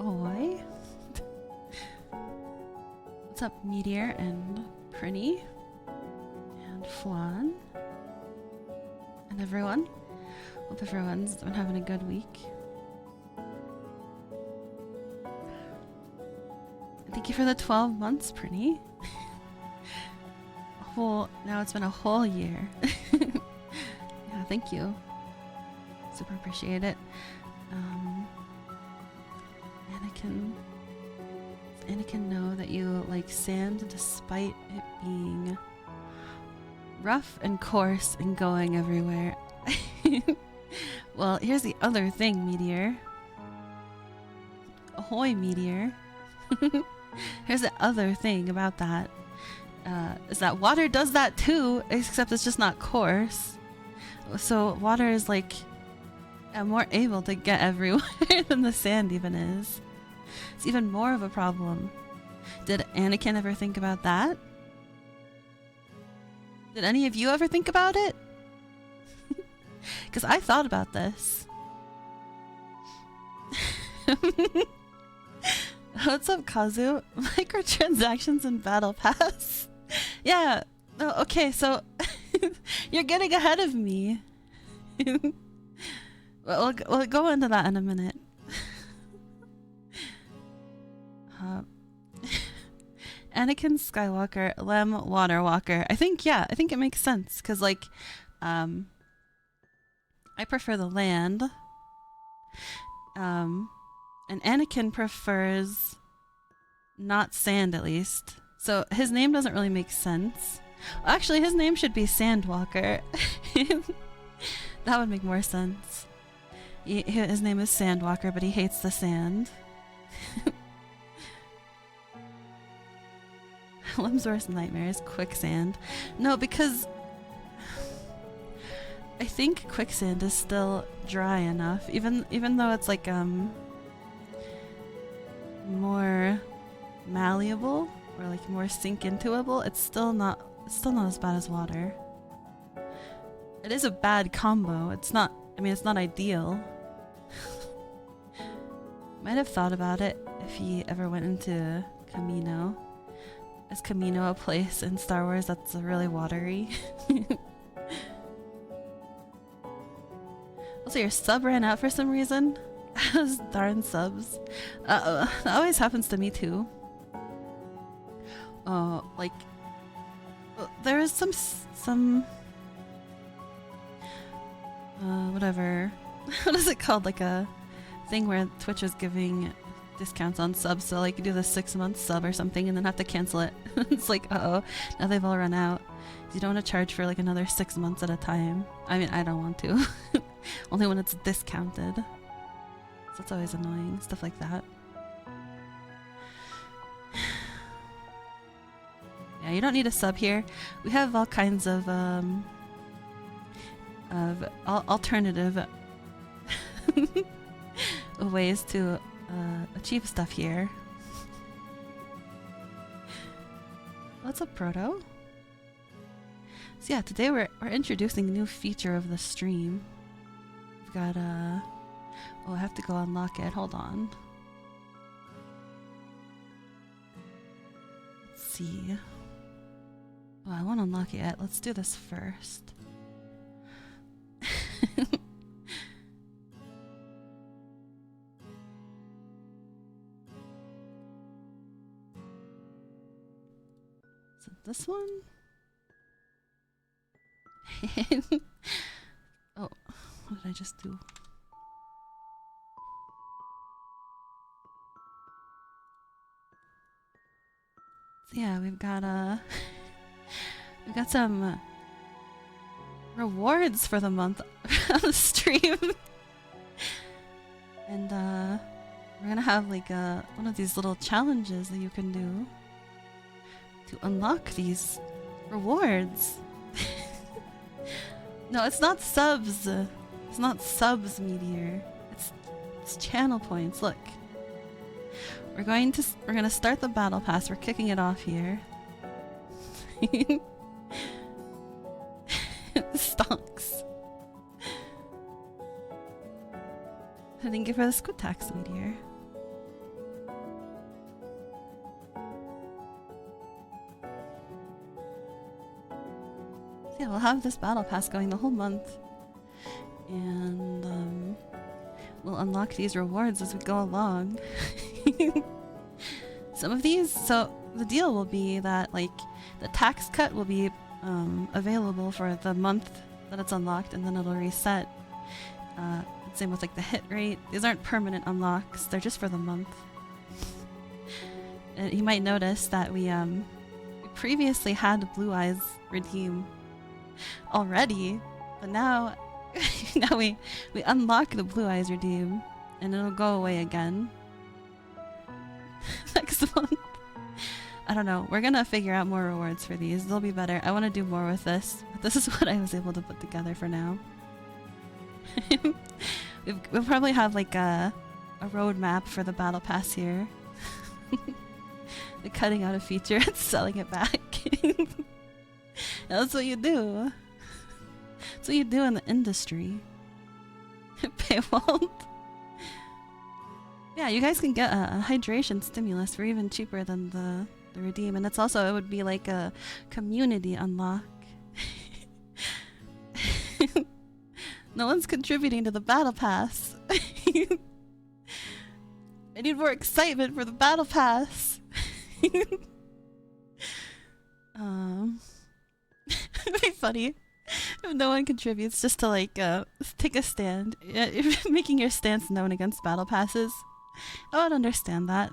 Oi. What's up, Meteor and Prinny and Flan and everyone? Hope everyone's been having a good week. Thank you for the 12 months, Prinny. Now it's been a whole year. Yeah, thank you. Super appreciate it. Anakin know that you like sand despite it being rough and coarse and going everywhere. Well, here's the other thing, Meteor. Ahoy, Meteor. Here's the other thing about that. Is that water does that too, except it's just not coarse. So water is like more able to get everywhere than the sand even is. It's even more of a problem. Did Anakin ever think about that? Did any of you ever think about it? Because I thought about this. What's up, Kazu? Microtransactions in Battle Pass. Yeah. Oh, okay, so you're getting ahead of me. We'll go into that in a minute. Anakin Skywalker, Lem Water Walker. I think it makes sense because like, I prefer the land. And Anakin prefers not sand, at least. So his name doesn't really make sense. Actually, his name should be Sandwalker. That would make more sense. His name is Sandwalker, but he hates the sand. Lem's worst nightmare is quicksand. No, because I think quicksand is still dry enough, even though it's like more malleable or like more sink intoable. It's still not as bad as water. It is a bad combo. It's not. I mean, it's not ideal. Might have thought about it if he ever went into Camino. Is Camino a place in Star Wars that's really watery? Also, your sub ran out for some reason. Those darn subs. That always happens to me too. Like there is some whatever. What is it called? Like a thing where Twitch is giving discounts on subs, so like you do the 6-month sub or something and then have to cancel it. It's like, uh-oh, now they've all run out. You don't want to charge for like another 6 months at a time. I mean, I don't want to. Only when it's discounted. So it's always annoying, stuff like that. Yeah, you don't need a sub here. We have all kinds of alternative ways to achieve stuff here. What's up, Proto? So yeah, today we're introducing a new feature of the stream. We've got oh, I have to go unlock it. Hold on. Let's see. Oh, I won't unlock it yet. Let's do this first. Is it this one? Oh, what did I just do? So yeah, we've got some rewards for the month on the stream. And we're gonna have like one of these little challenges that you can do to unlock these rewards. No, it's not subs. It's not subs, Meteor. It's channel points. Look. We're gonna start the battle pass. We're kicking it off here. Stonks. Thank you for the squid tax, Meteor. yeah, we'll have this battle pass going the whole month. And we'll unlock these rewards as we go along. Some of these, so the deal will be that like the tax cut will be available for the month that it's unlocked, and then it'll reset. Same with like the hit rate. These aren't permanent unlocks, they're just for the month. And you might notice that we previously had Blue Eyes redeem already, but now now we unlock the Blue Eyes redeem and it'll go away again next month. I don't know. We're gonna figure out more rewards for these. They'll be better. I want to do more with this, but this is what I was able to put together for now. We'll probably have like a roadmap for the battle pass here. Like cutting out a feature and selling it back. That's what you do. That's what you do in the industry. Paywall. Yeah, you guys can get a hydration stimulus for even cheaper than the redeem, and it's also, it would be like a community unlock. No one's contributing to the battle pass. I need more excitement for the battle pass. It'd be funny if no one contributes, just to like take a stand. If making your stance known against battle passes, I would understand that.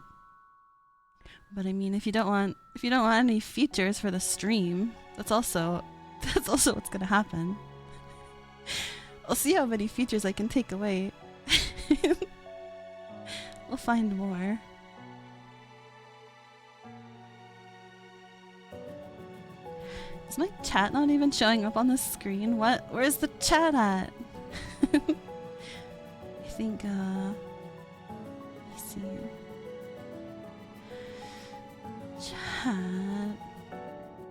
But I mean, if you don't want any features for the stream, that's also what's gonna happen. I'll see how many features I can take away. We'll find more. Is my chat not even showing up on the screen? What? Where's the chat at? I think, let me see. Chat.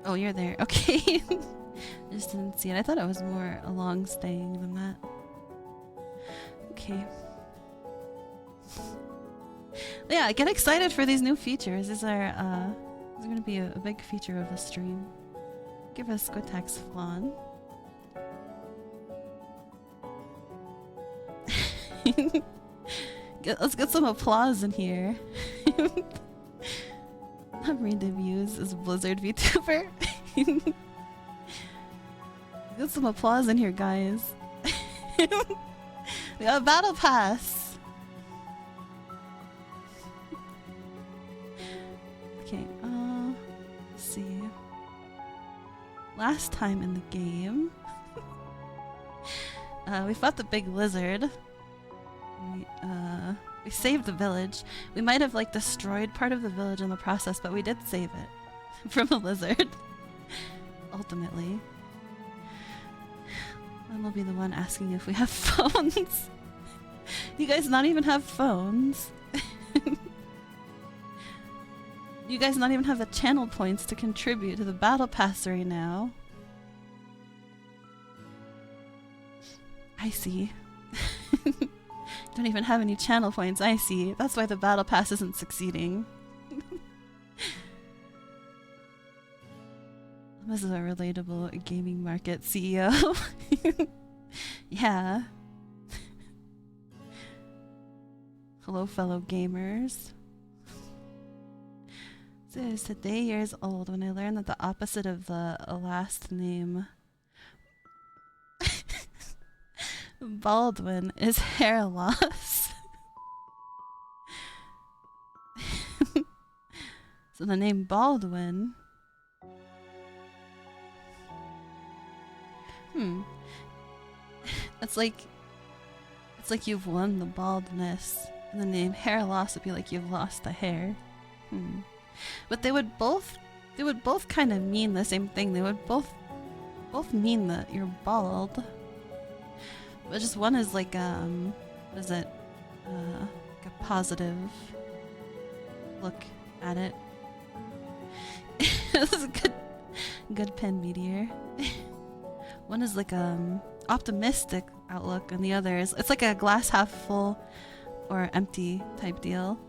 Oh, you're there. Okay. I just didn't see it. I thought it was more a long staying than that. Okay. Yeah, get excited for these new features. These are going to be a big feature of the stream. Give us Squidtax flan. Let's get some applause in here. Not Marine Debuts is Blizzard VTuber. Get some applause in here, guys. We got a battle pass. Okay, let's see. Last time in the game, we fought the big lizard. We saved the village. We might have like destroyed part of the village in the process, but we did save it from a lizard. Ultimately. Then we'll be the one asking if we have phones. You guys not even have phones. You guys not even have the channel points to contribute to the battle pass right now. I see. Don't even have any channel points, I see. That's why the battle pass isn't succeeding. This is a relatable gaming market CEO. Yeah. Hello, fellow gamers. So I was today years old when I learned that the opposite of the last name Baldwin is hair loss. So the name Baldwin. It's like you've won the baldness, and the name hair loss would be like you've lost the hair. But they would both kind of mean the same thing. They would both mean that you're bald. But just one is like what is it? Like a positive look at it. This is a good pen meteor. One is like optimistic outlook, and the other is it's like a glass half full or empty type deal.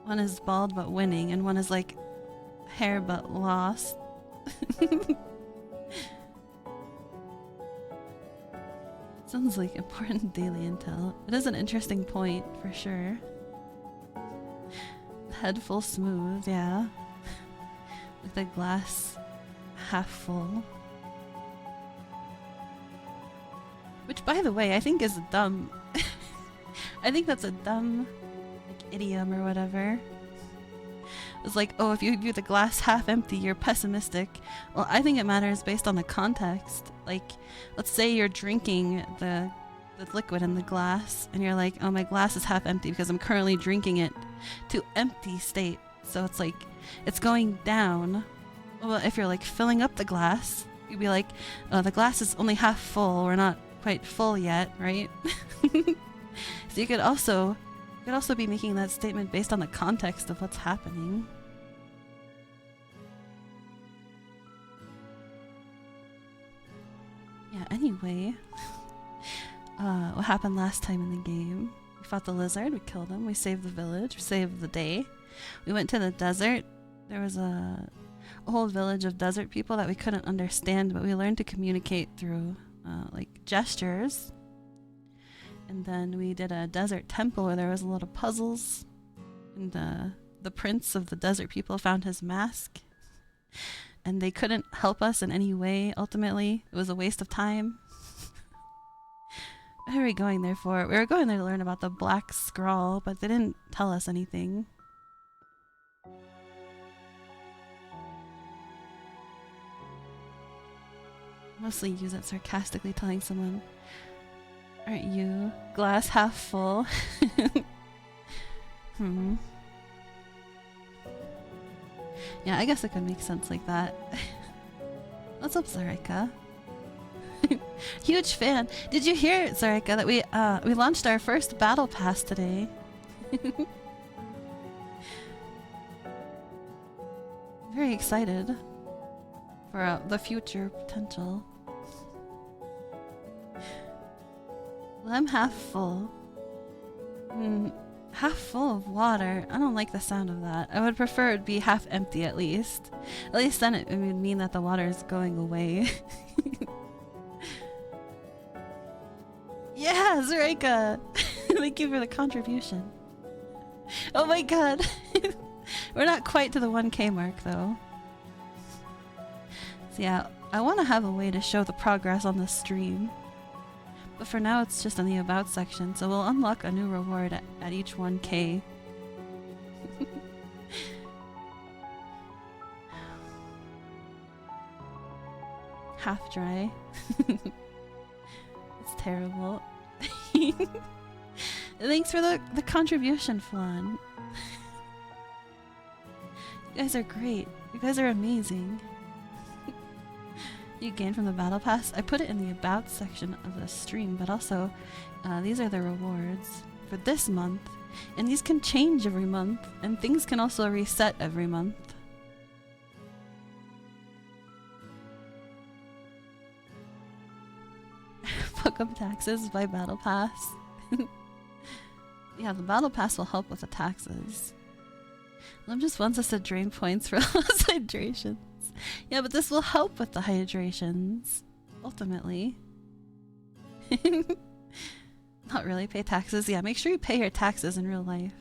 One is bald but winning, and one is like hair but lost. Sounds like important daily intel. It is an interesting point, for sure. Head full smooth, yeah. With the glass half full. Which, by the way, I think is dumb. I think that's a dumb like, idiom or whatever. It's like, oh, if you view the glass half empty, you're pessimistic. Well, I think it matters based on the context. Like, let's say you're drinking the liquid in the glass, and you're like, oh, my glass is half empty because I'm currently drinking it to empty state. So it's like, it's going down. Well, if you're like filling up the glass, you'd be like, oh, the glass is only half full. We're not quite full yet, right? So you could also be making that statement based on the context of what's happening. Yeah, anyway. What happened last time in the game? We fought the lizard, we killed him, we saved the village, we saved the day. We went to the desert. There was a whole village of desert people that we couldn't understand, but we learned to communicate through like gestures. And then we did a desert temple where there was a lot of puzzles. And the prince of the desert people found his mask. And they couldn't help us in any way, ultimately. It was a waste of time. What are we going there for? We were going there to learn about the black scrawl, but they didn't tell us anything. Mostly use it sarcastically, telling someone, aren't you glass half full? Yeah, I guess it could make sense like that. What's up, Zareka? Huge fan. Did you hear, Zareka, that we launched our first battle pass today? Very excited for the future potential. Well, I'm half full. Half full of water. I don't like the sound of that. I would prefer it be half empty at least. At least then it would mean that the water is going away. Yeah, Zareka! Thank you for the contribution. Oh my god. We're not quite to the 1K mark though. So yeah, I want to have a way to show the progress on the stream. But for now it's just in the about section, so we'll unlock a new reward at each 1K. Half dry. It's terrible. Thanks for the contribution, Flan. You guys are great. You guys are amazing. You gain from the battle pass. I put it in the about section of the stream, but also these are the rewards for this month, and these can change every month, and things can also reset every month. Fuck up taxes by battle pass. Yeah, the battle pass will help with the taxes. Lem just wants us to drain points for less hydrations. Yeah, but this will help with the hydrations, ultimately. Not really pay taxes. Yeah, make sure you pay your taxes in real life.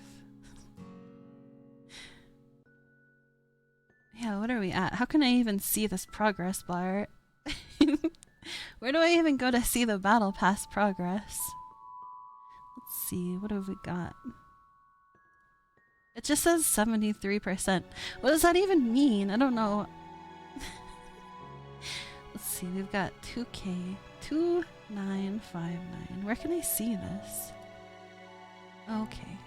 Yeah, what are we at? How can I even see this progress bar? Where do I even go to see the battle pass progress? Let's see, what have we got? It just says 73%. What does that even mean? I don't know. Let's see, we've got 2K, 2959. Where can I see this? Okay.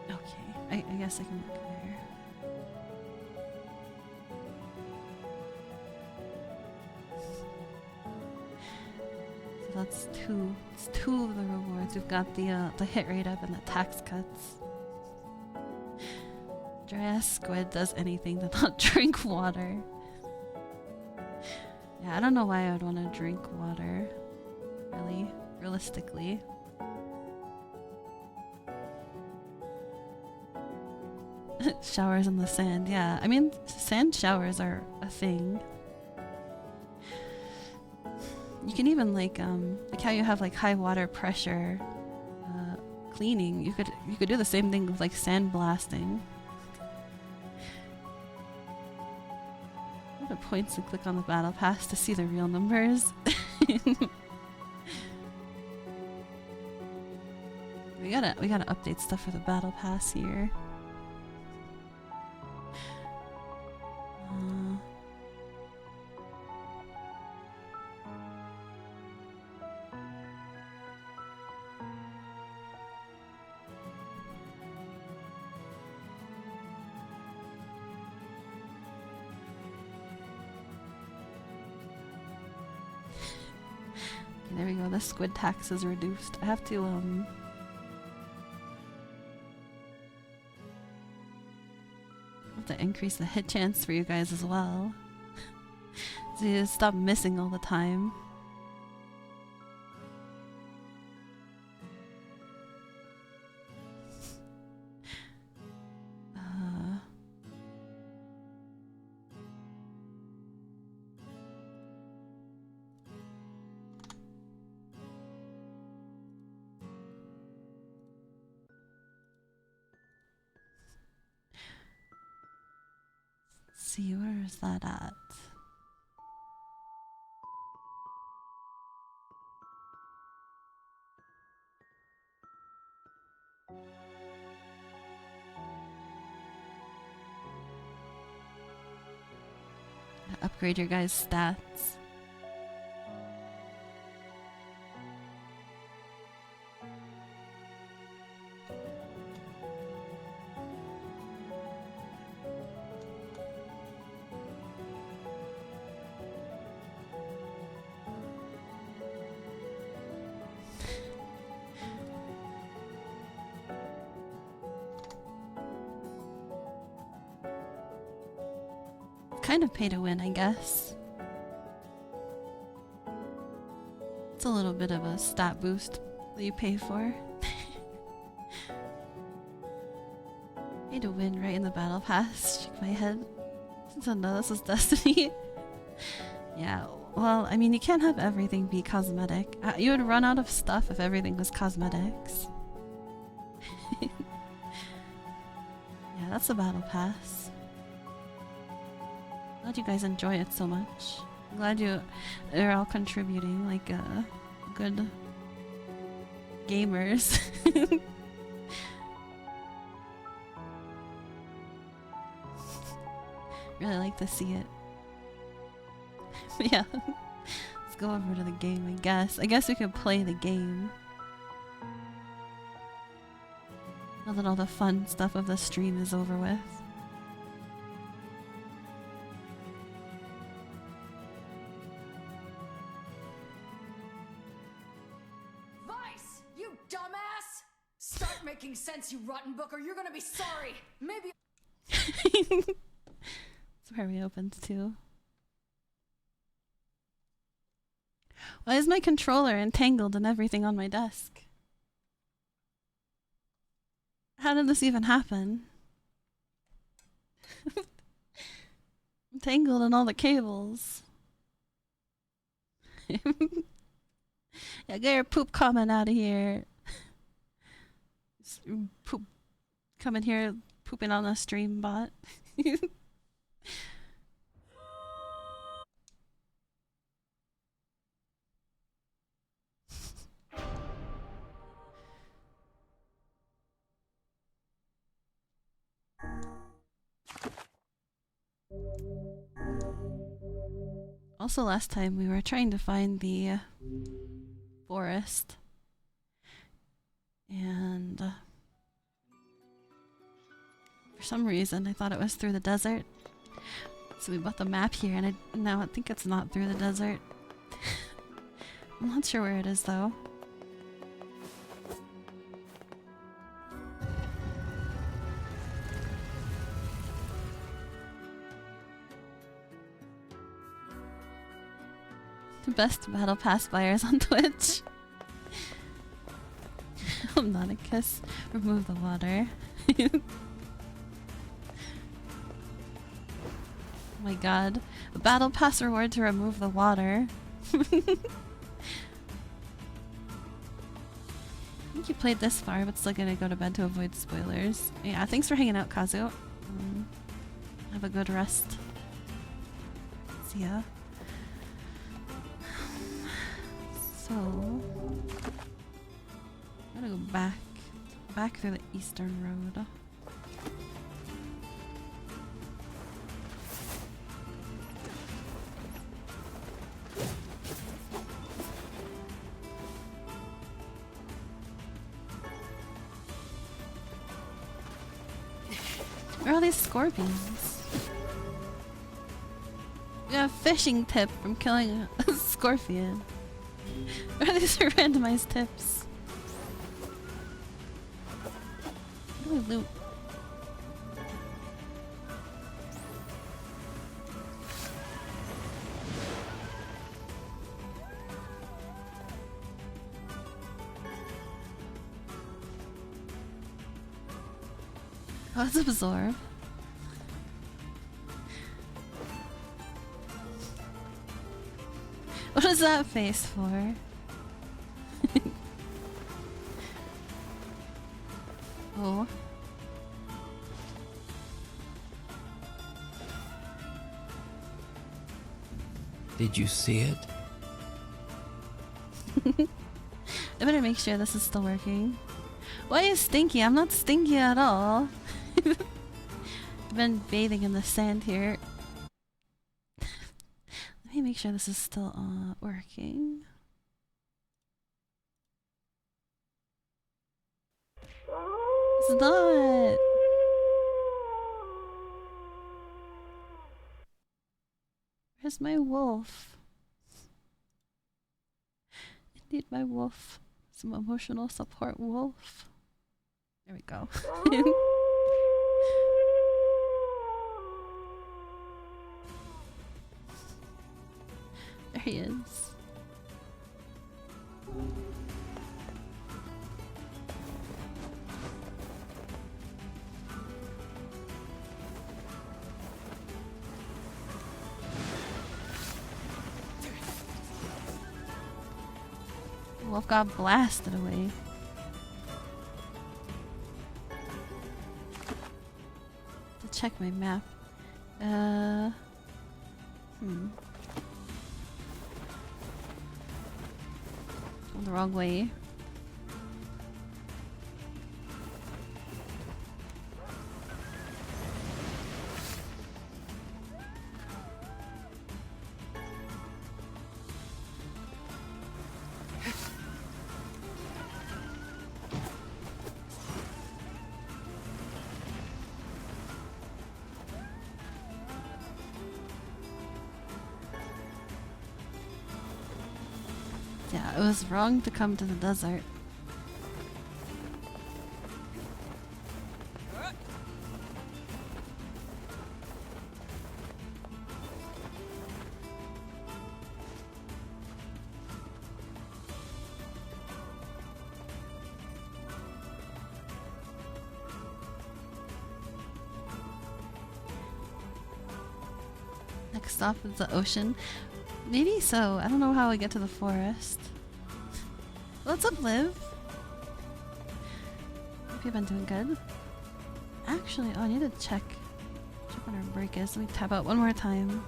Okay, I guess I can look there. So that's two. It's two of the rewards. We've got the hit rate up and the tax cuts. Dry ass squid does anything to not drink water. Yeah, I don't know why I would want to drink water. Really, realistically. Showers in the sand, yeah. I mean, sand showers are a thing. You can even like how you have like high water pressure cleaning. You could do the same thing with like sand blasting. What points to click on the battle pass to see the real numbers? We gotta update stuff for the battle pass here. There we go, the squid tax is reduced. I have to increase the hit chance for you guys as well. So you stop missing all the time. See, where is that at? Upgrade your guys' stats. Kind of pay to win, I guess. It's a little bit of a stat boost that you pay for. Pay to win right in the battle pass. Shake my head. So no, this is Destiny. Yeah, well, I mean, you can't have everything be cosmetic. You would run out of stuff if everything was cosmetics. Yeah, that's the battle pass. Glad you guys enjoy it so much. I'm glad you're all contributing like good gamers. Really like to see it. But yeah, let's go over to the game, I guess. I guess we could play the game. Now that all the fun stuff of the stream is over with. Sense, you rotten book, or you're gonna be sorry. Maybe. That's where we opens too. Why is my controller entangled in everything on my desk? How did this even happen? Entangled in all the cables. Yeah, get your poop comment out of here. Poop, coming here, pooping on a stream bot. Also, last time we were trying to find the forest. And for some reason I thought it was through the desert. So we bought the map here and now I think it's not through the desert. I'm not sure where it is though. The best battle pass buyers on Twitch. Lemnonychus, remove the water. Oh my god. A battle pass reward to remove the water. I think you played this far, but still gonna go to bed to avoid spoilers. Yeah, thanks for hanging out, Kazu. Have a good rest. See ya. So, I'm gonna go back through the eastern road. Where are all these scorpions? We got a fishing tip from killing a scorpion. Where are these randomized tips? How do we loot? Oh, let's absorb. What is that face for? Oh. Did you see it? I better make sure this is still working. Why are you stinky? I'm not stinky at all. I've been bathing in the sand here. Let me make sure this is still working. It's not. Where's my wolf? I need my wolf. Some emotional support wolf. There we go. There he is. Wolf got blasted away. To check my map. The wrong way. Yeah, it was wrong to come to the desert. Next stop is the ocean. Maybe so. I don't know how I get to the forest. What's up, Liv? Hope you've been doing good. Actually, oh, I need to check when our break is. Let me tap out one more time.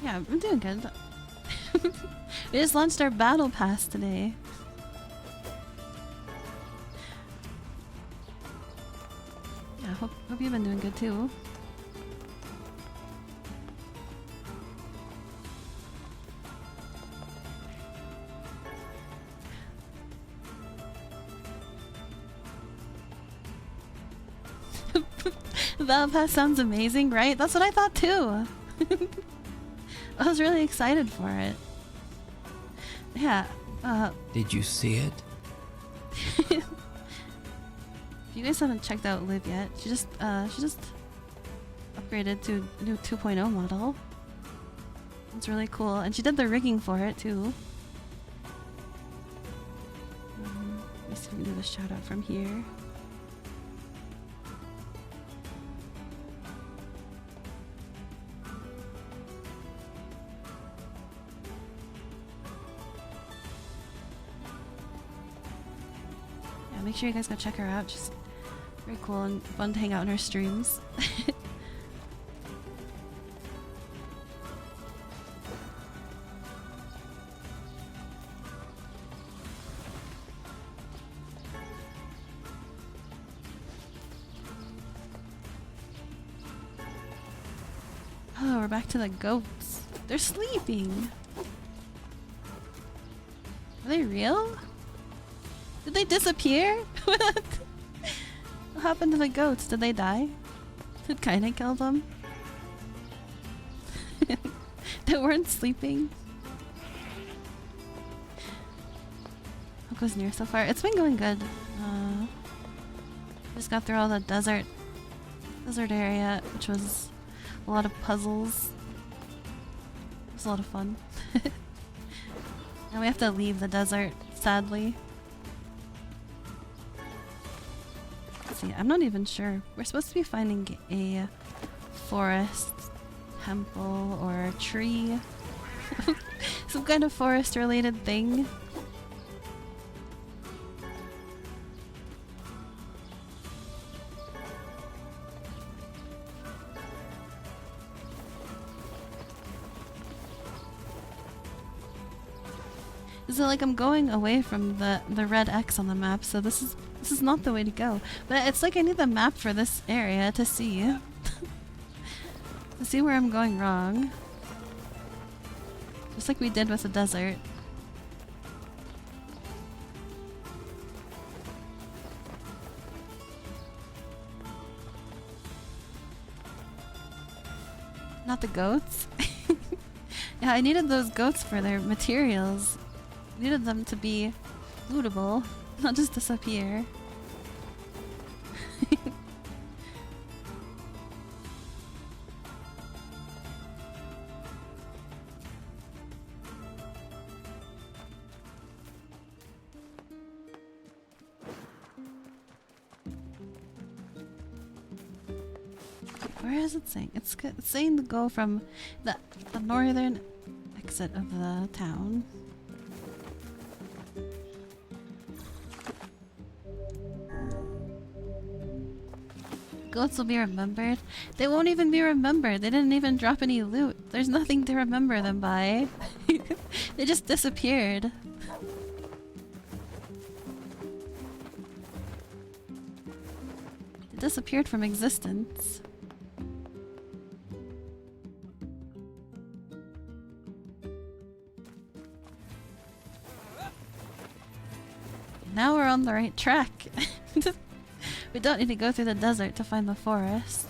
Yeah, I'm doing good. We just launched our battle pass today. Yeah, hope you've been doing good too. The battle pass sounds amazing, right? That's what I thought too. I was really excited for it. Yeah, Did you see it? If you guys haven't checked out Liv yet, she just upgraded to a new 2.0 model. It's really cool, and she did the rigging for it too. Let me see if we can do the shout out from here. Yeah, make sure you guys go check her out. She's very cool and fun to hang out in her streams. Oh, we're back to the goats. They're sleeping. Are they real? Did they disappear? What? What happened to the goats? Did they die? Did Kaine kill them? They weren't sleeping? How goes NieR so far? It's been going good. Just got through all the desert area, which was a lot of puzzles. It was a lot of fun. And we have to leave the desert, sadly. Let's see, I'm not even sure. We're supposed to be finding a forest, temple, or tree. Some kind of forest related thing. So like I'm going away from the red X on the map, so this is not the way to go. But it's like I need the map for this area to see. To see where I'm going wrong. Just like we did with the desert. Not the goats? Yeah, I needed those goats for their materials. Needed them to be lootable, not just disappear. Where is it saying? It's saying to go from the northern exit of the town. Goats will be remembered. They won't even be remembered. They didn't even drop any loot. There's nothing to remember them by. They just disappeared. They disappeared from existence. Now we're on the right track. We don't need to go through the desert to find the forest.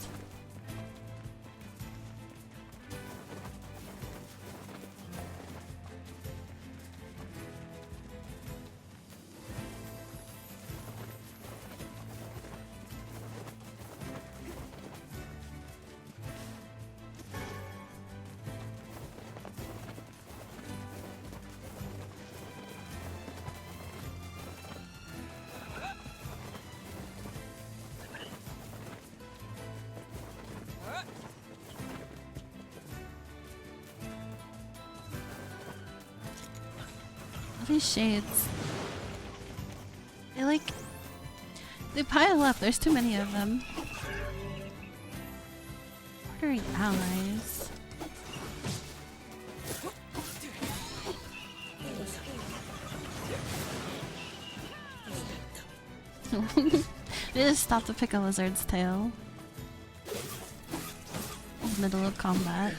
These shades. They pile up. There's too many of them. Ordering allies. They just stopped to pick a lizard's tail. In the middle of combat.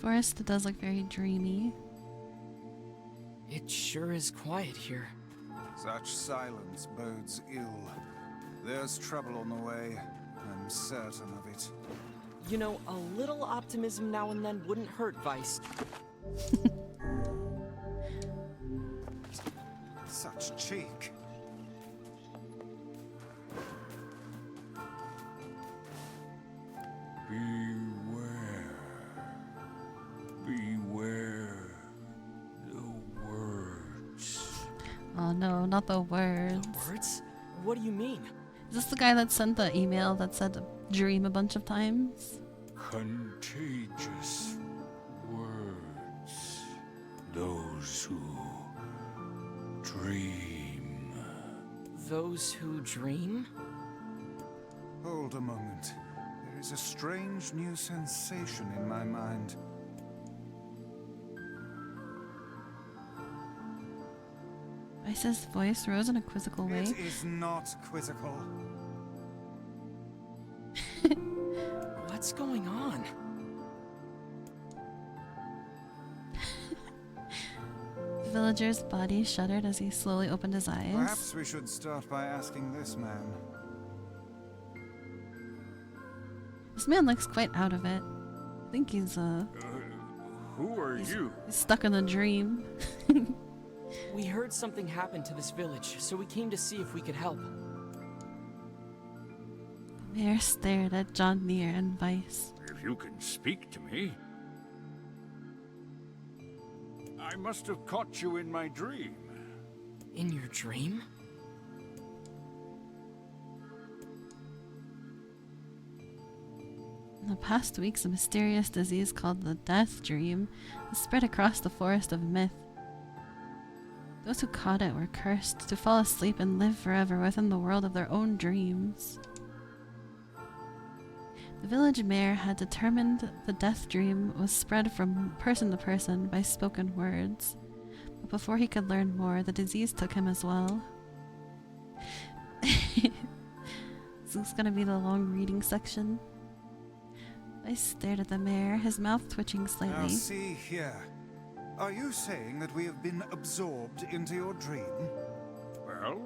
Forest does look very dreamy. It sure is quiet here. Such silence bodes ill. There's trouble on the way. I'm certain of it. You know, a little optimism now and then wouldn't hurt, Vice. Such cheek. Beware. Beware the words. Oh no, not the words. Words? What do you mean? Is this the guy that sent the email that said dream a bunch of times? Contagious words. Those who dream. Those who dream? Hold a moment. There is a strange new sensation in my mind. Vice's voice rose in a quizzical way. It is not quizzical. What's going on? The villager's body shuddered as he slowly opened his eyes. Perhaps we should start by asking this man. This man looks quite out of it. I think he's Who are you? he's stuck in a dream. We heard something happened to this village, so we came to see if we could help. The mayor stared at John NieR and Vice. If you can speak to me. I must have caught you in my dream. In your dream? In the past weeks, a mysterious disease called the Death Dream has spread across the forest of myth. Those who caught it were cursed to fall asleep and live forever within the world of their own dreams. The village mayor had determined the death dream was spread from person to person by spoken words, but before he could learn more, the disease took him as well. This is gonna be the long reading section. I stared at the mayor, his mouth twitching Now slightly. see here. Are you saying that we have been absorbed into your dream? Well,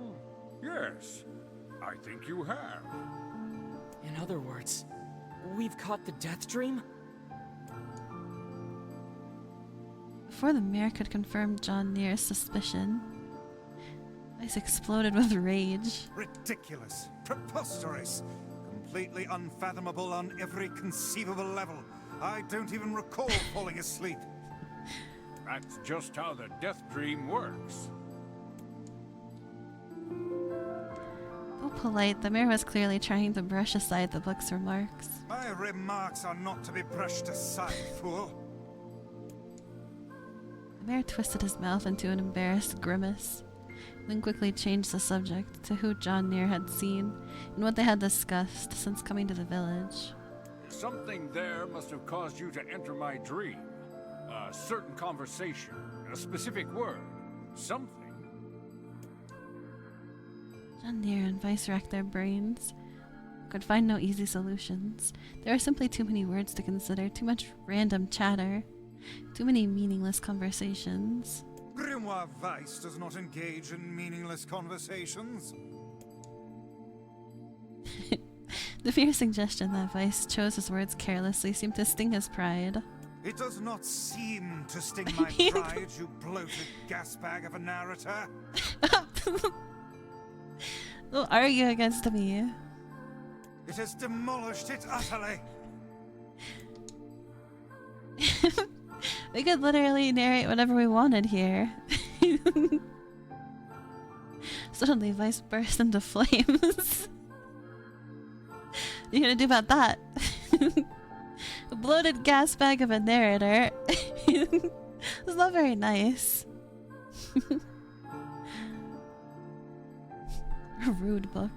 yes. I think you have. In other words, we've caught the death dream? Before the mayor could confirm John NieR's suspicion, Vice exploded with rage. Ridiculous. Preposterous. Completely unfathomable on every conceivable level. I don't even recall falling asleep. That's just how the death dream works. Though polite, the mayor was clearly trying to brush aside the book's remarks. My remarks are not to be brushed aside, fool. The mayor twisted his mouth into an embarrassed grimace, then quickly changed the subject to who John NieR had seen and what they had discussed since coming to the village. Something there must have caused you to enter my dream. A certain conversation, a specific word, something. John NieR and Vice racked their brains, could find no easy solutions. There were simply too many words to consider, too much random chatter, too many meaningless conversations. Grimwoire Vice does not engage in meaningless conversations. The mere suggestion that Vice chose his words carelessly seemed to sting his pride. It does not seem to sting my pride, you bloated gasbag of a narrator. Don't argue against me. It has demolished it utterly. We could literally narrate whatever we wanted here. Suddenly, Vice burst into flames. What are you gonna do about that? A bloated gas bag of a narrator. It's not very nice. A rude book.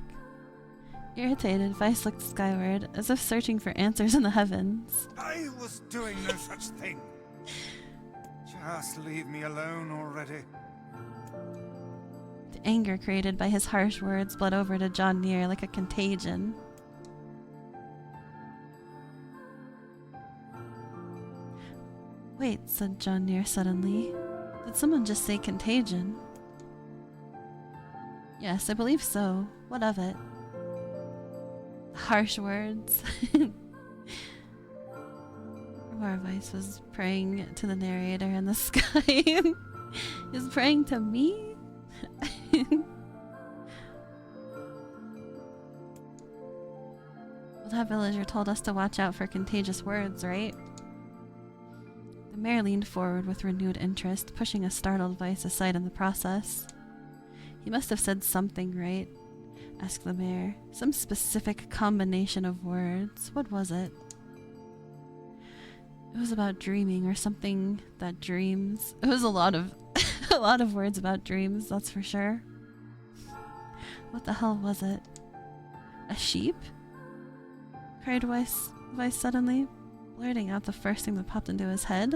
Irritated, Vice looked skyward, as if searching for answers in the heavens. I was doing no such thing. Just leave me alone already. The anger created by his harsh words bled over to John NieR like a contagion. Wait, said John NieR suddenly. Did someone just say contagion? Yes, I believe so. What of it? Harsh words. Grimwoire Vice was praying to the narrator in the sky. He was praying to me? Well, that villager told us to watch out for contagious words, right? The mayor leaned forward with renewed interest, pushing a startled Vice aside in the process. He must have said something, right? Asked the mayor. Some specific combination of words. What was it? It was about dreaming or something that dreams. It was a lot of a lot of words about dreams, that's for sure. What the hell was it? A sheep? Cried Vice suddenly, blurting out the first thing that popped into his head.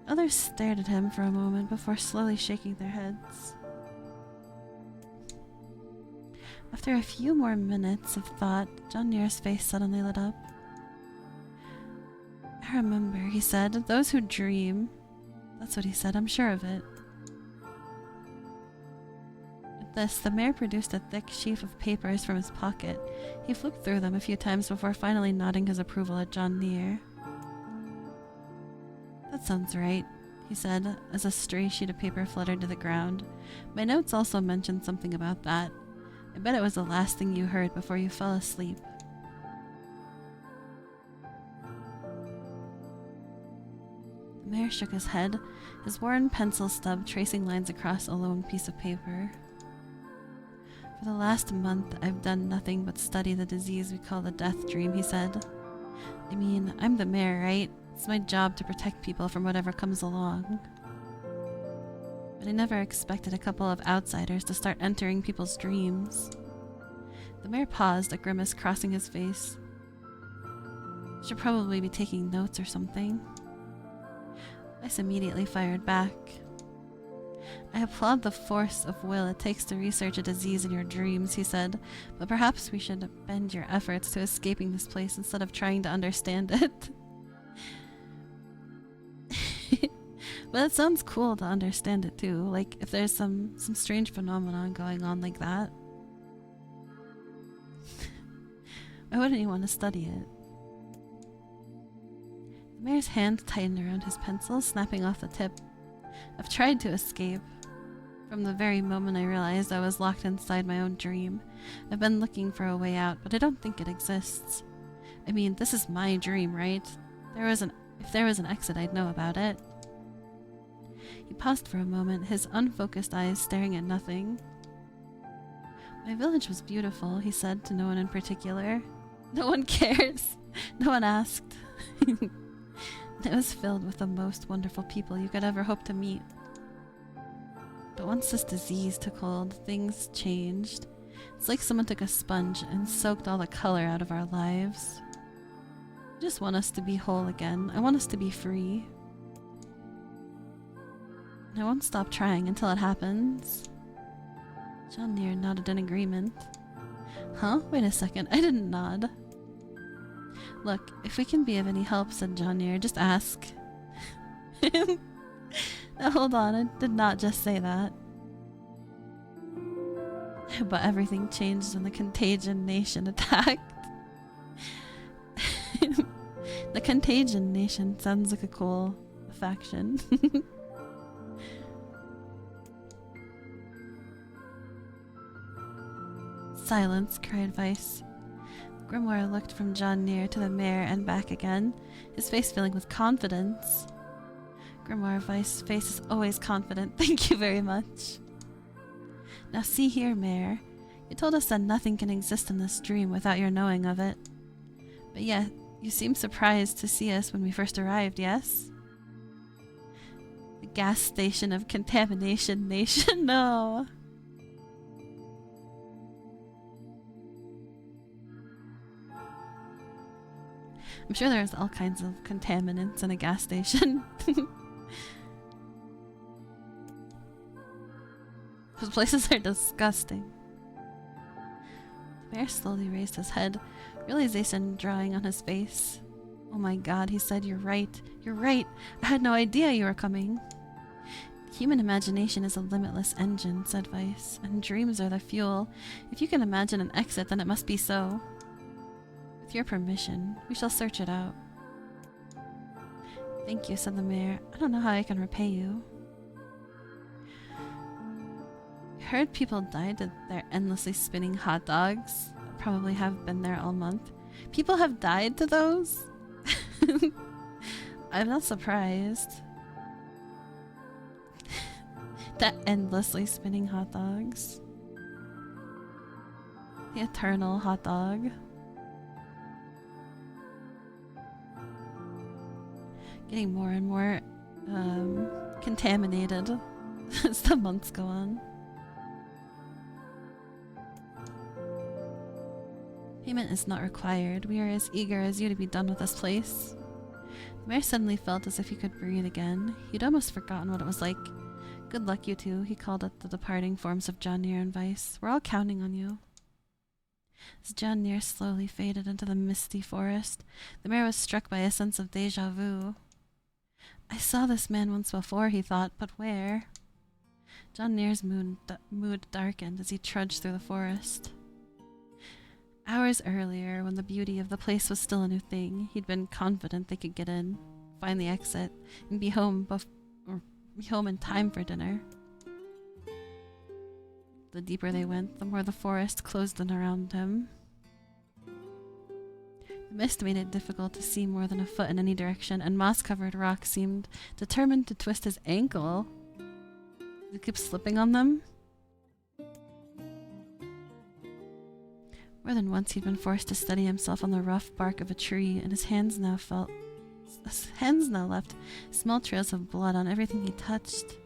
Others stared at him for a moment before slowly shaking their heads. After a few more minutes of thought, John NieR's face suddenly lit up. I remember, he said, those who dream. That's what he said, I'm sure of it. At this, the mayor produced a thick sheaf of papers from his pocket. He flipped through them a few times before finally nodding his approval at John NieR. That sounds right, he said, as a stray sheet of paper fluttered to the ground. My notes also mentioned something about that. I bet it was the last thing you heard before you fell asleep. The mayor shook his head, his worn pencil stub tracing lines across a lone piece of paper. For the last month, I've done nothing but study the disease we call the death dream, he said. I mean, I'm the mayor, right? It's my job to protect people from whatever comes along. But I never expected a couple of outsiders to start entering people's dreams. The mayor paused, a grimace crossing his face. Should probably be taking notes or something. Vice immediately fired back. I applaud the force of will it takes to research a disease in your dreams, he said, but perhaps we should bend your efforts to escaping this place instead of trying to understand it. But it sounds cool to understand it too, like if there's some strange phenomenon going on like that. Why wouldn't you want to study it? The mayor's hand tightened around his pencil, snapping off the tip. I've tried to escape. From the very moment I realized I was locked inside my own dream. I've been looking for a way out, but I don't think it exists. I mean, this is my dream, right? If there was an exit, I'd know about it. He paused for a moment, his unfocused eyes staring at nothing. My village was beautiful, he said to no one in particular. No one cares. No one asked. It was filled with the most wonderful people you could ever hope to meet. But once this disease took hold, things changed. It's like someone took a sponge and soaked all the color out of our lives. I just want us to be whole again. I want us to be free. And I won't stop trying until it happens. John NieR nodded in agreement. Huh? Wait a second, I didn't nod. Look, if we can be of any help, said John NieR, just ask. Now hold on, I did not just say that. But everything changed when the Contagion Nation attacked. The Contagion Nation sounds like a cool faction. Silence, cried Vice. Grimwoire looked from John NieR to the mayor and back again, his face filling with confidence. Grimwoire Vice's face is always confident, thank you very much. Now see here, Mayor. You told us that nothing can exist in this dream without your knowing of it. But yet, you seemed surprised to see us when we first arrived, yes? The gas station of Contamination Nation, no. I'm sure there's all kinds of contaminants in a gas station. Those places are disgusting. The mayor slowly raised his head, realization drawing on his face. Oh my god, he said, you're right. You're right. I had no idea you were coming. Human imagination is a limitless engine, said Weiss, and dreams are the fuel. If you can imagine an exit, then it must be so. With your permission, we shall search it out. Thank you, said the mayor. I don't know how I can repay you. I heard people died to their endlessly spinning hot dogs. Probably have been there all month. People have died to those? I'm not surprised. That endlessly spinning hot dogs. The eternal hot dog. Getting more and more contaminated as the months go on. Payment is not required. We are as eager as you to be done with this place. The mayor suddenly felt as if he could breathe again. He'd almost forgotten what it was like. Good luck, you two, he called at the departing forms of John NieR and Weiss. We're all counting on you. As John NieR slowly faded into the misty forest, the mayor was struck by a sense of déjà vu. I saw this man once before, he thought, but where? John NieR's mood darkened as he trudged through the forest. Hours earlier, when the beauty of the place was still a new thing, he'd been confident they could get in, find the exit, and be home in time for dinner. The deeper they went, the more the forest closed in around him. The mist made it difficult to see more than a foot in any direction, and moss-covered rocks seemed determined to twist his ankle. He kept slipping on them. More than once he'd been forced to steady himself on the rough bark of a tree, and his hands now left small trails of blood on everything he touched.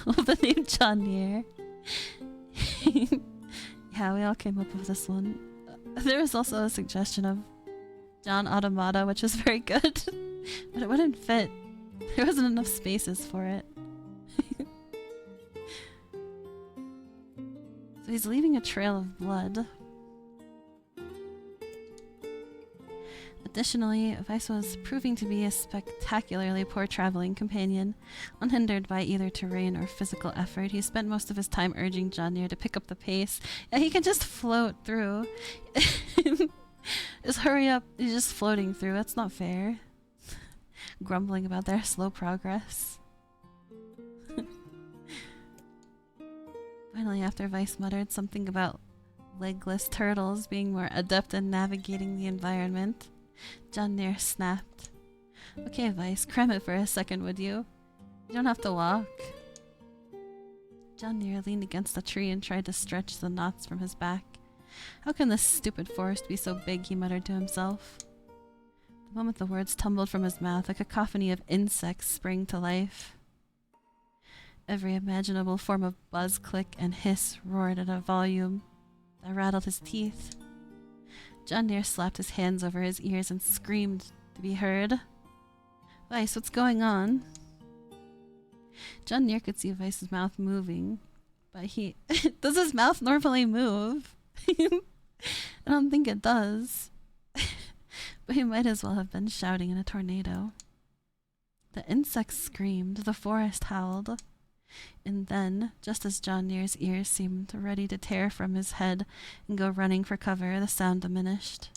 The name John NieR. Yeah, we all came up with this one. There was also a suggestion of John Automata, which was very good, but it wouldn't fit. There wasn't enough spaces for it. So he's leaving a trail of blood. Additionally, Weiss was proving to be a spectacularly poor traveling companion. Unhindered by either terrain or physical effort, he spent most of his time urging John NieR to pick up the pace. Yeah, he can just float through. Just hurry up. He's just floating through. That's not fair. Grumbling about their slow progress. Finally, after Weiss muttered something about legless turtles being more adept in navigating the environment, John NieR snapped. Okay, Weiss, cram it for a second, would you? You don't have to walk. John NieR leaned against a tree and tried to stretch the knots from his back. How can this stupid forest be so big, he muttered to himself. The moment the words tumbled from his mouth, a cacophony of insects sprang to life. Every imaginable form of buzz, click, and hiss roared at a volume that rattled his teeth. John NieR slapped his hands over his ears and screamed to be heard. Weiss, what's going on? John NieR could see Weiss's mouth moving, but he... Does his mouth normally move? I don't think it does. But he might as well have been shouting in a tornado. The insects screamed, the forest howled. And then, just as John NieR's ears seemed ready to tear from his head and go running for cover, the sound diminished.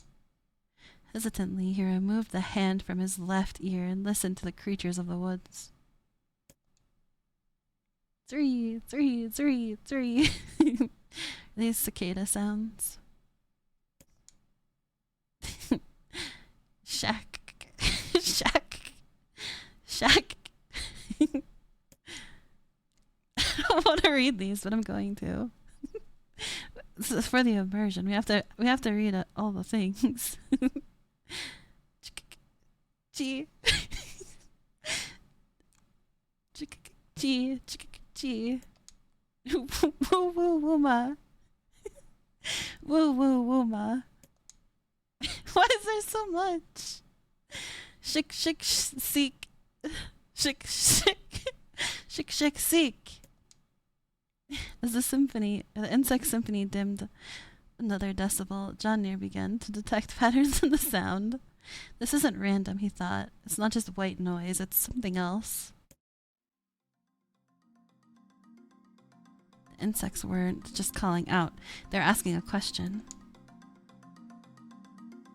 Hesitantly, he removed the hand from his left ear and listened to the creatures of the woods. Three. These cicada sounds. Shack. I don't want to read these, but I'm going to. This is for the immersion. We have to read all the things. G. Woo woo wooma. Woo woo wooma. Why is there so much? Shik seek. Shik seek. As the insect symphony dimmed another decibel, John NieR began to detect patterns in the sound. This isn't random, he thought. It's not just white noise, it's something else. The insects weren't just calling out, they're asking a question.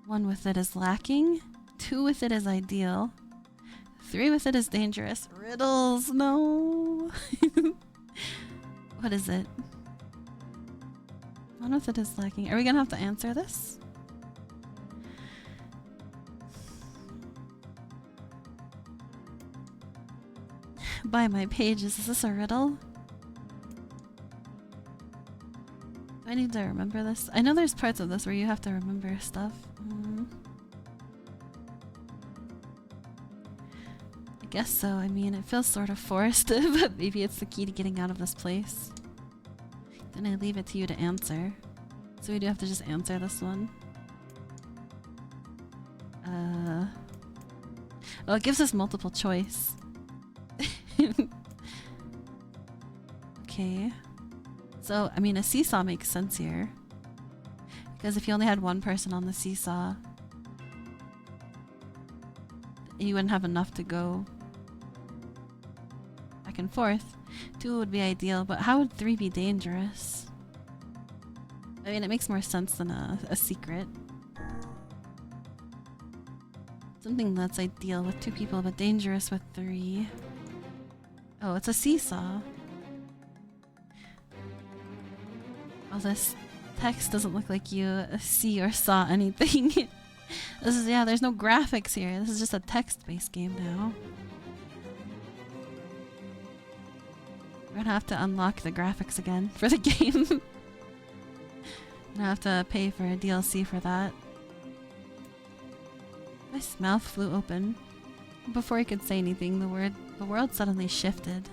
1 with it is lacking, 2 with it is ideal, 3 with it is dangerous. Riddles, no! What is it? 1 with it is lacking. Are we gonna have to answer this? By my pages, is this a riddle? Do I need to remember this? I know there's parts of this where you have to remember stuff. I guess so. I mean, it feels sort of forced, but maybe it's the key to getting out of this place. Then I leave it to you to answer. So we do have to just answer this one. Oh, it gives us multiple choice. Okay. So, I mean, a seesaw makes sense here. Because if you only had 1 person on the seesaw, you wouldn't have enough to go back and forth. 2 would be ideal, but how would 3 be dangerous? I mean, it makes more sense than a secret. Something that's ideal with 2 people, but dangerous with 3. Oh, it's a seesaw. Oh, this text doesn't look like you see or saw anything. This is, yeah, there's no graphics here. This is just a text-based game now. We're gonna have to unlock the graphics again for the game. Gonna have to pay for a DLC for that. My mouth flew open. Before he could say anything, the world suddenly shifted.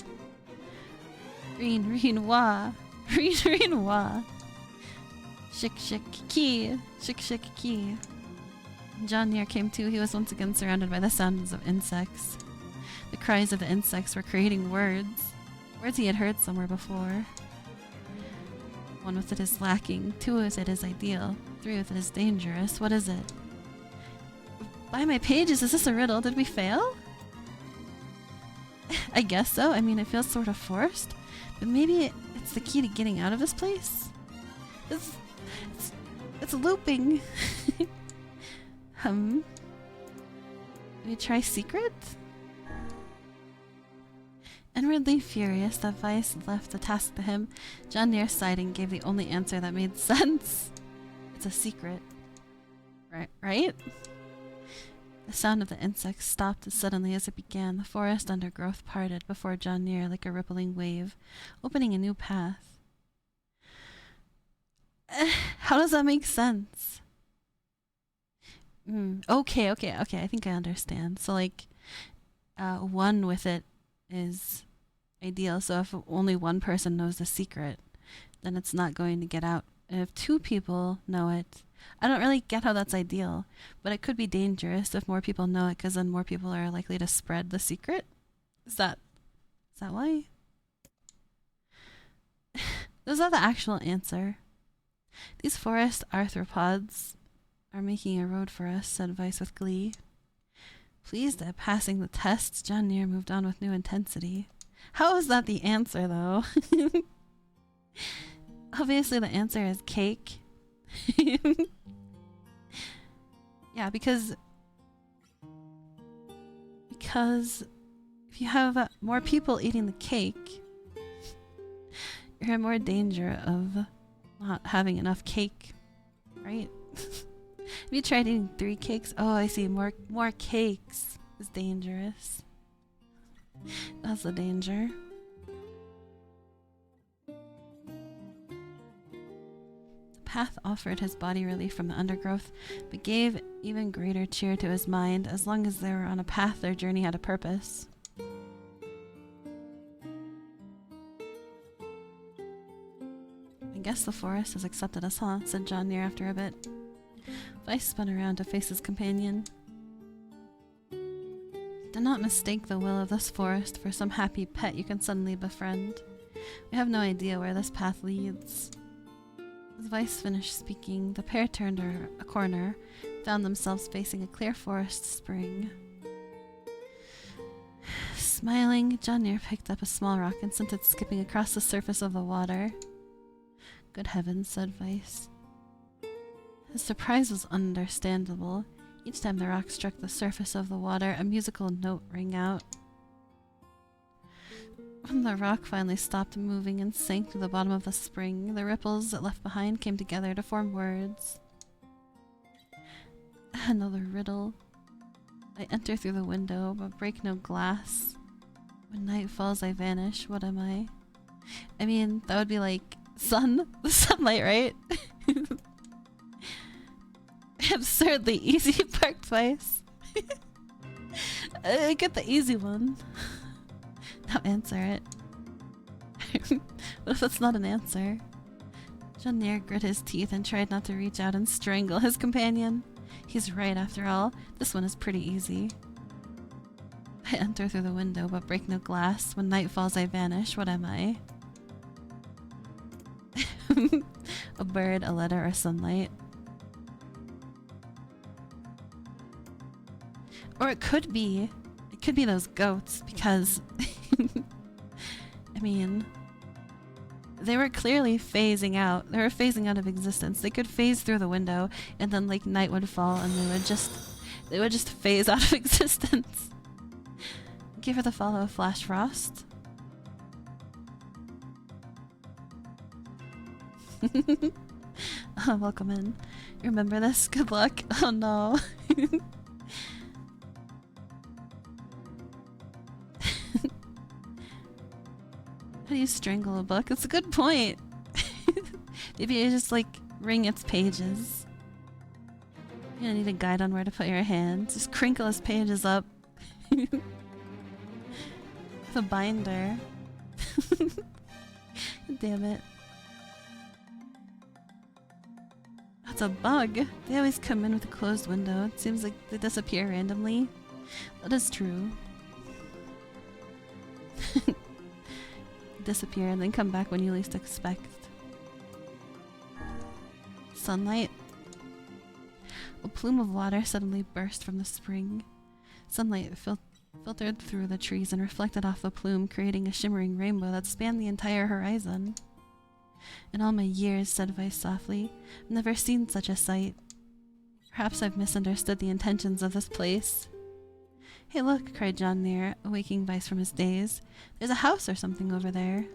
Green-wah. Green-wah. Shik-shik-key. Shik-shik-key. John NieR came to. He was once again surrounded by the sounds of insects. The cries of the insects were creating words. Words he had heard somewhere before. 1 with it is lacking, 2 with it is ideal, 3 with it is dangerous. What is it? By my pages, is this a riddle? Did we fail? I guess so. I mean, it feels sort of forced, but maybe it's the key to getting out of this place? It's looping. Do we try secret? Inwardly furious that Vice left the task to him, John NieR sighed and gave the only answer that made sense. It's a secret. Right? The sound of the insects stopped as suddenly as it began. The forest undergrowth parted before John NieR like a rippling wave, opening a new path. How does that make sense? Okay, I think I understand. So like, 1 with it is ideal, so if only 1 person knows the secret, then it's not going to get out. And if 2 people know it, I don't really get how that's ideal, but it could be dangerous if more people know it, because then more people are likely to spread the secret. Is that why? Is that the actual answer? These forest arthropods are making a road for us, said Vice with glee. Pleased at passing the tests, John NieR moved on with new intensity. How is that the answer, though? Obviously the answer is cake. Yeah, because if you have more people eating the cake, you're in more danger of not having enough cake, right? Have you tried eating 3 cakes? Oh, I see. More cakes is dangerous. That's the danger. The path offered his body relief from the undergrowth, but gave even greater cheer to his mind. As long as they were on a path, their journey had a purpose. I guess the forest has accepted us, huh? Said John NieR after a bit. Vice spun around to face his companion. Do not mistake the will of this forest for some happy pet you can suddenly befriend. We have no idea where this path leads. As Vice finished speaking, the pair turned a corner, found themselves facing a clear forest spring. Smiling, John NieR picked up a small rock and sent it skipping across the surface of the water. Good heavens, said Weiss. His surprise was understandable. Each time the rock struck the surface of the water, a musical note rang out. When the rock finally stopped moving and sank to the bottom of the spring, the ripples it left behind came together to form words. Another riddle. I enter through the window, but break no glass. When night falls, I vanish. What am I? I mean, that would be like sun? The sunlight, right? Absurdly easy park place. Get the easy one. Now answer it. What if it's not an answer? John NieR grit his teeth and tried not to reach out and strangle his companion. He's right after all. This one is pretty easy. I enter through the window but break no glass. When night falls I vanish. What am I? A bird, a letter, or sunlight? Or it could be those goats, because I mean, they were clearly phasing out. They were phasing out of existence. They could phase through the window and then like night would fall and they would just phase out of existence. Give her the follow of Flash Frost. Oh, welcome in. Remember this? Good luck. Oh no. How do you strangle a book? It's a good point. Maybe you just like wring its pages. You don't need a guide on where to put your hands. Just crinkle his pages up. With a binder. Damn it. That's a bug. They always come in with a closed window. It seems like they disappear randomly. That is true. Disappear and then come back when you least expect. Sunlight. A plume of water suddenly burst from the spring. Sunlight filtered through the trees and reflected off the plume, creating a shimmering rainbow that spanned the entire horizon. In all my years, said Weiss softly, I've never seen such a sight. Perhaps I've misunderstood the intentions of this place. Hey look, cried John NieR, awaking Weiss from his daze. There's a house or something over there.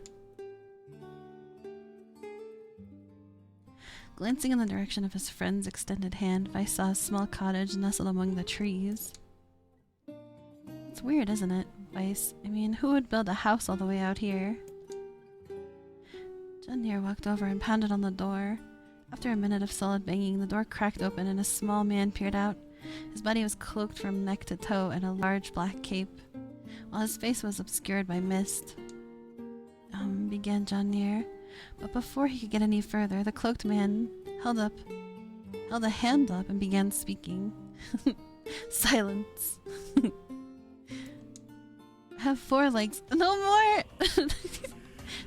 Glancing in the direction of his friend's extended hand, Weiss saw a small cottage nestled among the trees. It's weird, isn't it, Weiss? I mean, who would build a house all the way out here? John NieR walked over and pounded on the door. After a minute of solid banging, the door cracked open and a small man peered out. His body was cloaked from neck to toe in a large black cape, while his face was obscured by mist. Began John NieR, but before he could get any further, the cloaked man held a hand up and began speaking. Silence. I have 4 legs. No more!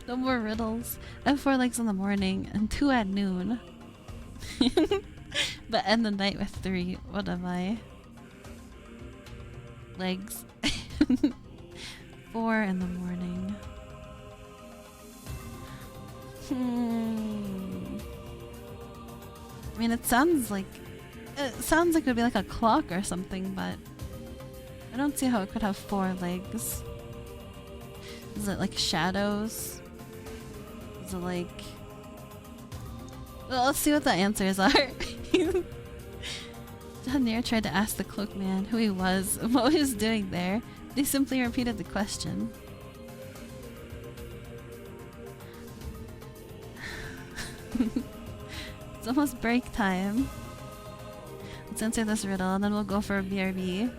No more riddles. I have 4 legs in the morning and 2 at noon. But end the night with 3. What am I? Legs. 4 in the morning. I mean, it sounds like it would be like a clock or something, but I don't see how it could have 4 legs. Is it like shadows? Is it like... Well, let's see what the answers are. John NieR tried to ask the cloaked man who he was and what he was doing there. He simply repeated the question. It's almost break time. Let's answer this riddle and then we'll go for a BRB.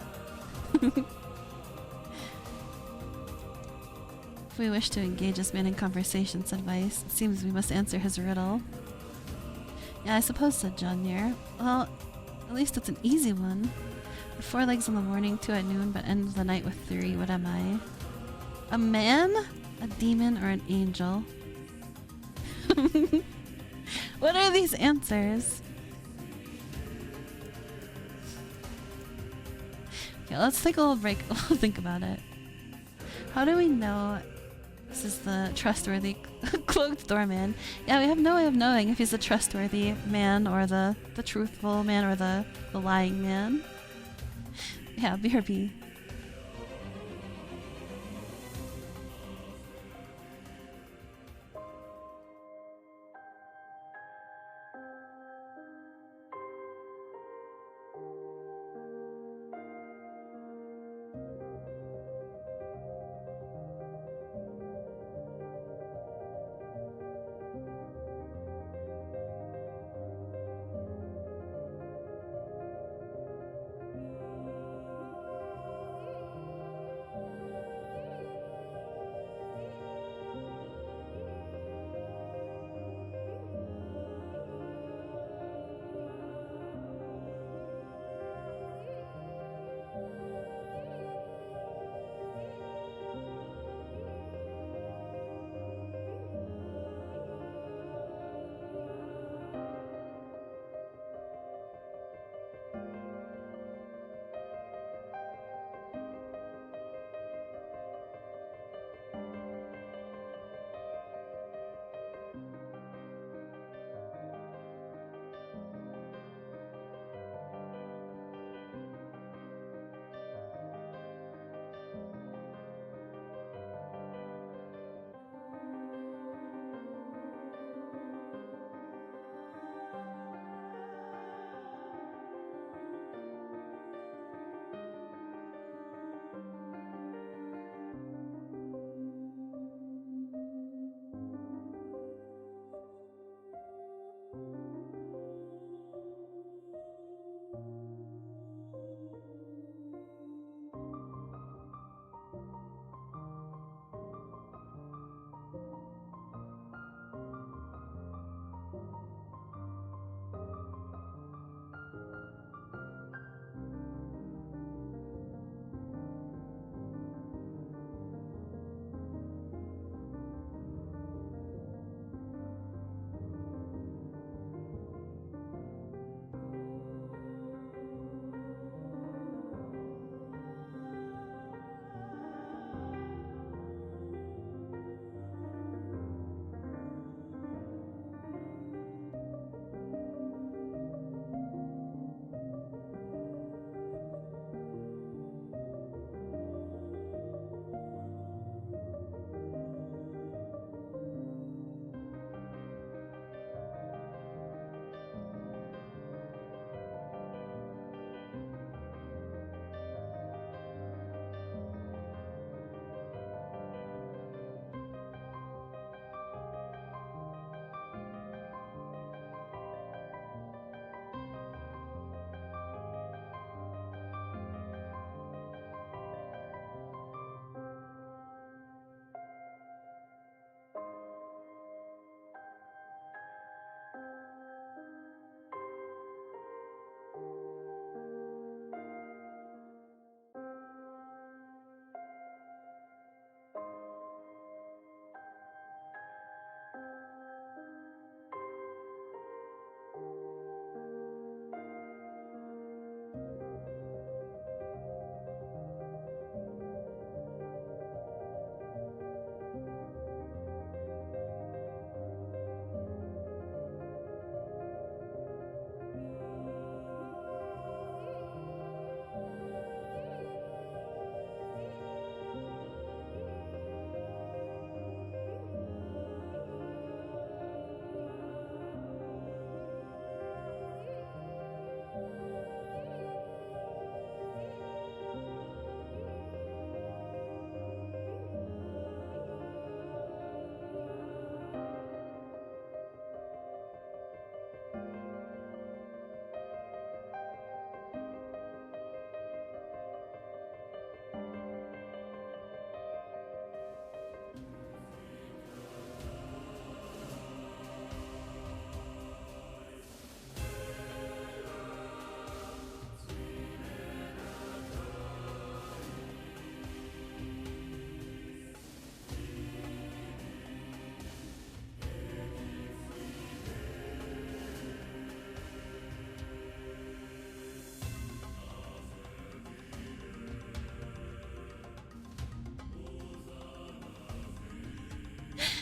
If we wish to engage this man in conversation, said Weiss, it seems we must answer his riddle. Yeah, I suppose, said John NieR. Well, at least it's an easy one. With 4 legs in the morning, 2 at noon, but ends the night with 3. What am I? A man? A demon? Or an angel? What are these answers? Okay, let's take a little break. We'll think about it. How do we know this is the trustworthy cloaked doorman? Yeah, we have no way of knowing if he's a trustworthy man or the truthful man or the lying man. Yeah, BRB.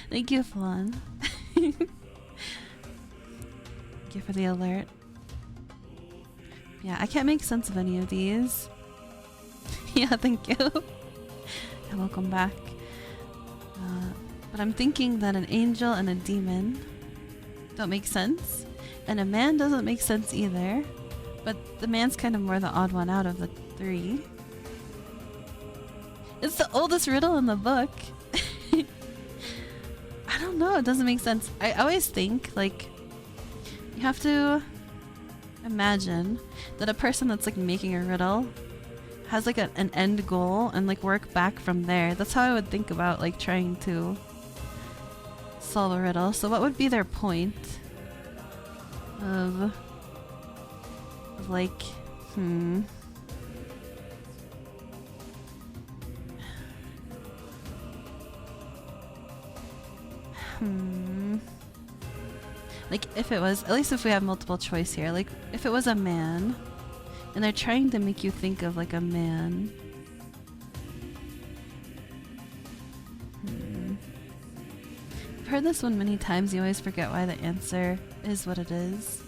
Thank you, Flan. Thank you for the alert. Yeah, I can't make sense of any of these. Yeah, thank you. And welcome back. But I'm thinking that an angel and a demon don't make sense. And a man doesn't make sense either. But the man's kind of more the odd one out of the three. It's the oldest riddle in the book. I don't know, it doesn't make sense. I always think, like, you have to imagine that a person that's like making a riddle has like an end goal and like work back from there. That's how I would think about like trying to solve a riddle. So what would be their point of like, like if it was, at least if we have multiple choice here, like if it was a man and they're trying to make you think of like a man. I've heard this one many times, you always forget why the answer is what it is.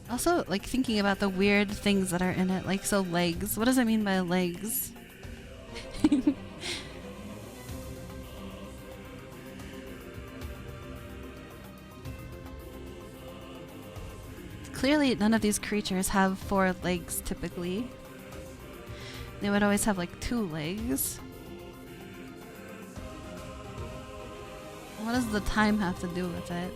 Also, like thinking about the weird things that are in it, like so legs. What does it mean by legs? Clearly, none of these creatures have 4 legs typically. They would always have like 2 legs. What does the time have to do with it?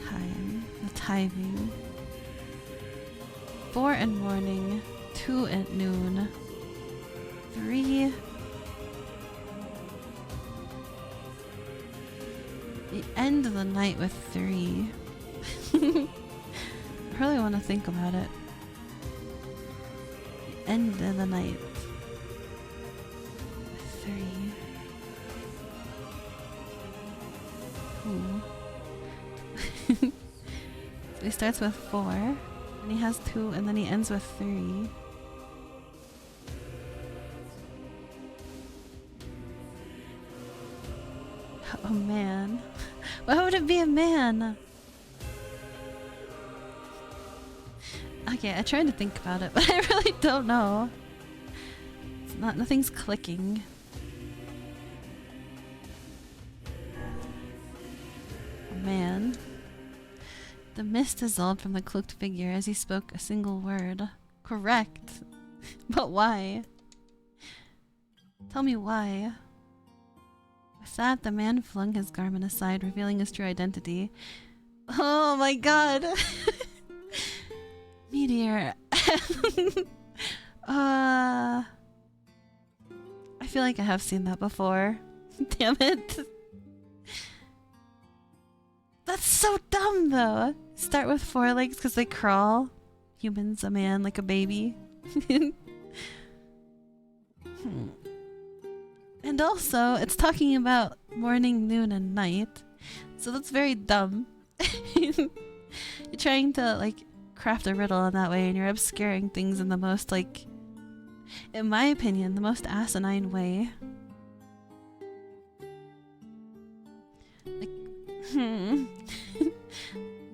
Time. The timing. 4 in morning, 2 at noon, 3. The end of the night with 3. I really want to think about it. The end of the night with 3. Ooh. So he starts with 4, and he has 2, and then he ends with 3. Oh man. Why would it be a man? Okay, I tried to think about it, but I really don't know. It's not, nothing's clicking. A man. The mist dissolved from the cloaked figure as he spoke a single word. Correct. But why? Tell me why. With that, the man flung his garment aside, revealing his true identity. Oh my god! Meteor. I feel like I have seen that before. Damn it. That's so dumb though. Start with 4 legs because they crawl. Humans, a man, like a baby. And also, it's talking about morning, noon, and night. So that's very dumb. You're trying to, like, craft a riddle in that way, and you're obscuring things in the most, like, in my opinion, the most asinine way. Like,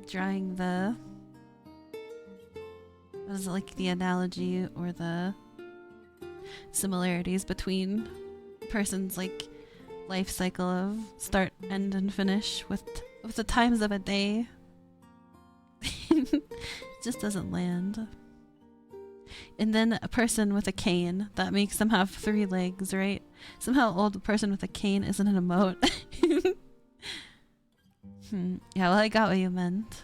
drawing the... what is it, like, the analogy or the similarities between person's like life cycle of start, end, and finish with the times of a day. It just doesn't land. And then a person with a cane, that makes them have 3 legs, right? Somehow old person with a cane isn't an emote. Yeah, well, I got what you meant.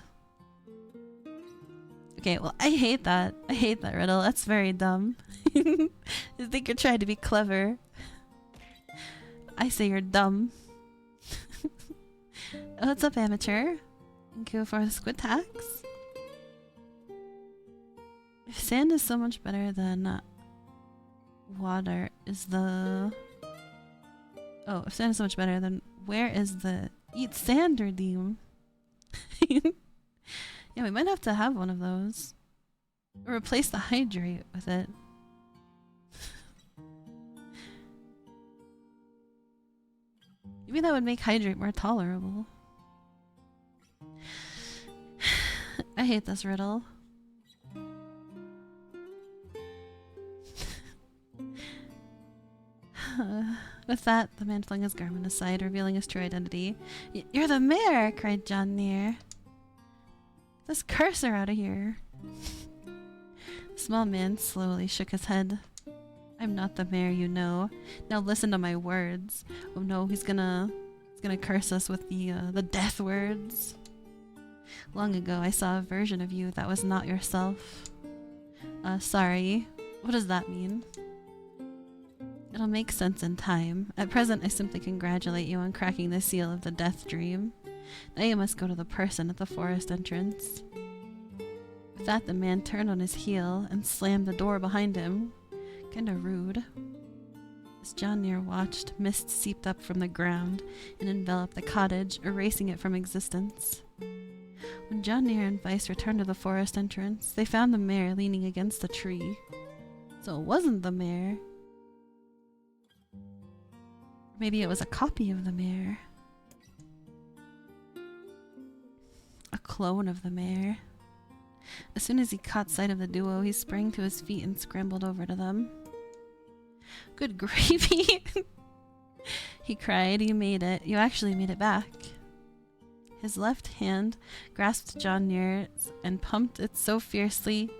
Okay, well, I hate that. I hate that riddle. That's very dumb. I think you're trying to be clever. I say you're dumb. Oh, what's up, amateur? Thank you for the squid tax. If sand is so much better than water, is the... oh, if sand is so much better, then where is the Eat sand, redeem. Yeah, we might have to have one of those. Or replace the hydrate with it. Maybe that would make hydrate more tolerable. I hate this riddle. With that, the man flung his garment aside, revealing his true identity. You're the mayor! Cried John NieR. Get this cursor out of here. The small man slowly shook his head. I'm not the mayor, you know. Now listen to my words. Oh no, he's gonna curse us with the death words. Long ago, I saw a version of you that was not yourself. Sorry. What does that mean? It'll make sense in time. At present, I simply congratulate you on cracking the seal of the death dream. Now you must go to the person at the forest entrance. With that, the man turned on his heel and slammed the door behind him. Kinda rude. As John NieR watched, mist seeped up from the ground and enveloped the cottage, erasing it from existence. When John NieR and Vice returned to the forest entrance, they found the mayor leaning against a tree. So it wasn't the mayor. Maybe it was a copy of the mayor. A clone of the mayor. As soon as he caught sight of the duo, he sprang to his feet and scrambled over to them. Good gravy! He cried. You made it. You actually made it back. His left hand grasped John NieR's and pumped it so fiercely,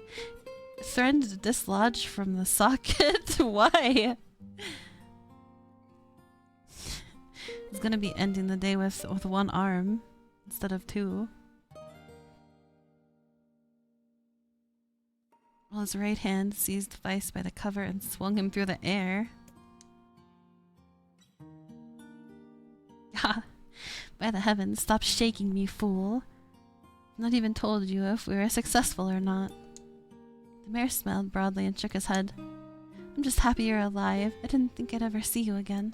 it threatened to dislodge from the socket. Why? He's gonna be ending the day with one arm instead of two. While his right hand seized Vice by the cover and swung him through the air. Ha! By the heavens, stop shaking me, fool. I've not even told you if we were successful or not. The mayor smiled broadly and shook his head. I'm just happy you're alive. I didn't think I'd ever see you again.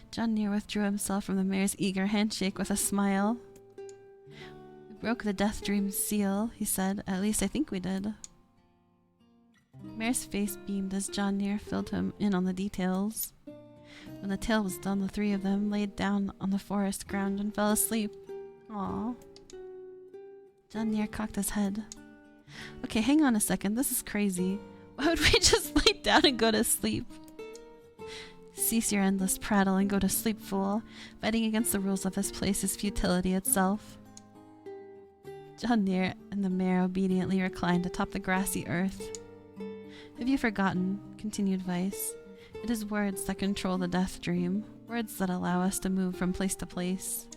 John NieR withdrew himself from the mayor's eager handshake with a smile. We broke the death dream's seal, he said. At least I think we did. The mayor's face beamed as John NieR filled him in on the details. When the tale was done, the three of them laid down on the forest ground and fell asleep. Aww. John NieR cocked his head. Okay, hang on a second. This is crazy. Why would we just lay down and go to sleep? Cease your endless prattle and go to sleep, fool. Fighting against the rules of this place is futility itself. John NieR and the mayor obediently reclined atop the grassy earth. Have you forgotten, continued Vice, it is words that control the death dream, words that allow us to move from place to place.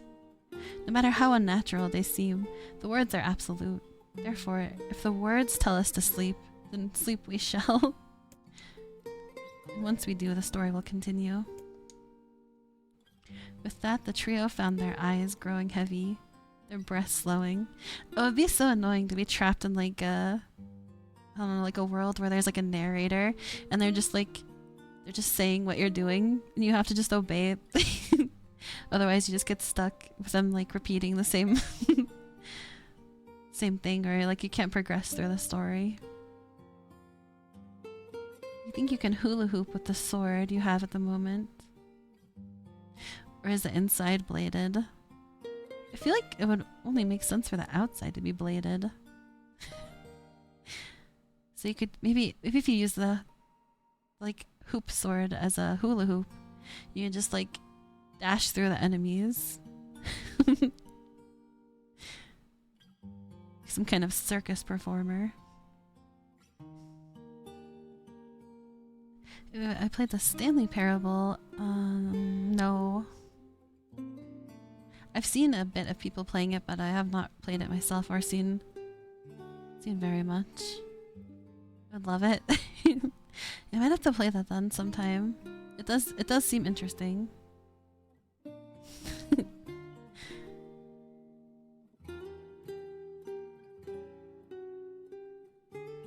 No matter how unnatural they seem, the words are absolute. Therefore, if the words tell us to sleep, then sleep we shall. And once we do, the story will continue. With that, the trio found their eyes growing heavy, their breath slowing. Oh, it'd be so annoying to be trapped in like a, I don't know, like a world where there's like a narrator and they're just saying what you're doing and you have to just obey it. Otherwise you just get stuck with them like repeating the same same thing, or like you can't progress through the story. You think you can hula hoop with the sword you have at the moment? Or is the inside bladed? I feel like it would only make sense for the outside to be bladed. So you could maybe if you use the like hoop sword as a hula hoop, you can just like dash through the enemies. Some kind of circus performer. I played the Stanley Parable. No. I've seen a bit of people playing it, but I have not played it myself or seen very much. I'd love it. I might have to play that then sometime. It does seem interesting.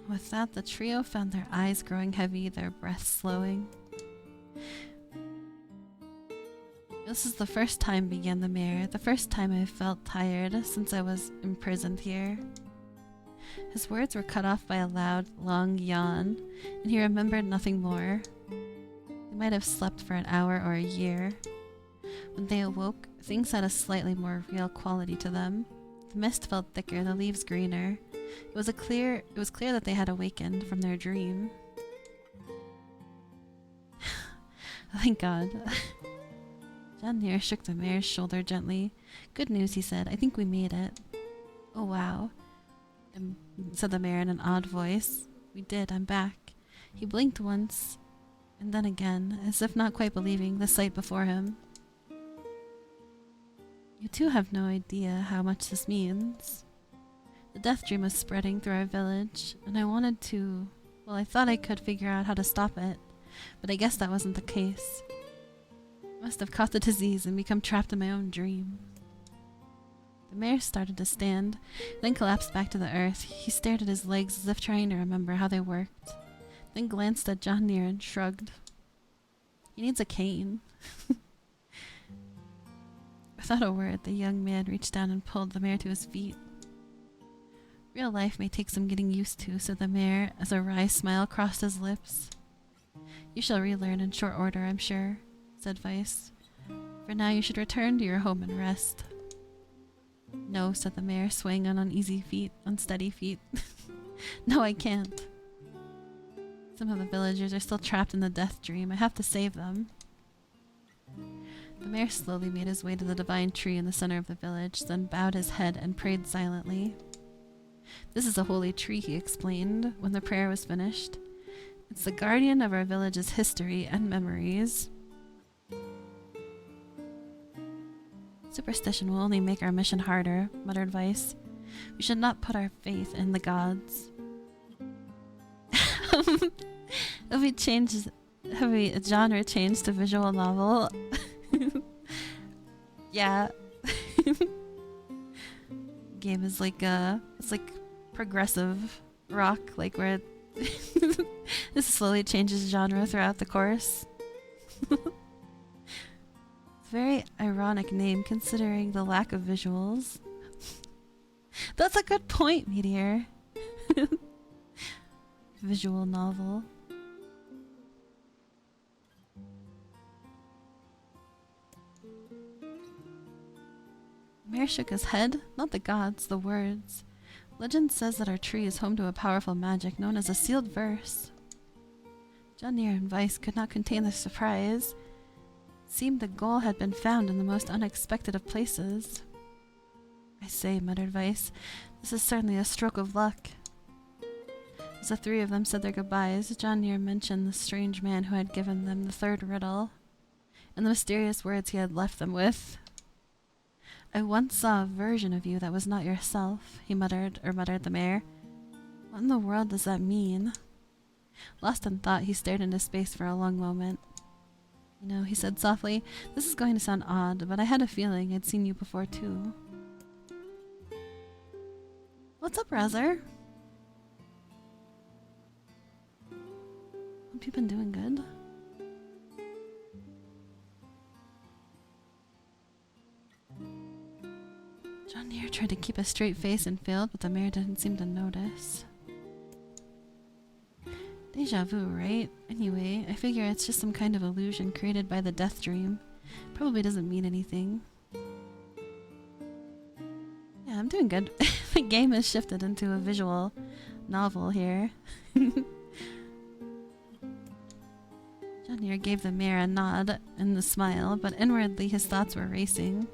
With that, the trio found their eyes growing heavy, their breath slowing. This is the first time, began the mayor, the first time I felt tired since I was imprisoned here. His words were cut off by a loud, long yawn, and he remembered nothing more. They might have slept for an hour or a year. When they awoke, things had a slightly more real quality to them. The mist felt thicker, the leaves greener. It was clear that they had awakened from their dream. Thank God. John NieR shook the mayor's shoulder gently. Good news, he said. I think we made it. Oh, wow, said the mayor in an odd voice. We did, I'm back. He blinked once, and then again, as if not quite believing the sight before him. You two have no idea how much this means. The death dream was spreading through our village, and I wanted to... Well, I thought I could figure out how to stop it, but I guess that wasn't the case. I must have caught the disease and become trapped in my own dream. The mayor started to stand, then collapsed back to the earth. He stared at his legs as if trying to remember how they worked, then glanced at John NieR and shrugged. He needs a cane. Without a word, the young man reached down and pulled the mayor to his feet. Real life may take some getting used to, said the mayor as a wry smile crossed his lips. You shall relearn in short order, I'm sure, said Weiss. For now you should return to your home and rest. No, said the mayor, swaying on unsteady feet. No, I can't. Some of the villagers are still trapped in the death dream. I have to save them. The mayor slowly made his way to the divine tree in the center of the village, then bowed his head and prayed silently. This is a holy tree, he explained when the prayer was finished. It's the guardian of our village's history and memories. Superstition will only make our mission harder, muttered Weiss. We should not put our faith in the gods. Have we a genre changed to visual novel? Yeah. Game is like it's like progressive rock, like where this slowly changes genre throughout the course. It's a very ironic name considering the lack of visuals. That's a good point, Meteor. Visual novel. The mayor shook his head. Not the gods, the words. Legend says that our tree is home to a powerful magic known as a sealed verse. John NieR and Weiss could not contain their surprise. It seemed the goal had been found in the most unexpected of places. I say, muttered Weiss, this is certainly a stroke of luck. As the three of them said their goodbyes, John NieR mentioned the strange man who had given them the third riddle, and the mysterious words he had left them with. I once saw a version of you that was not yourself, muttered the mayor. What in the world does that mean? Lost in thought, he stared into space for a long moment. You know, he said softly, this is going to sound odd, but I had a feeling I'd seen you before too. What's up, Razor? Hope you've been doing good. John NieR tried to keep a straight face and failed, but the mayor didn't seem to notice. Deja vu, right? Anyway, I figure it's just some kind of illusion created by the death dream. Probably doesn't mean anything. Yeah, I'm doing good. The game has shifted into a visual novel here. John NieR gave the mayor a nod and a smile, but inwardly his thoughts were racing.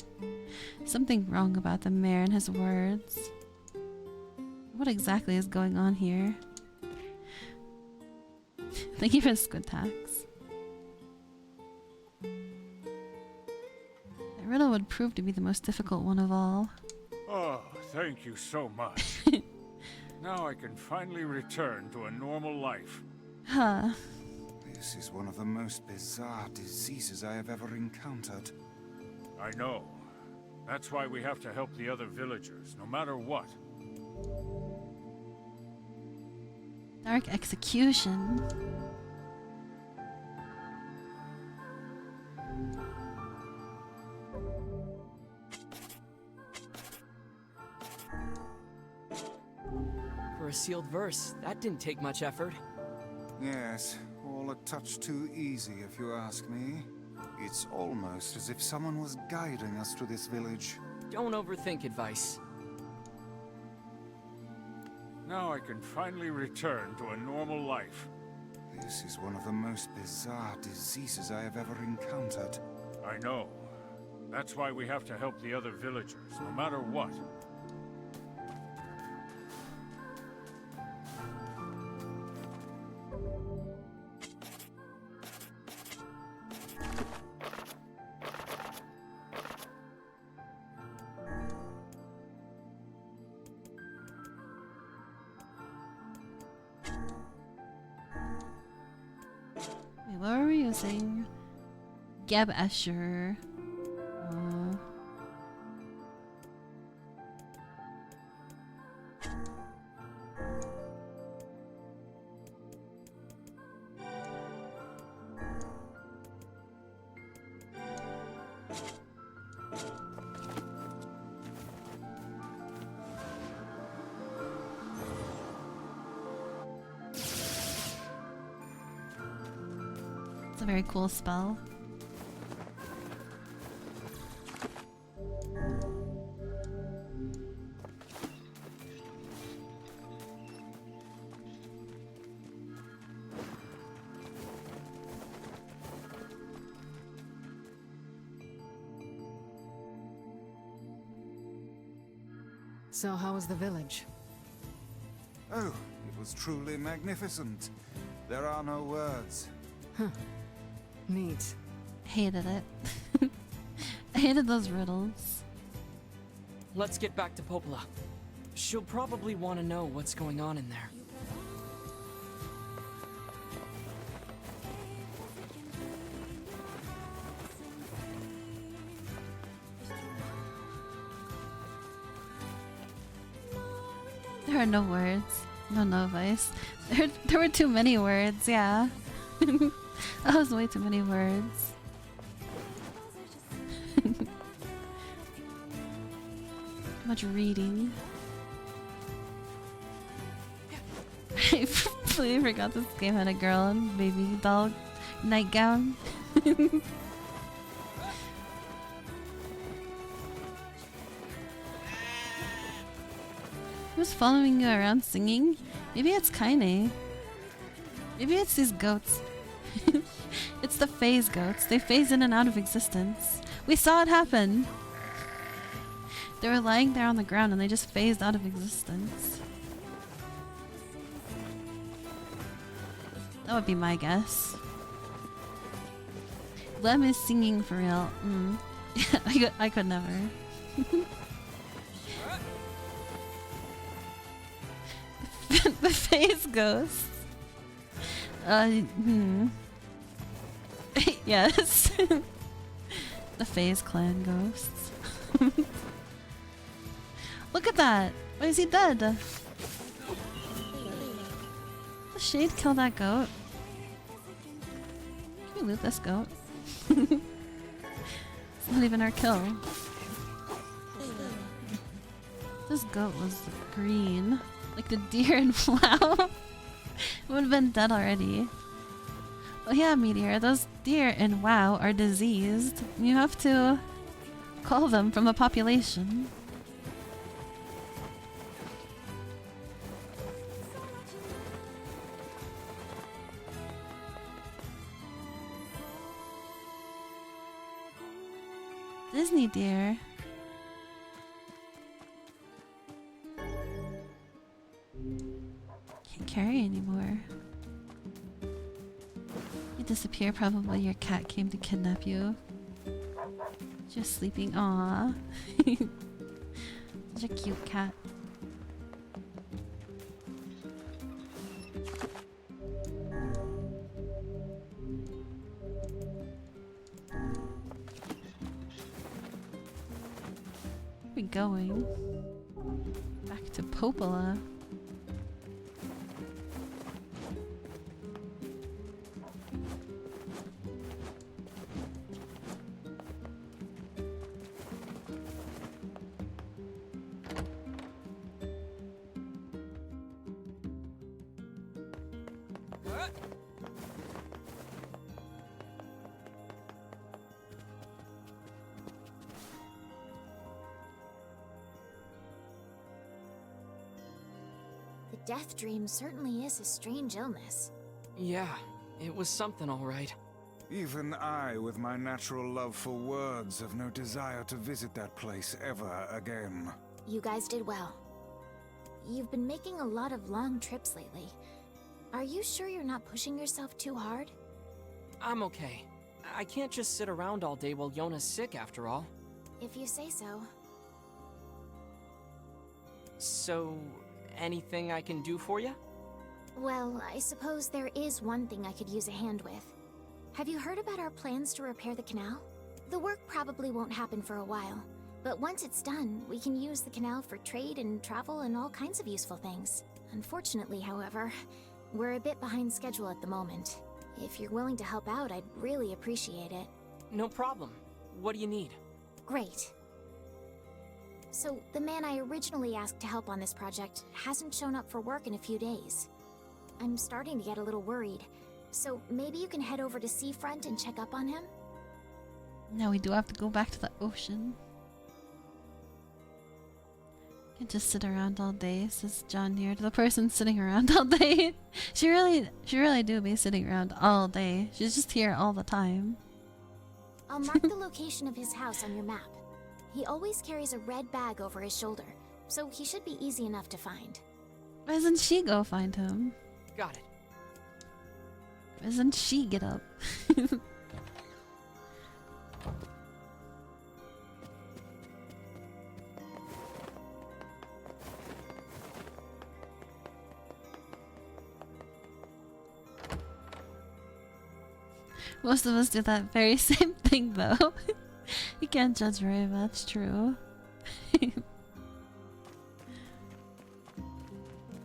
Something wrong about the mayor and his words. What exactly is going on here? Thank you for the squid tax. That riddle would prove to be the most difficult one of all. Oh, thank you so much. Now I can finally return to a normal life. Huh. This is one of the most bizarre diseases I have ever encountered. I know. That's why we have to help the other villagers, no matter what. Dark execution. For a sealed verse, that didn't take much effort. Yes, all a touch too easy if you ask me. It's almost as if someone was guiding us to this village. Don't overthink advice. Now I can finally return to a normal life. This is one of the most bizarre diseases I have ever encountered. I know. That's why we have to help the other villagers, no matter what. Wait, what were we using? Geb Escher. It's a very cool spell. So how was the village? Oh, it was truly magnificent. There are no words. Neat. Hated it. I hated those riddles. Let's get back to Popola. She'll probably want to know what's going on in there. There are no words. No advice. There were too many words, yeah. That was way too many words. Much reading. I completely forgot this game had a girl in baby doll nightgown. Who's following you around singing? Maybe it's Kaine. Maybe it's these goats. It's the phase goats. They phase in and out of existence. We saw it happen. They were lying there on the ground and they just phased out of existence. That would be my guess. Lem is singing for real. I could never. The phase ghosts. Yes. The phase clan ghosts. Look at that! Why is he dead? The shade kill that goat? Can we loot this goat? It's not even our kill. This goat was green. Like the deer in WoW. It would have been dead already. Well, yeah, Meteor, those deer in WoW are diseased. You have to call them from the population. Disney deer. Can't carry anymore. You disappear, probably your cat came to kidnap you. Just sleeping, aww. Such a cute cat. Where are we going? Back to Popola. The death dream certainly is a strange illness. Yeah, it was something all right. Even I, with my natural love for words, have no desire to visit that place ever again. You guys did well. You've been making a lot of long trips lately. Are you sure you're not pushing yourself too hard? I'm okay. I can't just sit around all day while Yona's sick after all. If you say so. So, anything I can do for you? Well, I suppose there is one thing I could use a hand with. Have you heard about our plans to repair the canal? The work probably won't happen for a while, but once it's done, we can use the canal for trade and travel and all kinds of useful things. Unfortunately, however, we're a bit behind schedule at the moment. If you're willing to help out, I'd really appreciate it. No problem. What do you need? Great. So, the man I originally asked to help on this project hasn't shown up for work in a few days. I'm starting to get a little worried. So maybe you can head over to Seafront and check up on him? Now we do have to go back to the ocean. Can't just sit around all day, says John NieR to the person sitting around all day. She really do be sitting around all day. She's just here all the time. I'll mark the location of his house on your map. He always carries a red bag over his shoulder, so he should be easy enough to find. Why doesn't she go find him? Got it. Why doesn't she get up? Most of us do that very same thing though. You can't judge very much, true.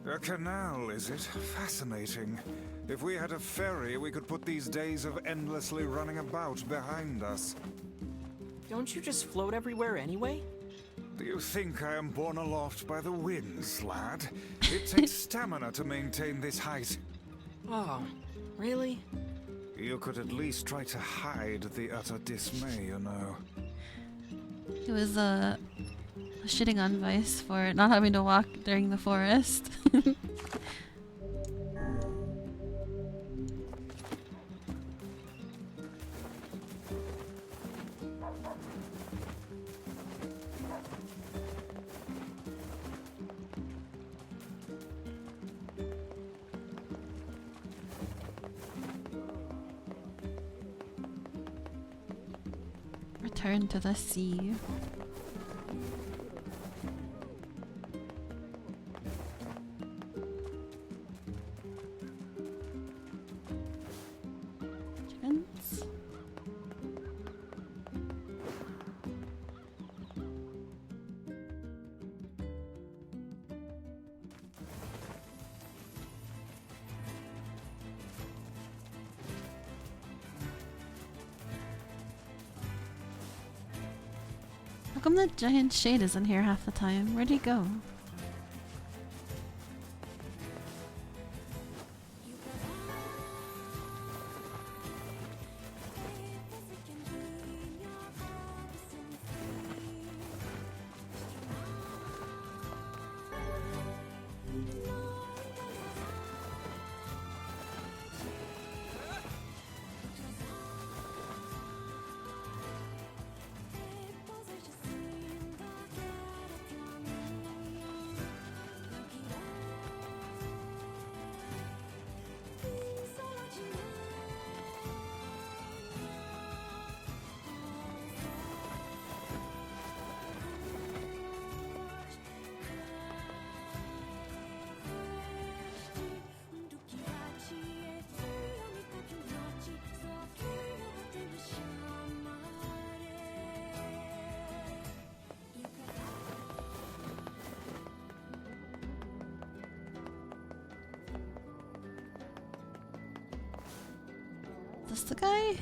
A canal, is it? Fascinating. If we had a ferry, we could put these days of endlessly running about behind us. Don't you just float everywhere anyway? Do you think I am borne aloft by the winds, lad? It takes stamina to maintain this height. Oh, really? You could at least try to hide the utter dismay, you know. He was shitting on Vice for not having to walk during the forest. Return to the sea. Chickens. How come the giant shade isn't here half the time? Where'd he go? Is this the guy?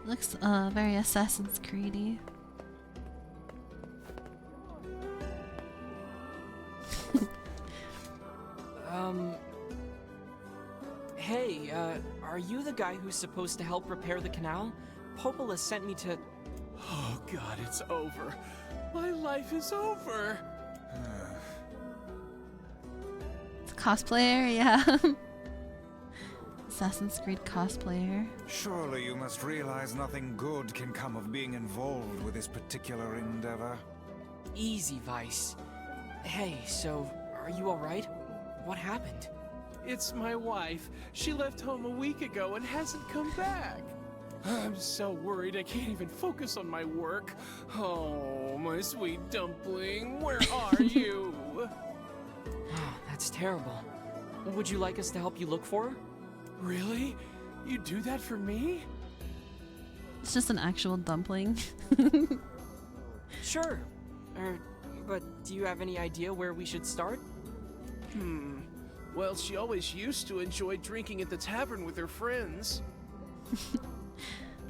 Looks very Assassin's Creed-y. are you the guy who's supposed to help repair the canal? Popola sent me to... Oh god, it's over. My life is over. It's a cosplayer, yeah. Assassin's Creed cosplayer. Surely you must realize nothing good can come of being involved with this particular endeavor. Easy, Vice. Hey, so, are you alright? What happened? It's my wife. She left home a week ago and hasn't come back. I'm so worried I can't even focus on my work. Oh, my sweet dumpling, where are you? That's terrible. Would you like us to help you look for her? Really? You do that for me? It's just an actual dumpling. Sure. But do you have any idea where we should start? Well, she always used to enjoy drinking at the tavern with her friends.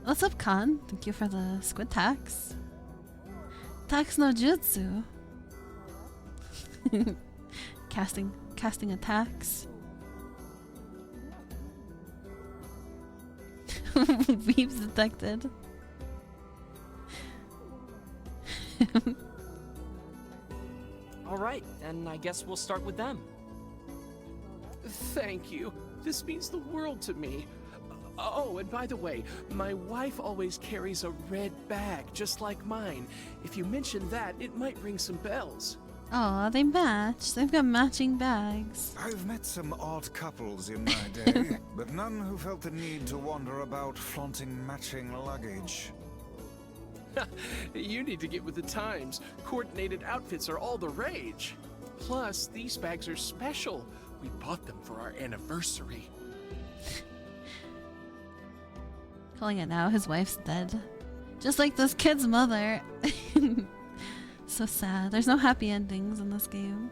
What's up, Khan? Thank you for the squid tax. Tax no jutsu. casting a tax. Weaves detected. Alright, then I guess we'll start with them. Thank you. This means the world to me. Oh, and by the way, my wife always carries a red bag, just like mine. If you mention that, it might ring some bells. Oh, they match. They've got matching bags. I've met some odd couples in my day, but none who felt the need to wander about flaunting matching luggage. You need to get with the times. Coordinated outfits are all the rage. Plus, these bags are special. We bought them for our anniversary. Calling it now, his wife's dead. Just like this kid's mother. So sad. There's no happy endings in this game.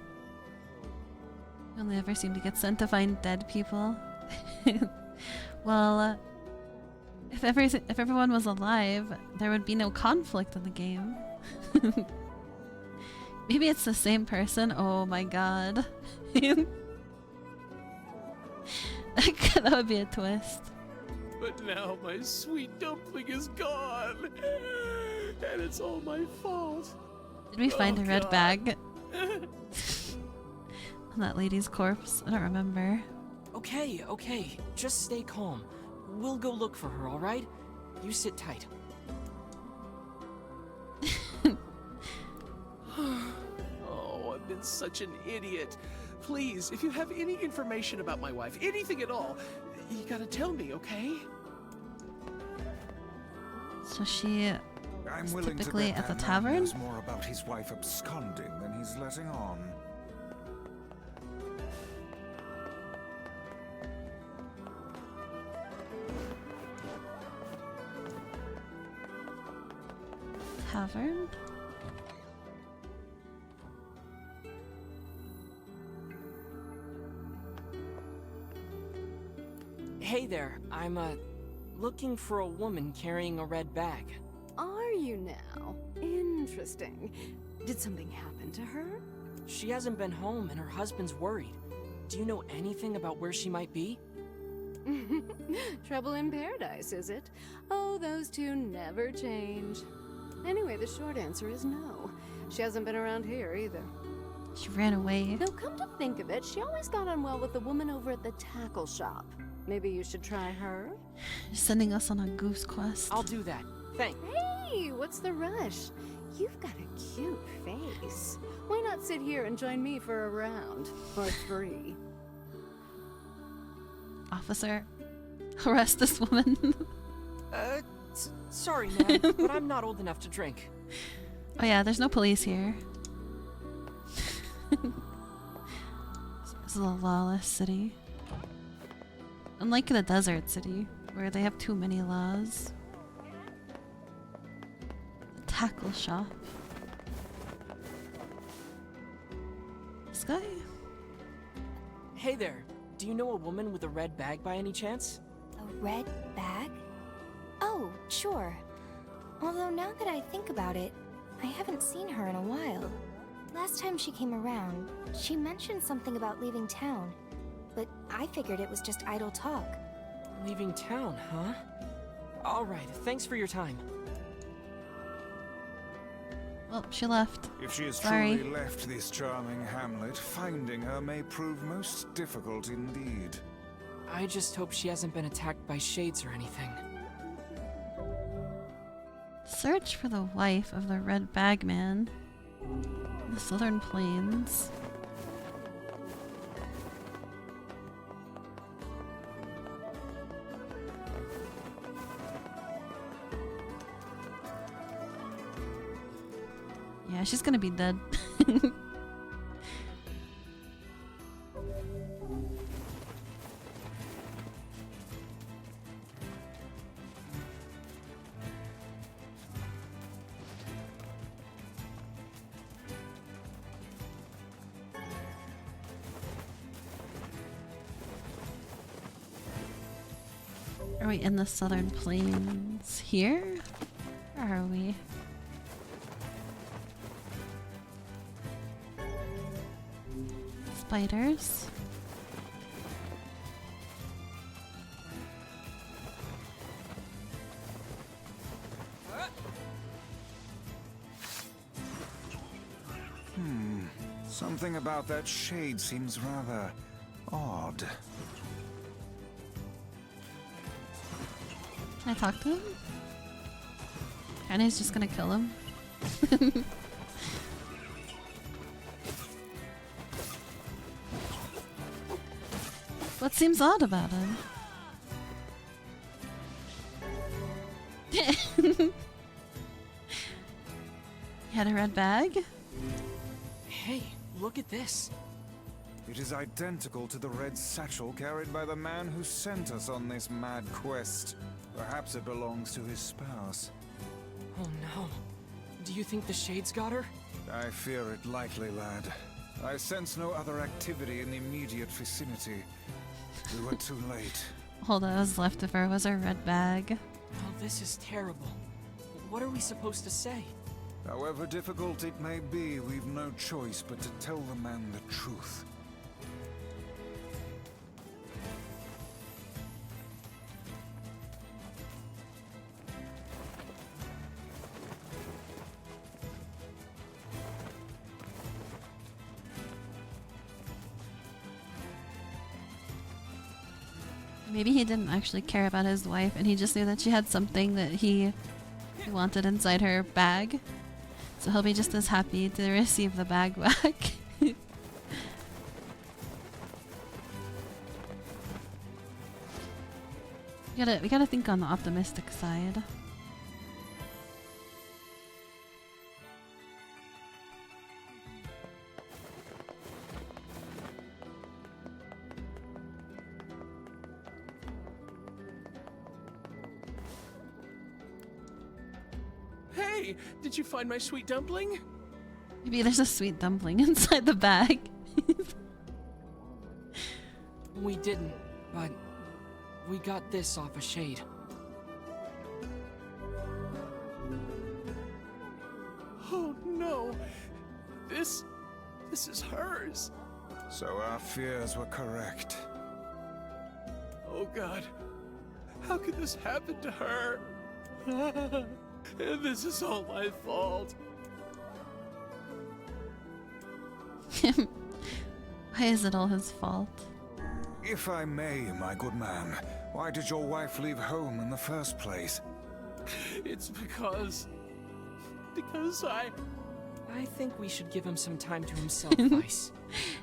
You only ever seem to get sent to find dead people. Well, if everyone was alive, there would be no conflict in the game. Maybe it's the same person. Oh my god. That would be a twist. But now my sweet dumpling is gone. And it's all my fault. Did we find a red God. bag on that lady's corpse? I don't remember. Okay. Just stay calm. We'll go look for her, alright? You sit tight. Oh, I've been such an idiot. Please, if you have any information about my wife, anything at all, you gotta tell me, okay? So she I'm is willing to typically bet at the that man tavern? knows more about his wife absconding than he's letting on. Tavern? Hey there, I'm, looking for a woman carrying a red bag. Are you now? Interesting. Did something happen to her? She hasn't been home and her husband's worried. Do you know anything about where she might be? Trouble in paradise, is it? Oh, those two never change. Anyway, the short answer is no. She hasn't been around here either. She ran away. Though come to think of it, she always got on well with the woman over at the tackle shop. Maybe you should try her? Sending us on a goose quest. I'll do that. Thanks. Hey, what's the rush? You've got a cute face. Why not sit here and join me for a round? For free. Officer, arrest this woman. Sorry, man, but I'm not old enough to drink. Oh yeah, there's no police here. This is a lawless city. Unlike the desert city, where they have too many laws. The tackle shop. This guy? Hey there, do you know a woman with a red bag by any chance? A red bag? Oh, sure. Although now that I think about it, I haven't seen her in a while. Last time she came around, she mentioned something about leaving town, but I figured it was just idle talk. Leaving town, huh? Alright, thanks for your time. Well, she left. If she has Sorry. truly left this charming hamlet, finding her may prove most difficult indeed. I just hope she hasn't been attacked by shades or anything. Search for the wife of the Red Bag Man in the Southern Plains. Yeah, she's gonna be dead. Are we in the Southern Plains here? Where are we? Spiders. Something about that shade seems rather odd. Can I talk to him? Kanye's just gonna kill him. What seems odd about him? He had a red bag? Hey, look at this. It is identical to the red satchel carried by the man who sent us on this mad quest. Perhaps it belongs to his spouse. Oh no. Do you think the shades got her? I fear it likely, lad. I sense no other activity in the immediate vicinity. We were too late. All that was left of her was her red bag. Oh, this is terrible. What are we supposed to say? However difficult it may be, we've no choice but to tell the man the truth. Maybe he didn't actually care about his wife and he just knew that she had something that he wanted inside her bag. So he'll be just as happy to receive the bag back. We gotta think on the optimistic side. Hey, did you find my sweet dumpling? Maybe there's a sweet dumpling inside the bag. We didn't, but we got this off a shade. Oh no. This is hers. So our fears were correct. Oh god. How could this happen to her? And this is all my fault. Why is it all his fault? If I may, my good man, why did your wife leave home in the first place? It's because I think we should give him some time to himself, Vice.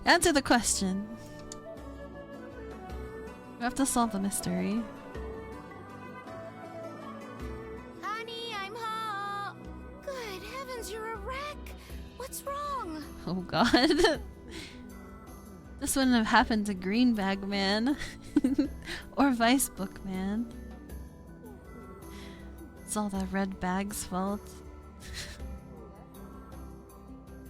Answer the question. We have to solve the mystery. Honey, I'm home. Good heavens, you're a wreck. What's wrong? Oh god. This wouldn't have happened to Greenbag Man. Or Vice Book Man. It's all that red bag's fault.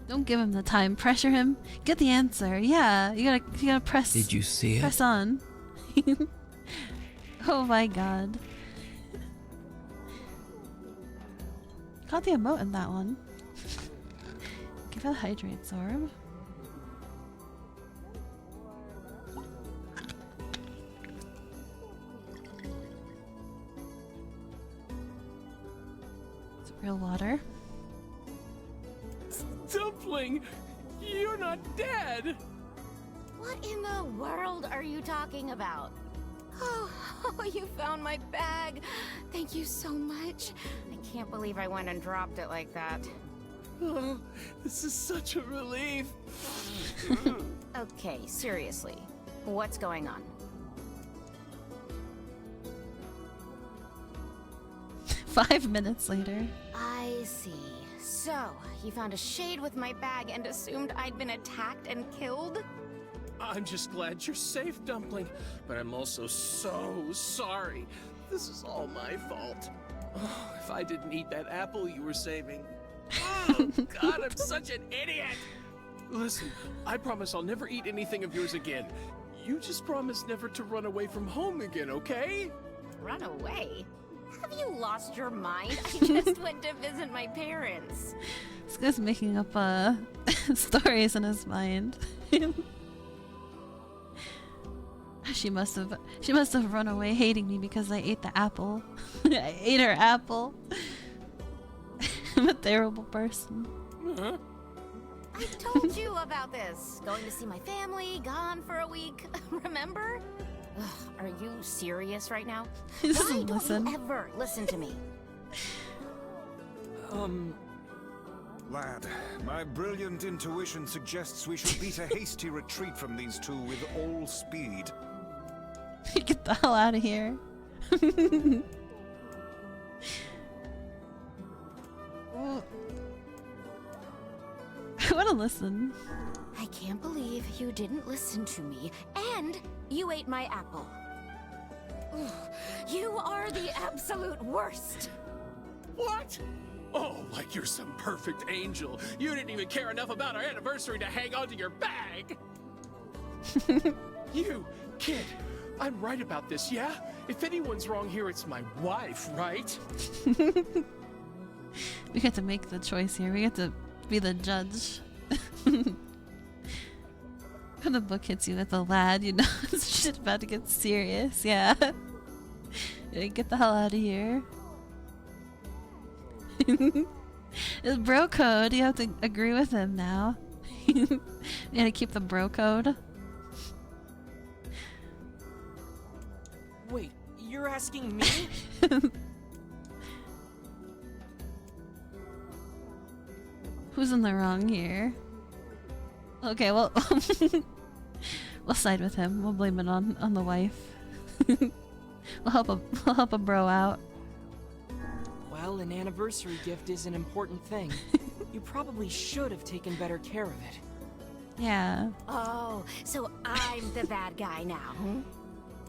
Don't give him the time. Pressure him. Get the answer. Yeah, you gotta press. Did you see it? Press on. Oh my god. Caught the emote in that one. Give it a hydrate orb. Real water. Dumpling, you're not dead. What in the world are you talking about? Oh, you found my bag. Thank you so much. I can't believe I went and dropped it like that. Oh, this is such a relief. Okay, seriously. What's going on? 5 minutes later. I see. So, you found a shade with my bag and assumed I'd been attacked and killed? I'm just glad you're safe, Dumpling, but I'm also so sorry. This is all my fault. Oh, if I didn't eat that apple you were saving. Oh, God, I'm such an idiot! Listen, I promise I'll never eat anything of yours again. You just promise never to run away from home again, okay? Run away? Have you lost your mind? I just went to visit my parents. This guy's making up stories in his mind. She must have run away hating me because I ate the apple. I ate her apple. I'm a terrible person. Uh-huh. I told you about this. Going to see my family, gone for a week. Remember? Ugh, are you serious right now? He Why doesn't don't listen. you ever listen to me? Lad, my brilliant intuition suggests we should beat a hasty retreat from these two with all speed. Get the hell out of here. I want to listen. I can't believe you didn't listen to me, and you ate my apple. Ugh, you are the absolute worst. What? Oh, like you're some perfect angel. You didn't even care enough about our anniversary to hang on to your bag. You, kid, I'm right about this, yeah? If anyone's wrong here, it's my wife, right? We get to make the choice here. We get to be the judge. When the book hits you with a lad, you know it's shit about to get serious. Yeah. Get the hell out of here. It's bro code. You have to agree with him now. You gotta keep the bro code. Wait, you're asking me? Who's in the wrong here? Okay, well, we'll side with him. We'll blame it on the wife. we'll help a bro out. Well, an anniversary gift is an important thing. You probably should have taken better care of it. Yeah. Oh, so I'm the bad guy now, huh?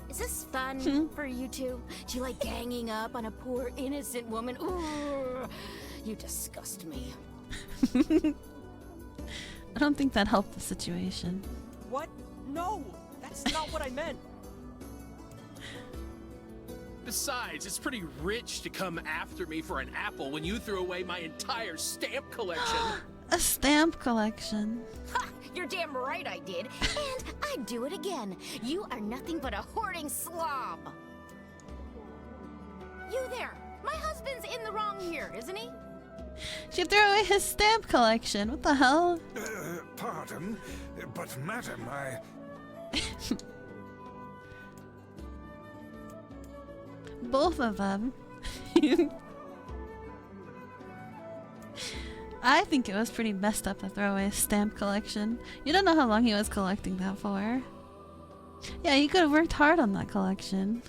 Is this fun for you two? Do you like ganging up on a poor innocent woman? Ooh, you disgust me. I don't think that helped the situation. What? No! That's not what I meant! Besides, it's pretty rich to come after me for an apple when you threw away my entire stamp collection. A stamp collection. Ha! You're damn right I did. And I'd do it again. You are nothing but a hoarding slob. You there! My husband's in the wrong here, isn't he? She threw away his stamp collection. What the hell? Pardon, but madam, I... Both of them. I think it was pretty messed up to throw away his stamp collection. You don't know how long he was collecting that for. Yeah, he could have worked hard on that collection.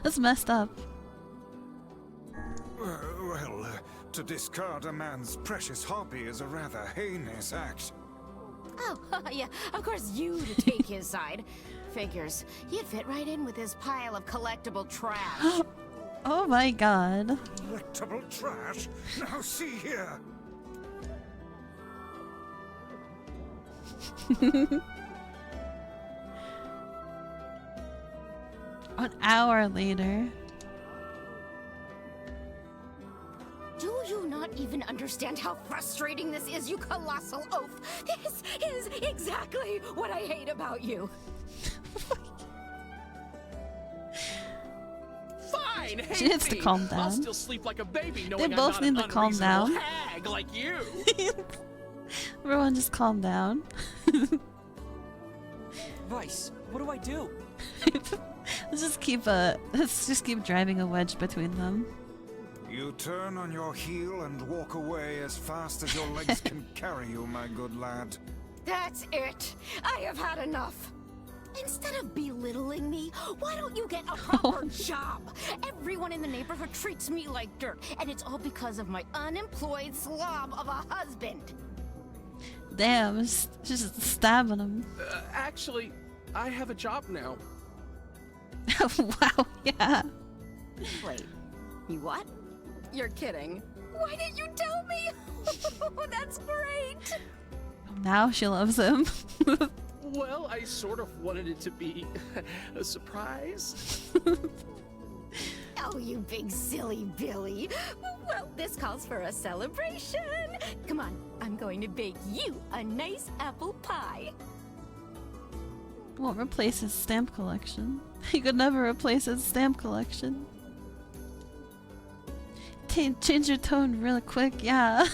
That's messed up. Well, to discard a man's precious hobby is a rather heinous act. Oh, yeah, of course you to take his side. Figures. He'd fit right in with his pile of collectible trash. Oh my god. Collectible trash? Now see here! An hour later. Do you not even understand how frustrating this is, you colossal oaf? This is exactly what I hate about you. Fine! fine. She hate needs to me. calm I'll down. still sleep like a baby knowing both I'm need not to calm an down. unreasonable hag like you. Everyone just calm down. Vice, what do I do? Let's just keep driving a wedge between them. You turn on your heel and walk away as fast as your legs can carry you, my good lad. That's it. I have had enough. Instead of belittling me, why don't you get a proper job? Everyone in the neighborhood treats me like dirt, and it's all because of my unemployed slob of a husband. Damn, just stabbing him. Actually, I have a job now. Wow, yeah. Wait, you what? You're kidding. Why didn't you tell me? That's great. Now she loves him. Well, I sort of wanted it to be a surprise. Oh, you big silly Billy. Well, this calls for a celebration. Come on, I'm going to bake you a nice apple pie. Won't replace his stamp collection. He could never replace his stamp collection. Change your tone really quick, yeah.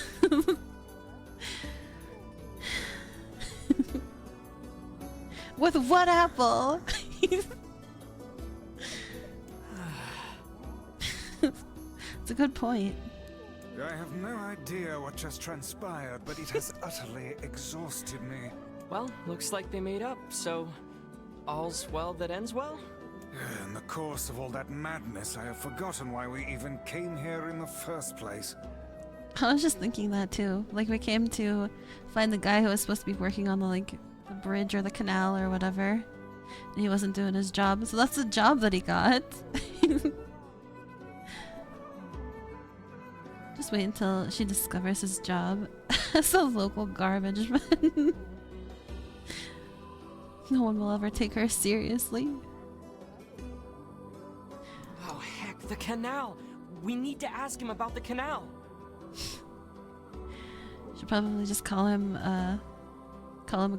With what apple? It's a good point. I have no idea what just transpired, but it has utterly exhausted me. Well, looks like they made up, so all's well that ends well? In the course of all that madness, I have forgotten why we even came here in the first place. I was just thinking that too. Like, we came to find the guy who was supposed to be working on the bridge or the canal or whatever, and he wasn't doing his job, so that's the job that he got. Just wait until she discovers his job as a local garbage man. No one will ever take her seriously. Oh heck, the canal! We need to ask him about the canal! Should probably just call him a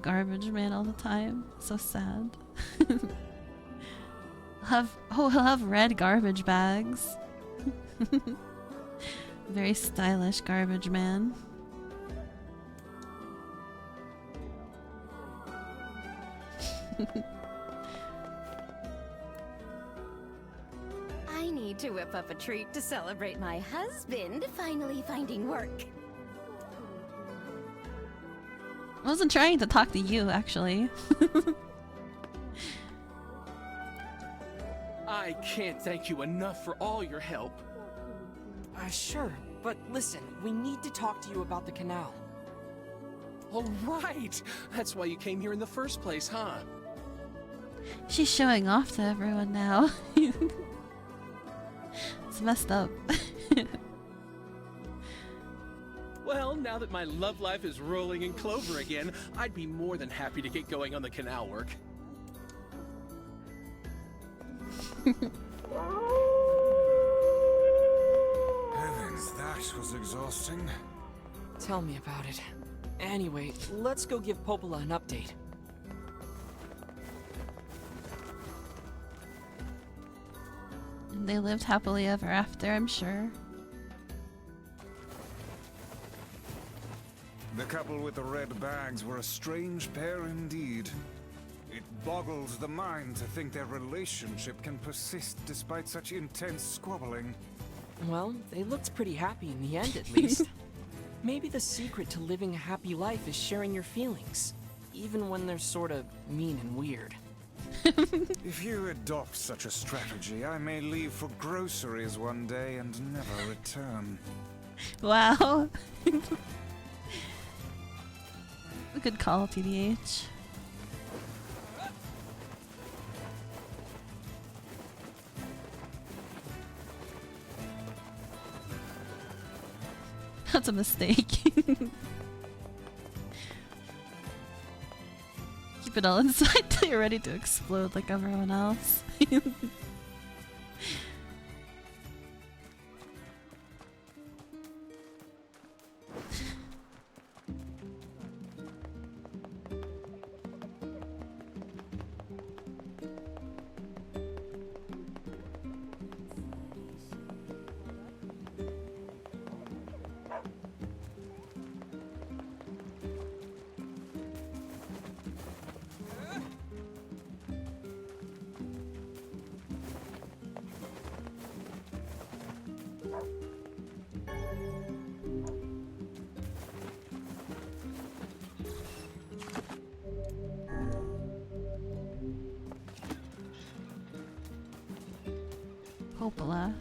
garbage man all the time. So sad. He'll have red garbage bags. Very stylish garbage man. I need to whip up a treat to celebrate my husband finally finding work. I wasn't trying to talk to you, actually. I can't thank you enough for all your help. Sure, but listen, we need to talk to you about the canal. All right! That's why you came here in the first place, huh? She's showing off to everyone now. It's messed up. Well, now that my love life is rolling in clover again, I'd be more than happy to get going on the canal work. Heavens, that was exhausting. Tell me about it. Anyway, let's go give Popola an update. And they lived happily ever after, I'm sure. The couple with the red bags were a strange pair indeed. It boggles the mind to think their relationship can persist despite such intense squabbling. Well, they looked pretty happy in the end, at least. Maybe the secret to living a happy life is sharing your feelings, even when they're sort of mean and weird. If you adopt such a strategy, I may leave for groceries one day and never return. Wow. A good call, TDH. That's a mistake. Keep it all inside till you're ready to explode like everyone else. Popola.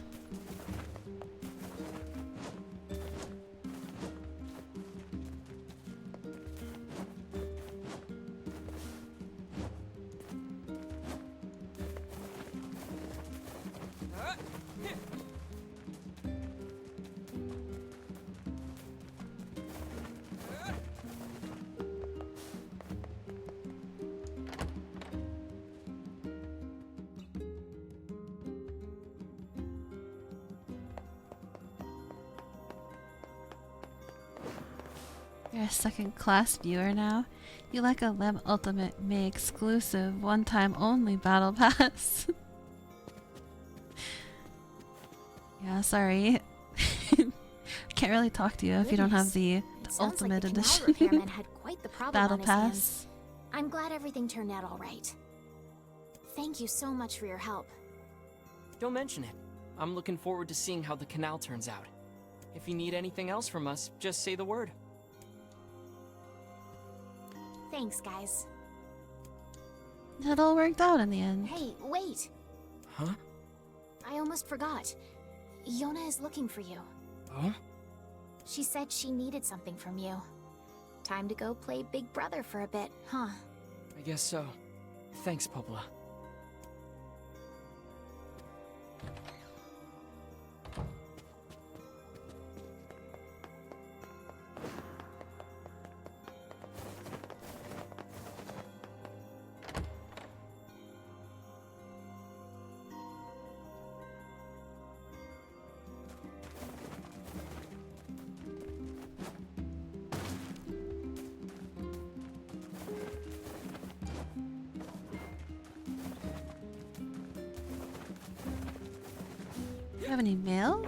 You're a second-class viewer now. You like a Lem Ultimate May exclusive, one-time only battle pass. Yeah, sorry. Can't really talk to you if you don't have the Ultimate like the Edition canal repairman had quite the problem battle on his pass. hands. I'm glad everything turned out all right. Thank you so much for your help. Don't mention it. I'm looking forward to seeing how the canal turns out. If you need anything else from us, just say the word. Thanks, guys. It all worked out in the end. Hey, wait! Huh? I almost forgot. Yona is looking for you. Oh? She said she needed something from you. Time to go play Big Brother for a bit, huh? I guess so. Thanks, Popola. Do you have any mail?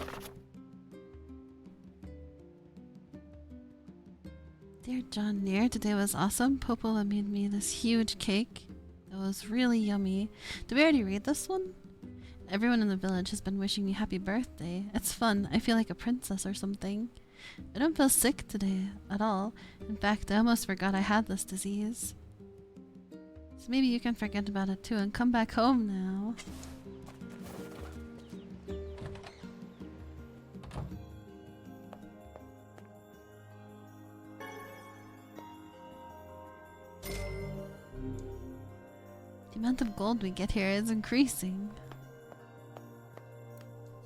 Dear John NieR, today was awesome. Popola made me this huge cake. It was really yummy. Did we already read this one? Everyone in the village has been wishing me happy birthday. It's fun. I feel like a princess or something. I don't feel sick today at all. In fact, I almost forgot I had this disease. So maybe you can forget about it too and come back home now. The amount of gold we get here is increasing.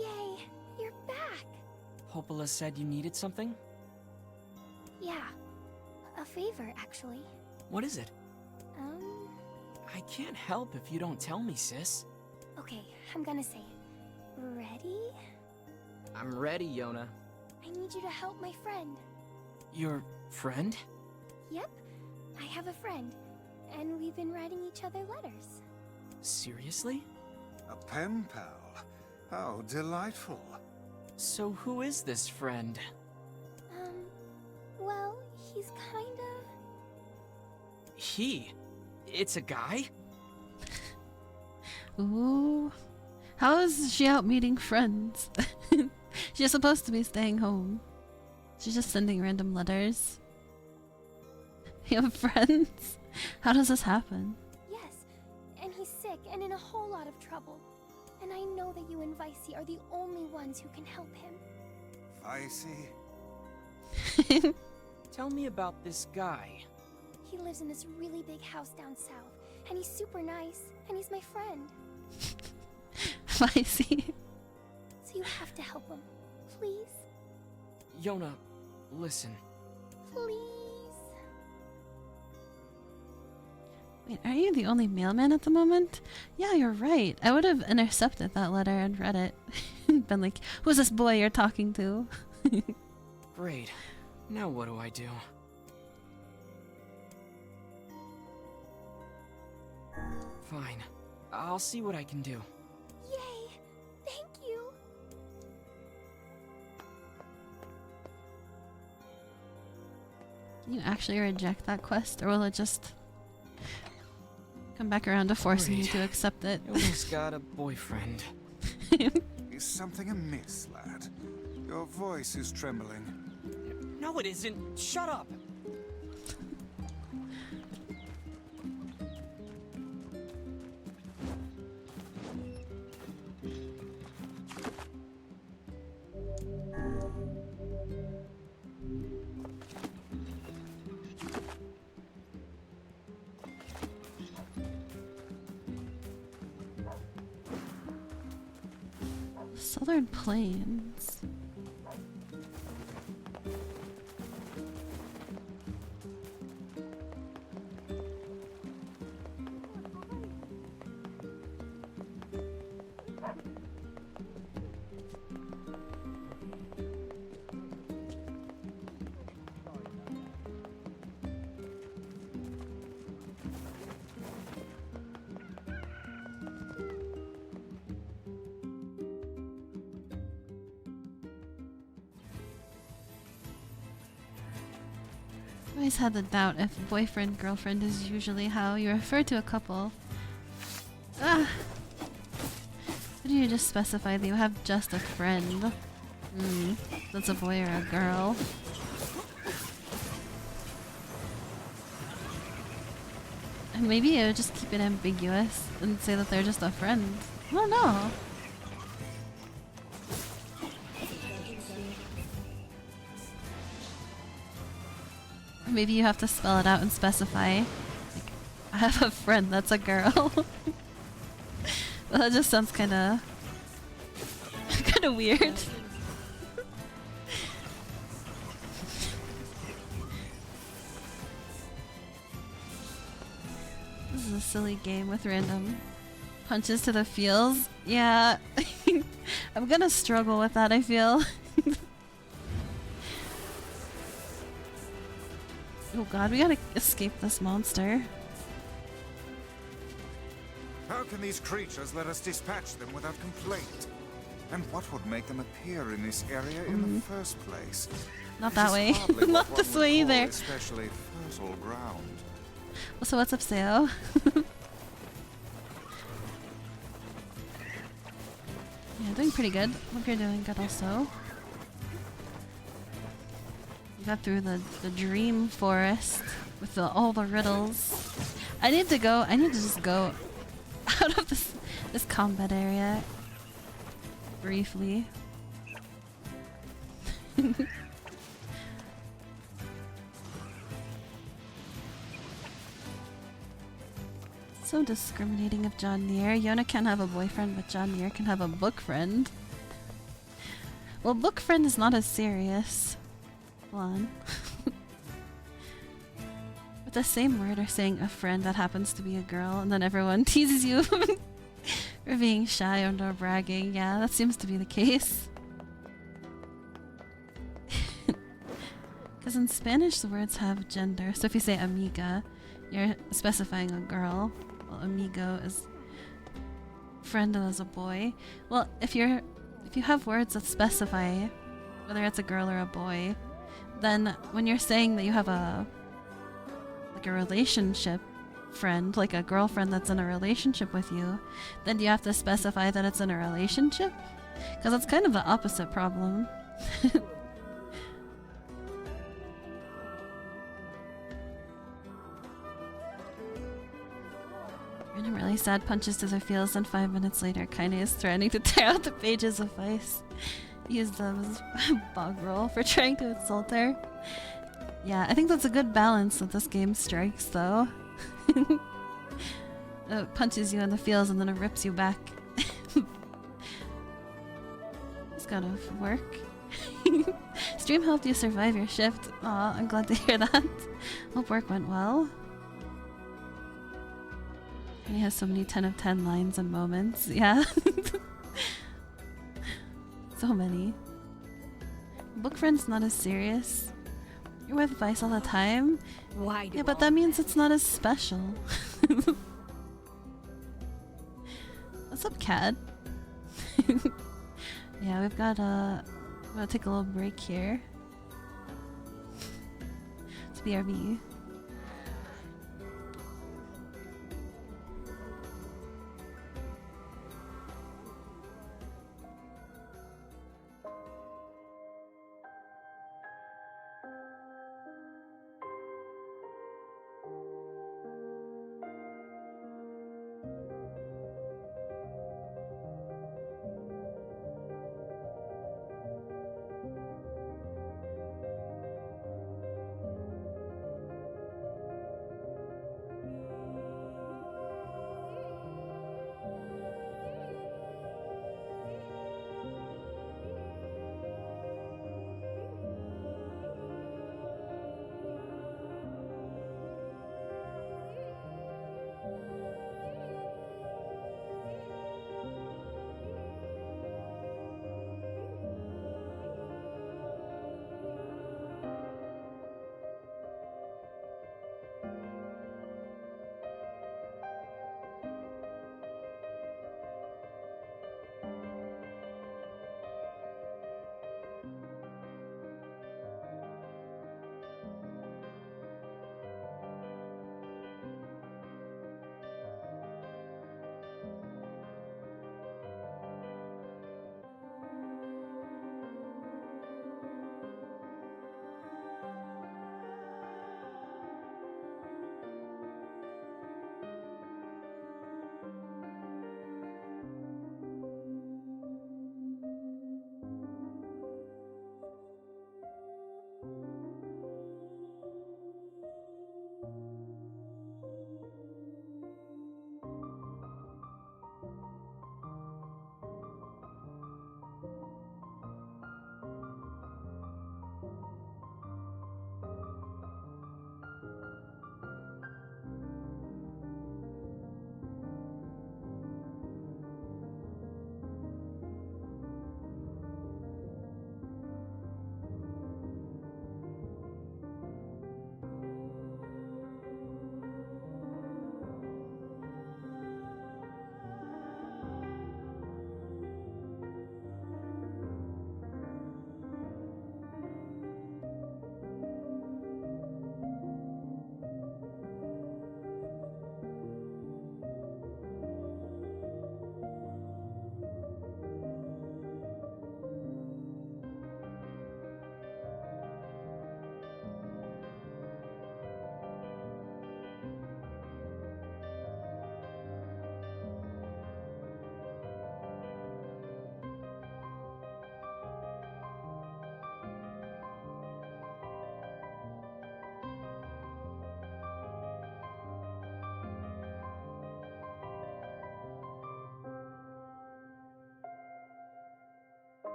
Yay, you're back. Popola said you needed something? Yeah, a favor, actually. What is it? Um, I can't help if you don't tell me, sis. okay, I'm gonna say it. Ready? I'm ready, Yona. I need you to help my friend. Your friend? Yep, I have a friend, and we've been writing each other letters. Seriously? A pen pal. How delightful. So who is this friend? Well, he's kinda... He? It's a guy? Ooh. How is she out meeting friends? She's supposed to be staying home. She's just sending random letters. You have friends? How does this happen? Yes, and he's sick and in a whole lot of trouble. And I know that you and Vicey are the only ones who can help him. Vicey? Tell me about this guy. He lives in this really big house down south, and he's super nice, and he's my friend. Vicey. So you have to help him. Please? Yona, listen. Please? Wait, are you the only mailman at the moment? Yeah, you're right. I would have intercepted that letter and read it. Been like, who's this boy you're talking to? Great. Now what do I do? Fine. I'll see what I can do. Yay! Thank you! Can you actually reject that quest, or will it just come back around to forcing you Great. to accept it? Yona's got a boyfriend. Is something amiss, lad? Your voice is trembling. No, it isn't. Shut up. Southern Plains. I always had the doubt if boyfriend, girlfriend is usually how you refer to a couple. Ah! Why do you just specify that you have just a friend? That's a boy or a girl. And maybe you would just keep it ambiguous and say that they're just a friend. I don't know. Maybe you have to spell it out and specify. Like, I have a friend that's a girl. Well, that just sounds kind of weird. This is a silly game with random punches to the feels. Yeah, I'm gonna struggle with that, I feel. Oh god, we gotta escape this monster. How can these creatures let us dispatch them without complaint? And what would make them appear in this area in the first place? Not that way. Not this way either. Especially fertile ground. So what's up, Seo? Yeah, doing pretty good. Hope you're doing good also. We got through the dream forest with all the riddles. I need to just go out of this combat area briefly. So discriminating of John NieR. Yona can't have a boyfriend, but John NieR can have a book friend. Well, book friend is not as serious. Hold on. With the same word or saying a friend that happens to be a girl, and then everyone teases you for being shy or no bragging. Yeah, that seems to be the case. Because in Spanish the words have gender. So if you say amiga, you're specifying a girl. Well, amigo is friend as a boy. Well, if you have words that specify whether it's a girl or a boy, then when you're saying that you have a relationship friend, like a girlfriend that's in a relationship with you, then you have to specify that it's in a relationship? Because it's kind of the opposite problem. Random really sad punches to the feels, and 5 minutes later, Kaine is threatening to tear out the pages of Vice. Use them as bog roll for trying to insult her. Yeah, I think that's a good balance that this game strikes, though. It punches you in the feels and then it rips you back. It's gotta work. Stream helped you survive your shift. Aw, I'm glad to hear that. Hope work went well. And he has so many 10 of 10 lines and moments. Yeah. So many. Book friend's not as serious. You're with Vice all the time? Why do yeah, but that means it's not as special. What's up, Cad? Yeah, we've got I'm gonna take a little break here. It's BRB.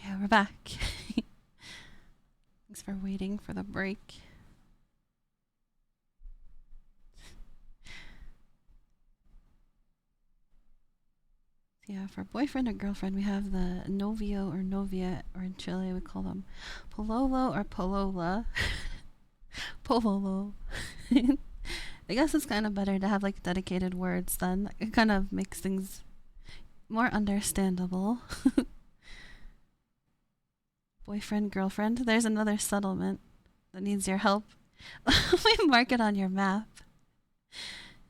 Yeah, we're back. Thanks for waiting for the break. Yeah, for boyfriend or girlfriend, we have the novio or novia, or in Chile we call them pololo or polola. Pololo. I guess it's kind of better to have like dedicated words then. It kind of makes things more understandable. Boyfriend, girlfriend. There's another settlement that needs your help. We mark it on your map.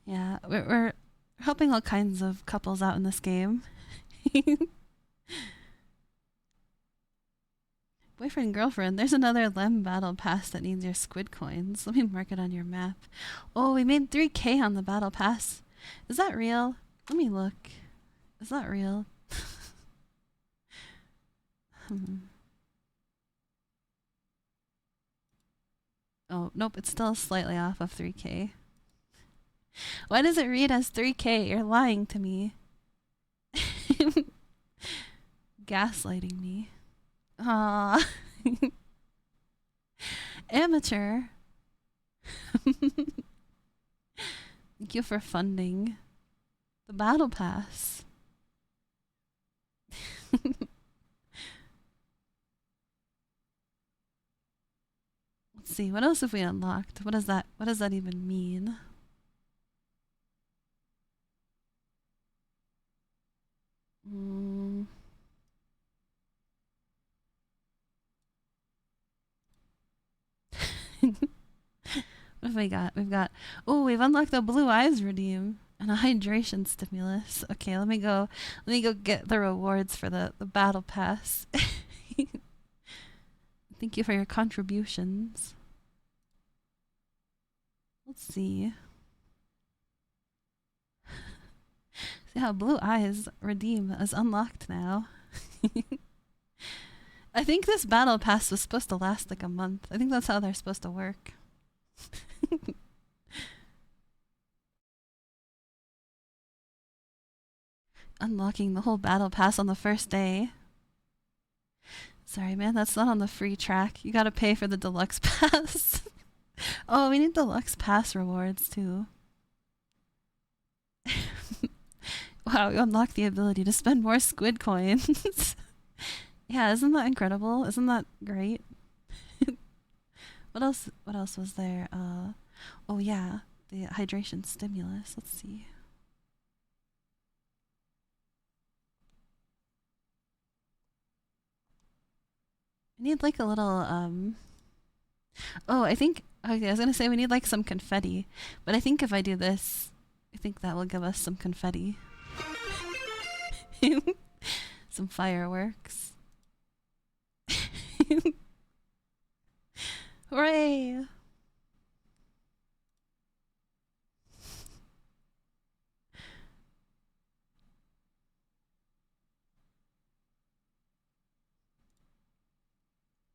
Yeah, we're helping all kinds of couples out in this game. Boyfriend, girlfriend. There's another Lem battle pass that needs your squid coins. Let me mark it on your map. Oh, we made 3K on the battle pass. Is that real? Let me look. Is that real? Oh, nope, it's still slightly off of 3K. Why does it read as 3K? You're lying to me. Gaslighting me. Aww. Amateur. Thank you for funding the battle pass. Let's see, what else have we unlocked? What does that even mean? What have we got? We've unlocked the blue eyes redeem and a hydration stimulus. Okay, let me go get the rewards for the battle pass. Thank you for your contributions. Let's see. See how blue eyes redeem is unlocked now. I think this battle pass was supposed to last like a month. I think that's how they're supposed to work. Unlocking the whole battle pass on the first day. Sorry, man, that's not on the free track. You gotta pay for the deluxe pass. Oh, we need deluxe pass rewards too. Wow, you unlock the ability to spend more squid coins. Yeah, isn't that incredible? Isn't that great? What else was there? Oh yeah, the hydration stimulus. Let's see. I need like a little oh, okay, I was gonna say we need like some confetti, but I think if I do this, I think that will give us some confetti. Some fireworks. Hooray!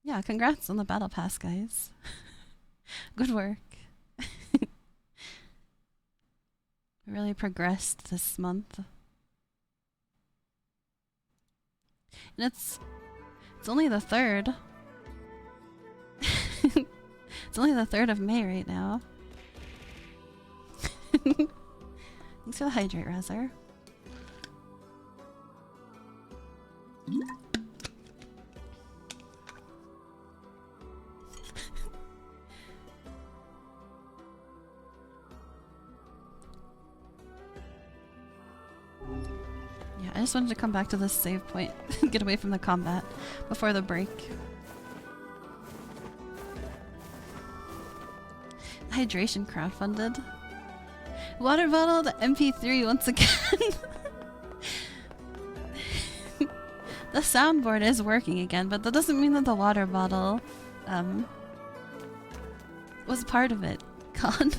Yeah, congrats on the battle pass, guys. Good work. Really progressed this month. And it's only the 3rd. It's only the 3rd of May right now. Thanks for the hydrate, Razor. Yeah, I just wanted to come back to this save point, get away from the combat before the break. Hydration crowdfunded. Water bottle to MP3 once again. The soundboard is working again, but that doesn't mean that the water bottle was part of it. Con.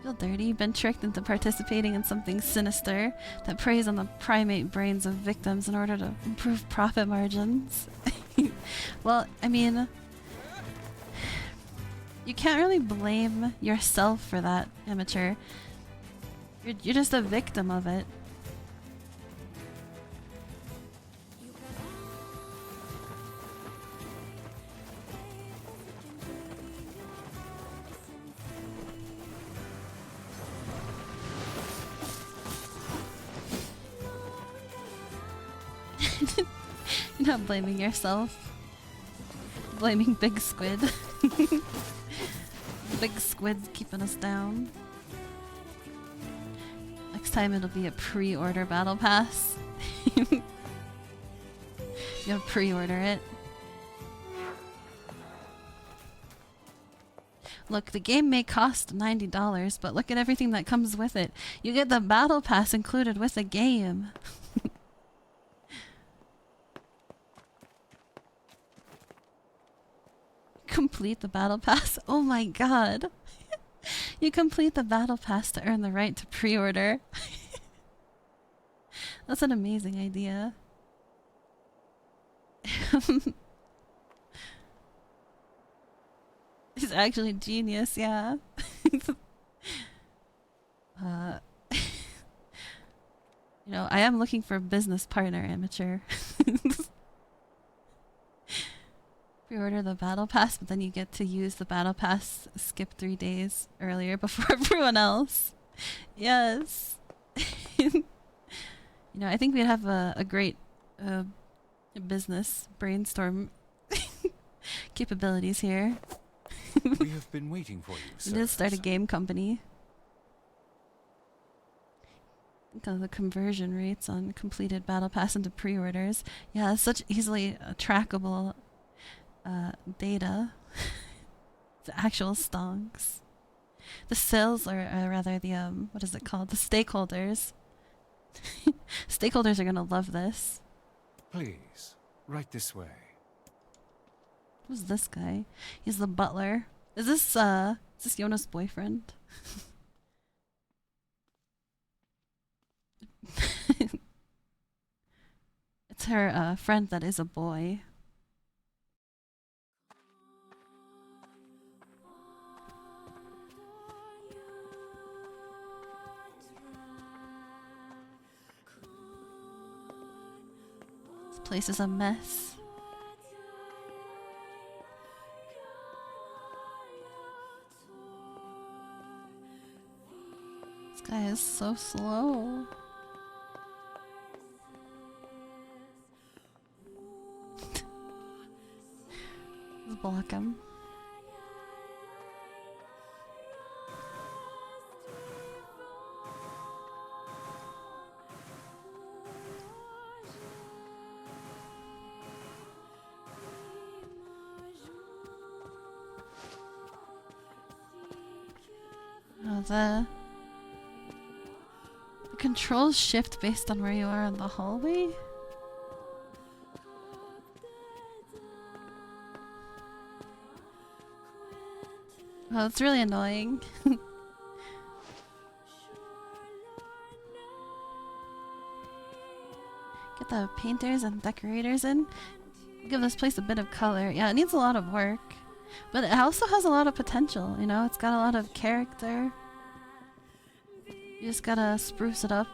Feel dirty? Been tricked into participating in something sinister that preys on the primate brains of victims in order to improve profit margins. Well, I mean, you can't really blame yourself for that, amateur. You're just a victim of it. You're not blaming yourself. Blaming Big Squid. Big Squid's keeping us down. Next time it'll be a pre-order battle pass. You gotta pre-order it. Look, the game may cost $90, but look at everything that comes with it. You get the battle pass included with the game. Complete the battle pass. Oh my god. You complete the battle pass to earn the right to pre-order. That's an amazing idea. He's actually genius, yeah. You know, I am looking for a business partner, amateur. Pre-order the battle pass, but then you get to use the battle pass skip 3 days earlier before everyone else. Yes. You know, I think we'd have a great business brainstorm capabilities here. We have been waiting for you, sir. We did start a game company. Think of the conversion rates on completed battle pass into pre-orders. Yeah, it's such easily trackable data. The actual stonks. The sales, or rather the what is it called? The stakeholders. Stakeholders are gonna love this. Please, right this way. Who's this guy? He's the butler. Is this Yona's boyfriend? It's her friend that is a boy. This place is a mess. This guy is so slow. Let's block him. Oh, the controls shift based on where you are in the hallway? Oh, it's really annoying. Get the painters and decorators in. Give this place a bit of color. Yeah, it needs a lot of work. But it also has a lot of potential, you know? It's got a lot of character. You just gotta spruce it up.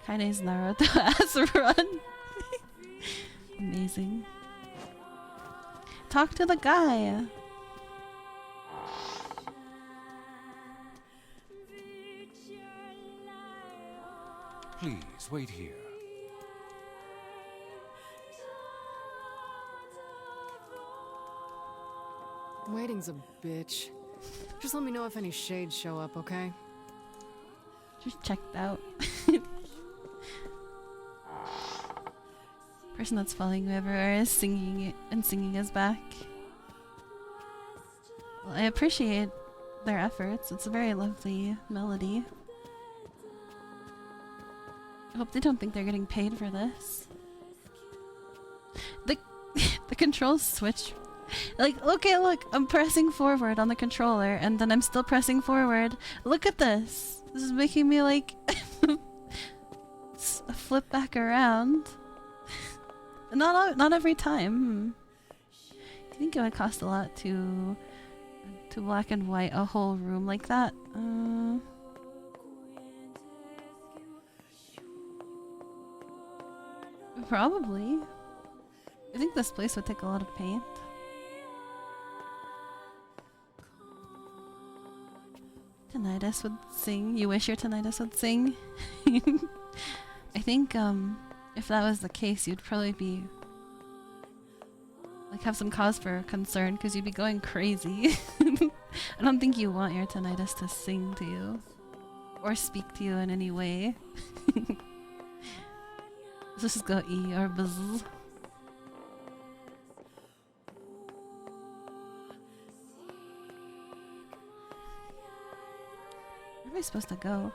Kaine's Naruto as run. Amazing. Talk to the guy. Please, wait here. Waiting's a bitch. Just let me know if any shades show up, okay? Just checked out. Person that's following me everywhere is singing, and singing is back. Well, I appreciate their efforts. It's a very lovely melody. I hope they don't think they're getting paid for this. The controls switch. Like, okay, look, I'm pressing forward on the controller, and then I'm still pressing forward. Look at this. This is making me, like, flip back around. Not every time. I think it would cost a lot to black and white a whole room like that. Probably. I think this place would take a lot of paint. tinnitus would sing. You wish your tinnitus would sing. I think if that was the case, you'd probably be like have some cause for concern because you'd be going crazy. I don't think you want your tinnitus to sing to you or speak to you in any way. Let's just go E or bzz. Where am I supposed to go?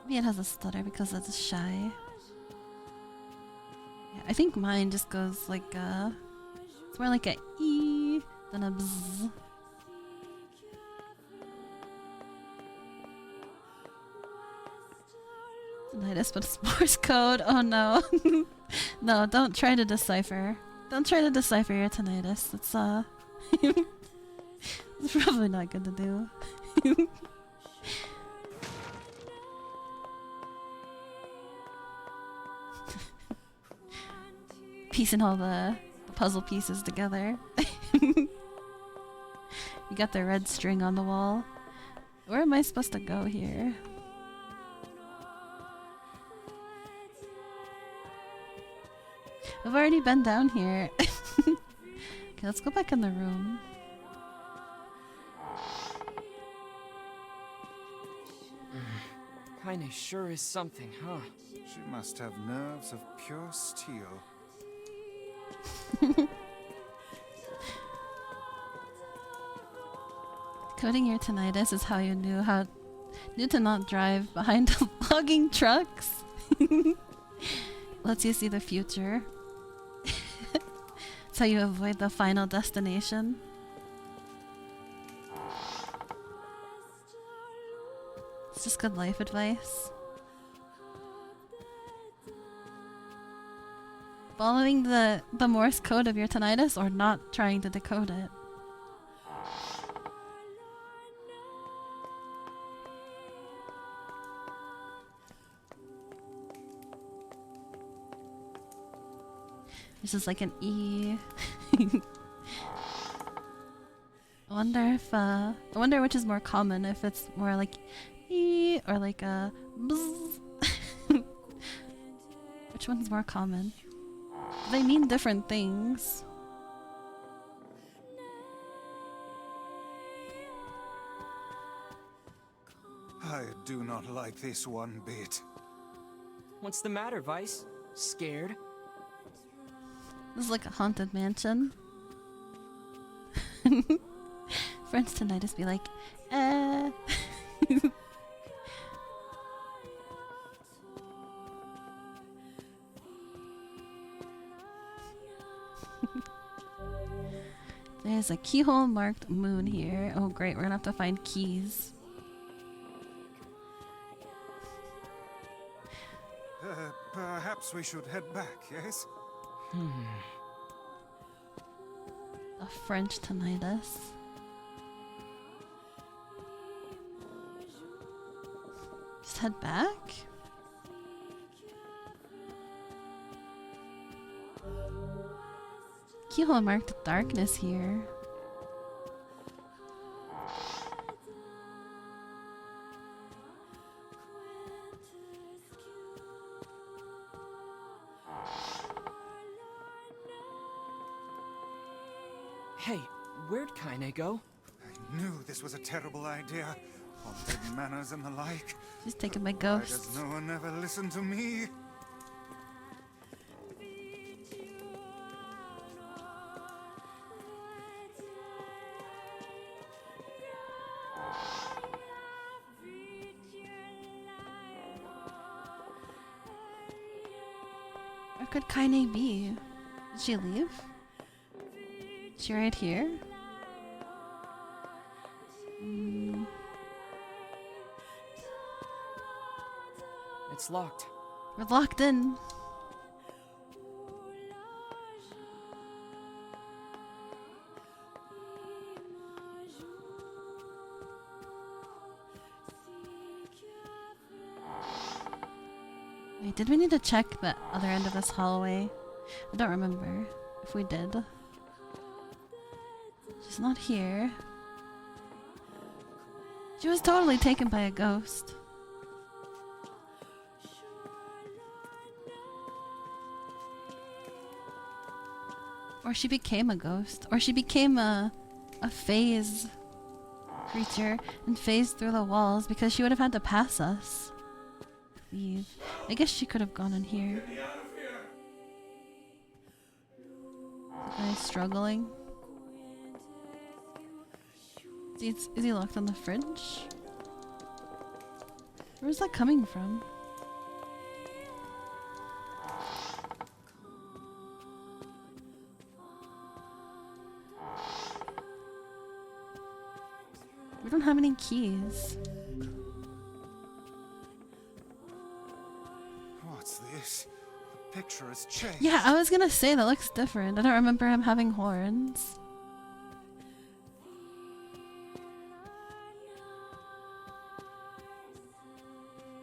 Maybe it has a stutter because it's shy. Yeah, I think mine just goes like it's more like a E than a bzz. Tinnitus, but it's Morse code. Oh no. No, don't try to decipher. Don't try to decipher your tinnitus. It's it's probably not good to do. Piecing all the puzzle pieces together. You got the red string on the wall. Where am I supposed to go here? I've already been down here. Okay, let's go back in the room. Kinda sure is something, huh? She must have nerves of pure steel. Coding your tinnitus is how you knew to not drive behind logging trucks. Lets you see the future. It's how you avoid the final destination. It's just good life advice. Following the Morse code of your tinnitus or not trying to decode it. This is like an E. I wonder which is more common, if it's more like E or like a bzz. Which one's more common? They mean different things. I do not like this one bit. What's the matter, Vice? Scared? This is like a haunted mansion. Friends tonight just be like, There's a keyhole marked moon here. Oh great, we're gonna have to find keys. Perhaps we should head back, yes? A French tinnitus. Just head back? Keyhole marked darkness here. Hey, where'd Kaine go? I knew this was a terrible idea. Haunted manners and the like. She's taken by Why ghosts. does no one ever listen to me? Where could Kaine be? Did she leave? Is she right here? It's locked. We're locked in. Wait, did we need to check the other end of this hallway? I don't remember if we did. She's not here. She was totally taken by a ghost. Or she became a ghost. Or she became a phase creature and phased through the walls because she would have had to pass us. Leave. I guess she could have gone in here. The guy's struggling. Is he locked on the fridge? Where's that coming from? We don't have any keys. What's this? The picture has changed. Yeah, I was gonna say that looks different. I don't remember him having horns.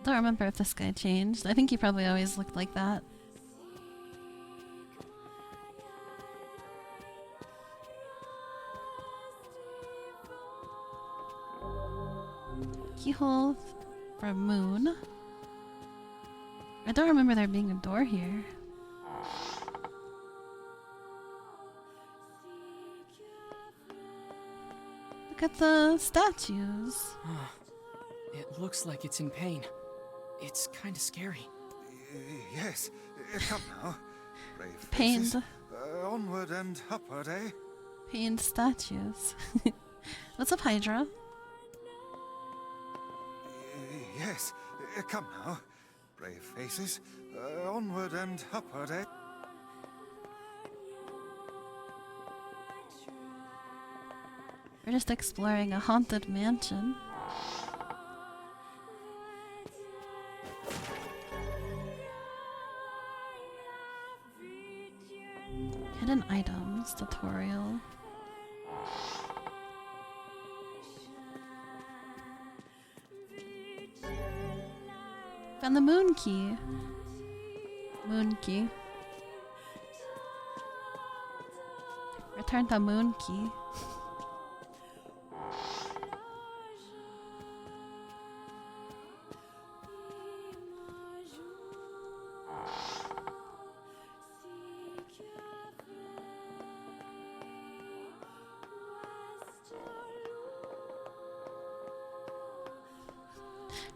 Don't remember if this guy changed. I think he probably always looked like that. Keyhole for moon. I don't remember there being a door here. Look at the statues. It looks like it's in pain. It's kind of scary. Yes, come now. Brave Pained. faces. Onward and upward, eh? Pained statues. What's up, Hydra? Yes, come now. Brave faces. Onward and upward, eh? We're just exploring a haunted mansion. Hidden items tutorial. Found the moon key. Moon key. Return the moon key.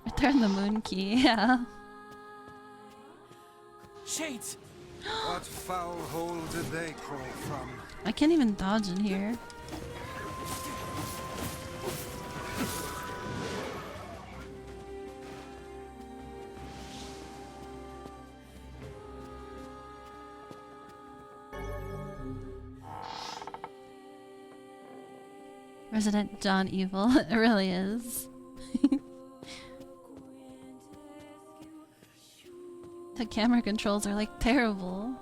Return the moon key, yeah. Shades! What foul hole did they crawl from? I can't even dodge in here. Resident John Evil, it really is. The camera controls are like terrible.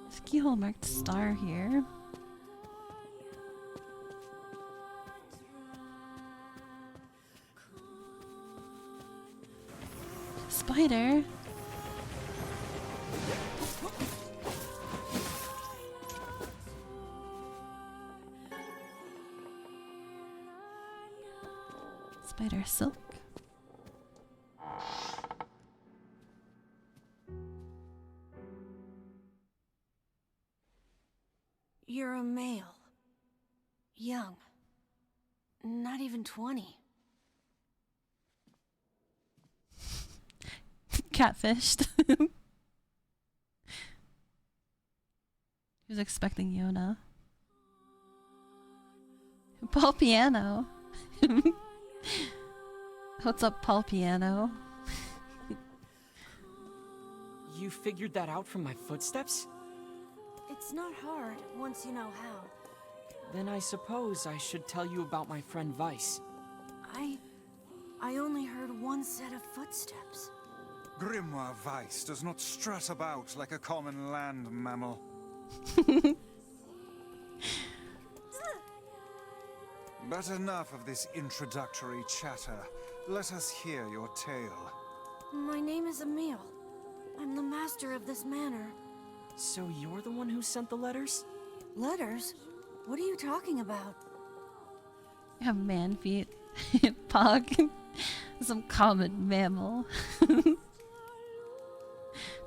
This keyhole marked star here. Spider. Spider silk. You're a male. Young. Not even 20. Catfished. He was expecting Yona. Paul Piano. What's up, Paul Piano? You figured that out from my footsteps? It's not hard once you know how. Then I suppose I should tell you about my friend Vice. I only heard one set of footsteps. Grimwoire Vice does not strut about like a common land mammal. But enough of this introductory chatter. Let us hear your tale. My name is Emil. I'm the master of this manor. So you're the one who sent the letters? Letters? What are you talking about? You have man feet. Pog. Some common mammal.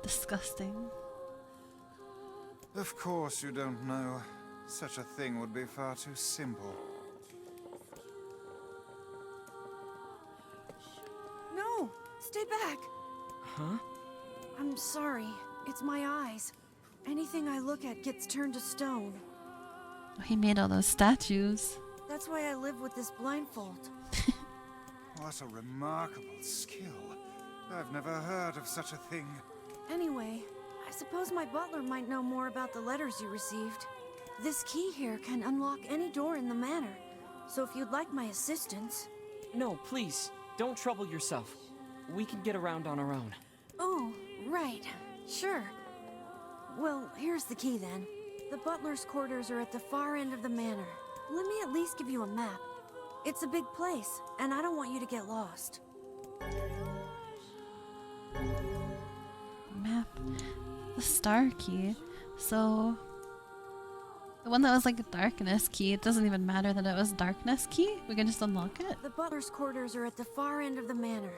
Disgusting. Of course you don't know. Such a thing would be far too simple. No! Stay back! Huh? I'm sorry. It's my eyes. Anything I look at gets turned to stone. Oh, he made all those statues. That's why I live with this blindfold. What a remarkable skill. I've never heard of such a thing. Anyway, I suppose my butler might know more about the letters you received. This key here can unlock any door in the manor, so if you'd like my assistance... No, please. Don't trouble yourself. We can get around on our own. Oh, right. Sure. Well, here's the key then. The butler's quarters are at the far end of the manor. Let me at least give you a map. It's a big place, and I don't want you to get lost. Map. The star key. So... the one that was like a darkness key, it doesn't even matter that it was darkness key? We can just unlock it? The butler's quarters are at the far end of the manor.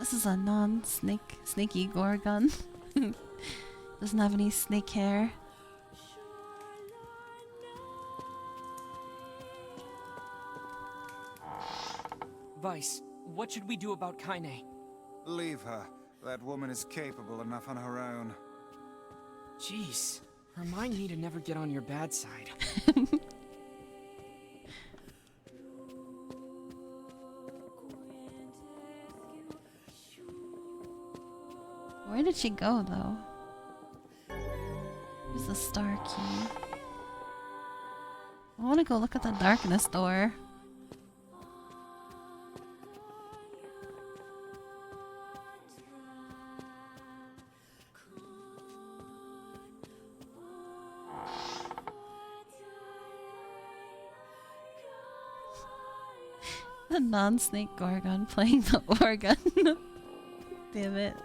This is a snaky Gorgon. Doesn't have any snake hair. Vice, what should we do about Kaine? Leave her. That woman is capable enough on her own. Jeez, remind me to never get on your bad side. Where did she go, though? Where's the star key? I want to go look at the darkness door. The non-snake Gorgon playing the organ. Damn it.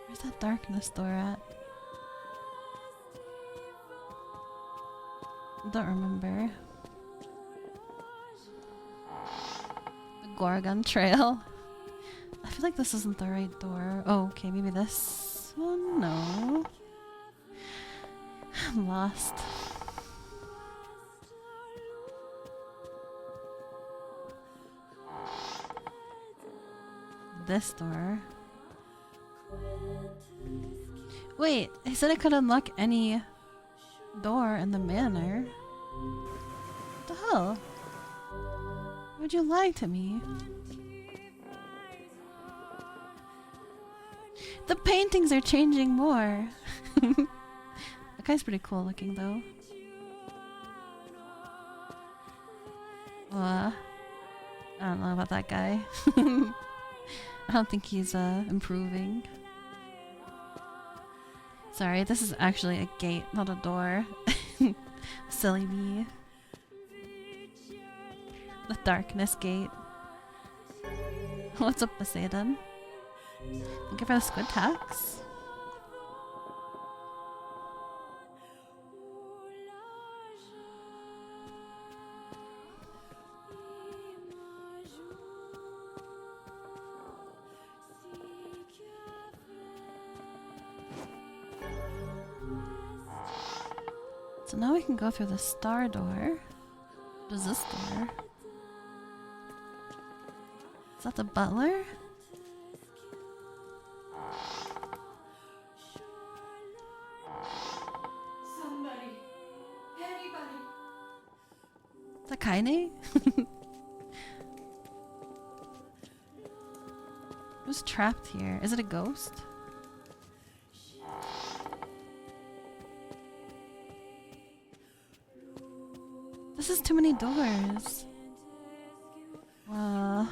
Where's that darkness door at? Don't remember. The Gorgon Trail. I feel like this isn't the right door. Oh, okay, maybe this one? No. I'm lost. This door. Wait, I said I could unlock any door in the manor. What the hell? Why'd you lie to me? The paintings are changing more. That guy's pretty cool looking though. I don't know about that guy. I don't think he's improving. Sorry, this is actually a gate, not a door. Silly me. The darkness gate. What's up, Poseidon? Thank you for the squid tax. So now we can go through the star door. What is this door? Is that the butler? Somebody! Anybody! Is that Kaine? Who's trapped here? Is it a ghost? This is too many doors. Wow.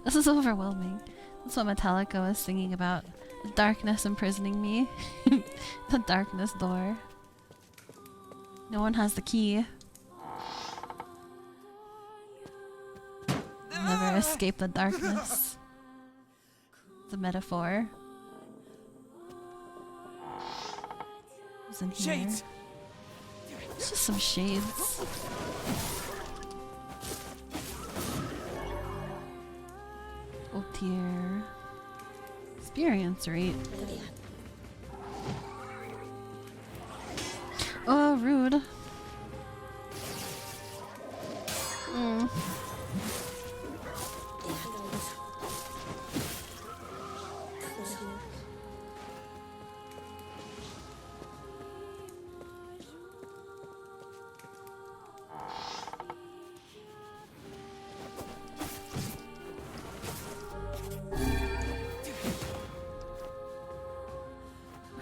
This is overwhelming. That's what Metallica was singing about. The darkness imprisoning me. The darkness door. No one has the key. Never escape the darkness. It's a metaphor. Who's in here? Shades! It's just some shades. Oh dear. Experience rate. Oh, rude.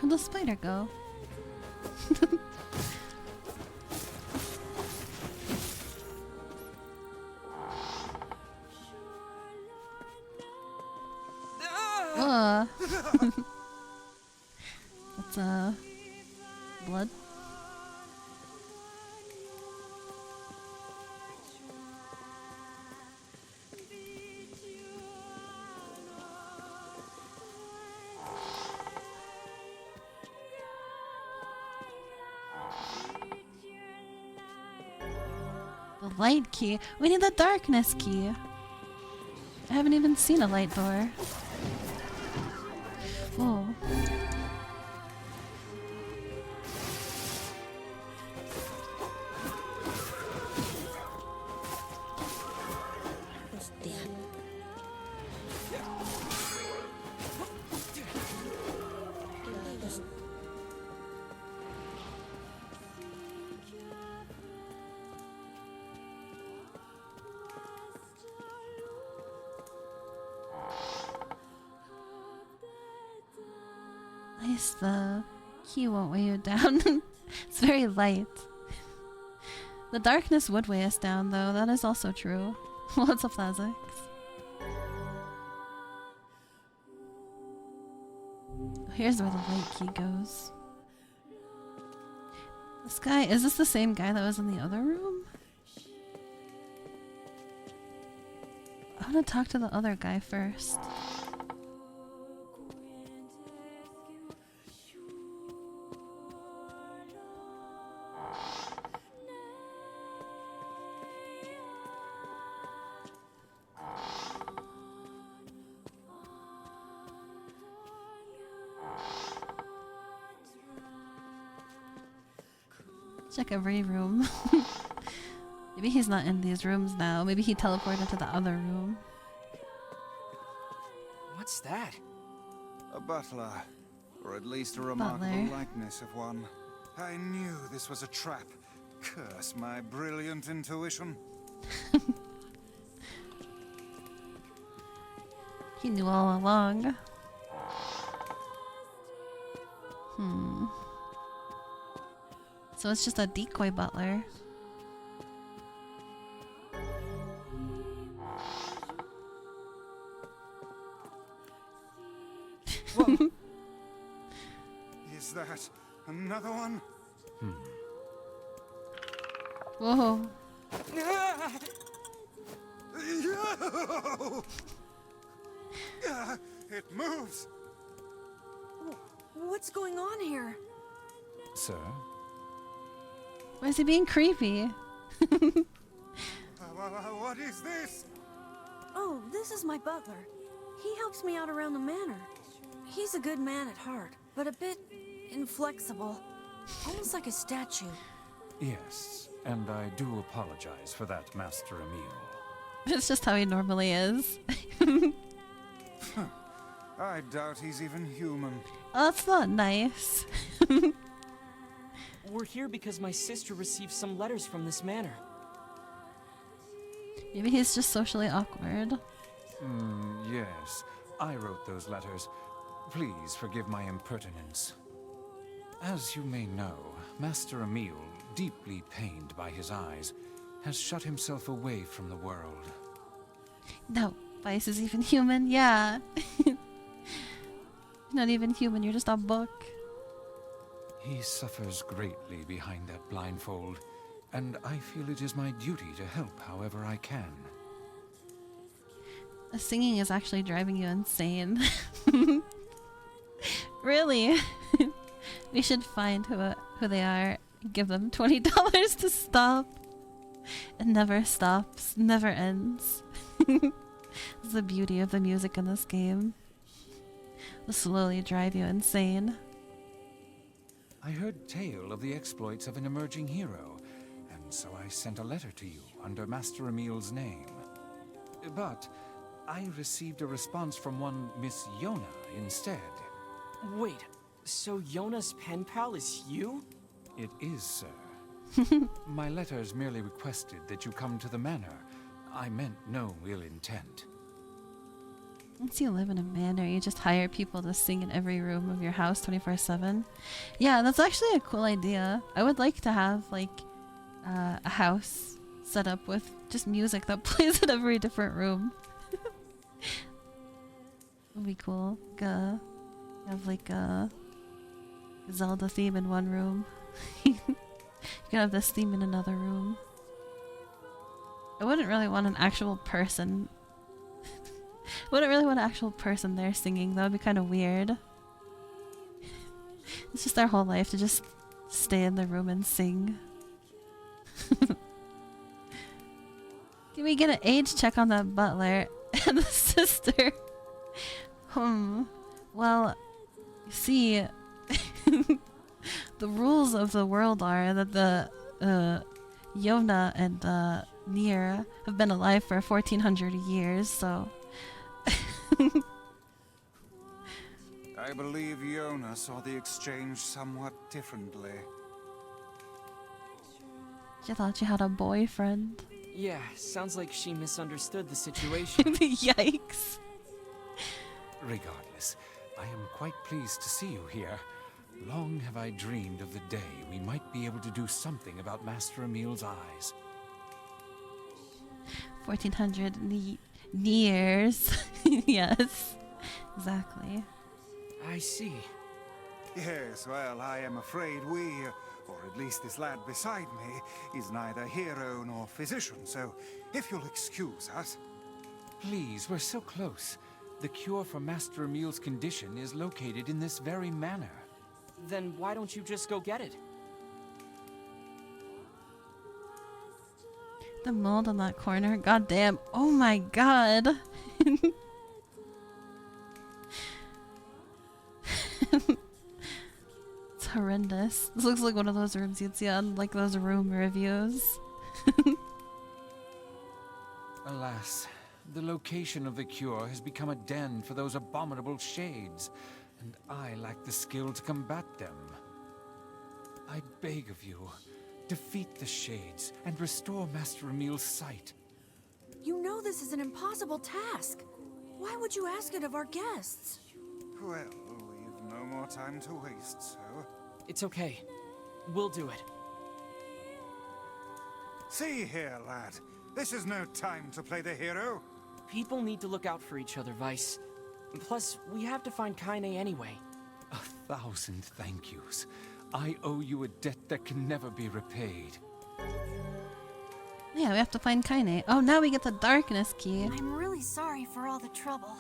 Where'd the spider go? That's blood. The light key. We need the darkness key. I haven't even seen a light door. Oh. Nice, the key won't weigh you down. It's very light. The darkness would weigh us down, though. That is also true. What's up, Lazix? Here's where the light key goes. This guy, is this the same guy that was in the other room? I want to talk to the other guy first. Check every room. Maybe he's not in these rooms now. Maybe he teleported to the other room. What's that? A butler. Or at least a remarkable Butler. likeness of one. I knew this was a trap. Curse my brilliant intuition. He knew all along. So it's just a decoy butler. Whoa. Is that another one? Whoa. It moves. What's going on here? Sir? Why is he being creepy? What is this? Oh, this is my butler. He helps me out around the manor. He's a good man at heart, but a bit inflexible. Almost like a statue. Yes, and I do apologize for that, Master Emil. It's just how he normally is. I doubt he's even human. Oh, that's not nice. We're here because my sister received some letters from this manor. Maybe he's just socially awkward. Yes, I wrote those letters. Please forgive my impertinence. As you may know, Master Emil, deeply pained by his eyes, has shut himself away from the world. No, Vice is even human, yeah. Not even human, you're just a book. He suffers greatly behind that blindfold, and I feel it is my duty to help however I can. The singing is actually driving you insane. Really? We should find who they are and give them $20 to stop. It never stops, never ends. That's the beauty of the music in this game. Will slowly drive you insane. I heard tale of the exploits of an emerging hero, and so I sent a letter to you under Master Emil's name. But I received a response from one Miss Yona instead. Wait, so Yona's pen pal is you? It is, sir. My letters merely requested that you come to the manor. I meant no ill intent. Once you live in a manor, you just hire people to sing in every room of your house 24/7. Yeah, that's actually a cool idea. I would like to have, like, a house set up with just music that plays in every different room. Would be cool. Have, like, a Zelda theme in one room. You can have this theme in another room. I wouldn't really want an actual person. Wouldn't really want an actual person there singing. That would be kind of weird. It's just their whole life to just stay in the room and sing. Can we get an age check on that butler and the sister? Well, you see, the rules of the world are that the Yona and NieR have been alive for 1400 years, so... I believe Yona saw the exchange somewhat differently. She thought you had a boyfriend. Yeah, sounds like she misunderstood the situation. Yikes. Regardless, I am quite pleased to see you here. Long have I dreamed of the day we might be able to do something about Master Emil's eyes. 1400 years. Yes, exactly. I see. Yes, well, I am afraid we, or at least this lad beside me, is neither hero nor physician, so if you'll excuse us... Please, we're so close. The cure for Master Emil's condition is located in this very manor. Then why don't you just go get it? The mold on that corner, goddamn. Oh my god. It's horrendous. This looks like one of those rooms you'd see on, like, those room reviews. Alas, the location of the cure has become a den for those abominable shades, and I lack the skill to combat them. I beg of you, defeat the shades and restore Master Emil's sight. You know this is an impossible task. Why would you ask it of our guests? Well, we've no more time to waste, so... It's okay. We'll do it. See here, lad. This is no time to play the hero. People need to look out for each other, Vice. Plus, we have to find Kaine anyway. 1,000 thank yous. I owe you a debt that can never be repaid. Yeah, we have to find Kaine. Oh, now we get the darkness key. I'm really sorry for all the trouble.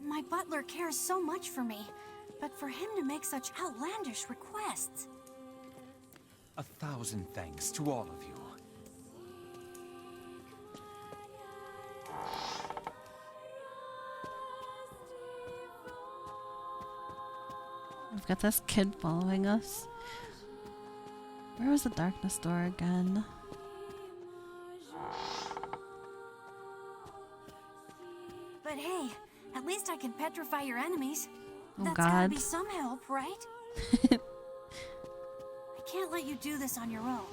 My butler cares so much for me, but for him to make such outlandish requests... 1,000 thanks to all of you. We've got this kid following us. Where was the darkness door again? But hey, at least I can petrify your enemies. Oh, That's God. gotta be some help, right? I can't let you do this on your own.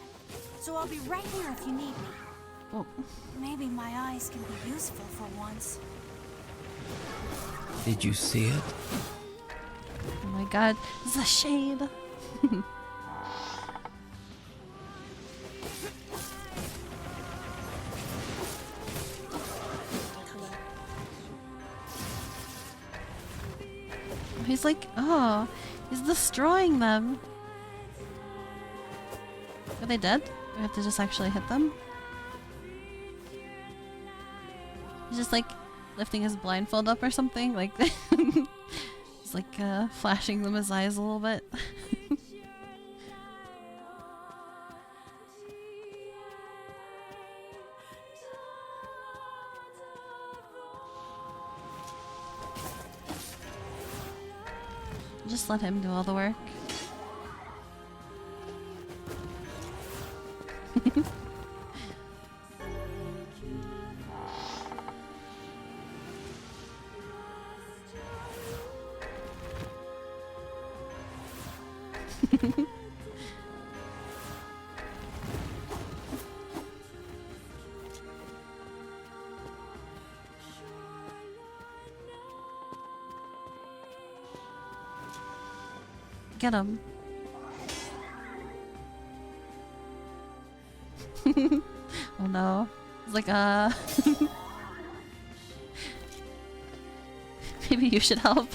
So I'll be right here if you need me. Oh. Maybe my eyes can be useful for once. Did you see it? Oh my god, it's a shade. He's like, oh, he's destroying them. Are they dead? Do we have to just actually hit them? He's just like lifting his blindfold up or something, like he's like flashing them his eyes a little bit. Just let him do all the work. Get him. Oh no. It's like, maybe you should help.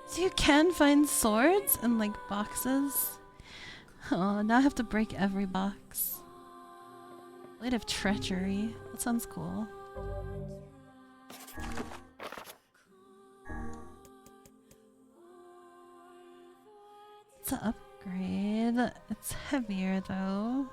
So you can find swords in like boxes? Oh, now I have to break every box. Blade of Treachery. That sounds cool. It's an upgrade. It's heavier though.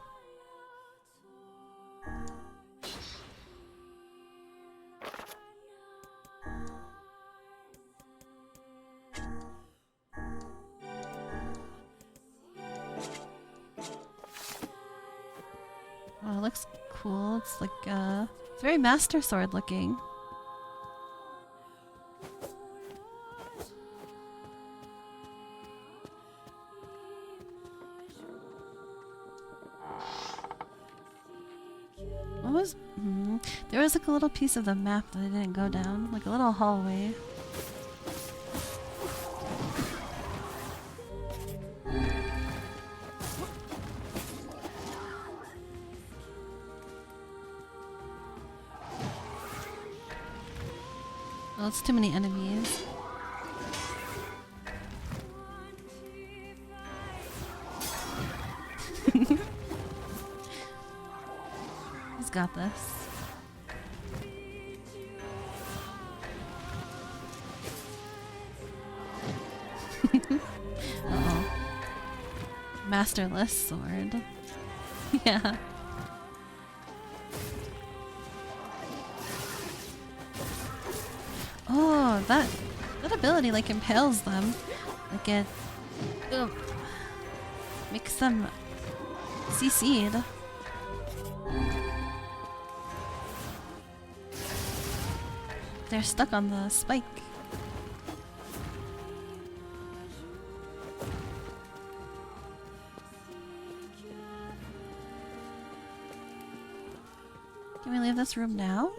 Oh, it looks cool. It's like it's very Master Sword looking. What was? There was like a little piece of the map that I didn't go down, like a little hallway. Well, it's too many enemies. He's got this. Uh-oh. Masterless sword. Yeah. Oh, that ability like impales them. Like it makes them CC'd. They're stuck on the spike. Can we leave this room now?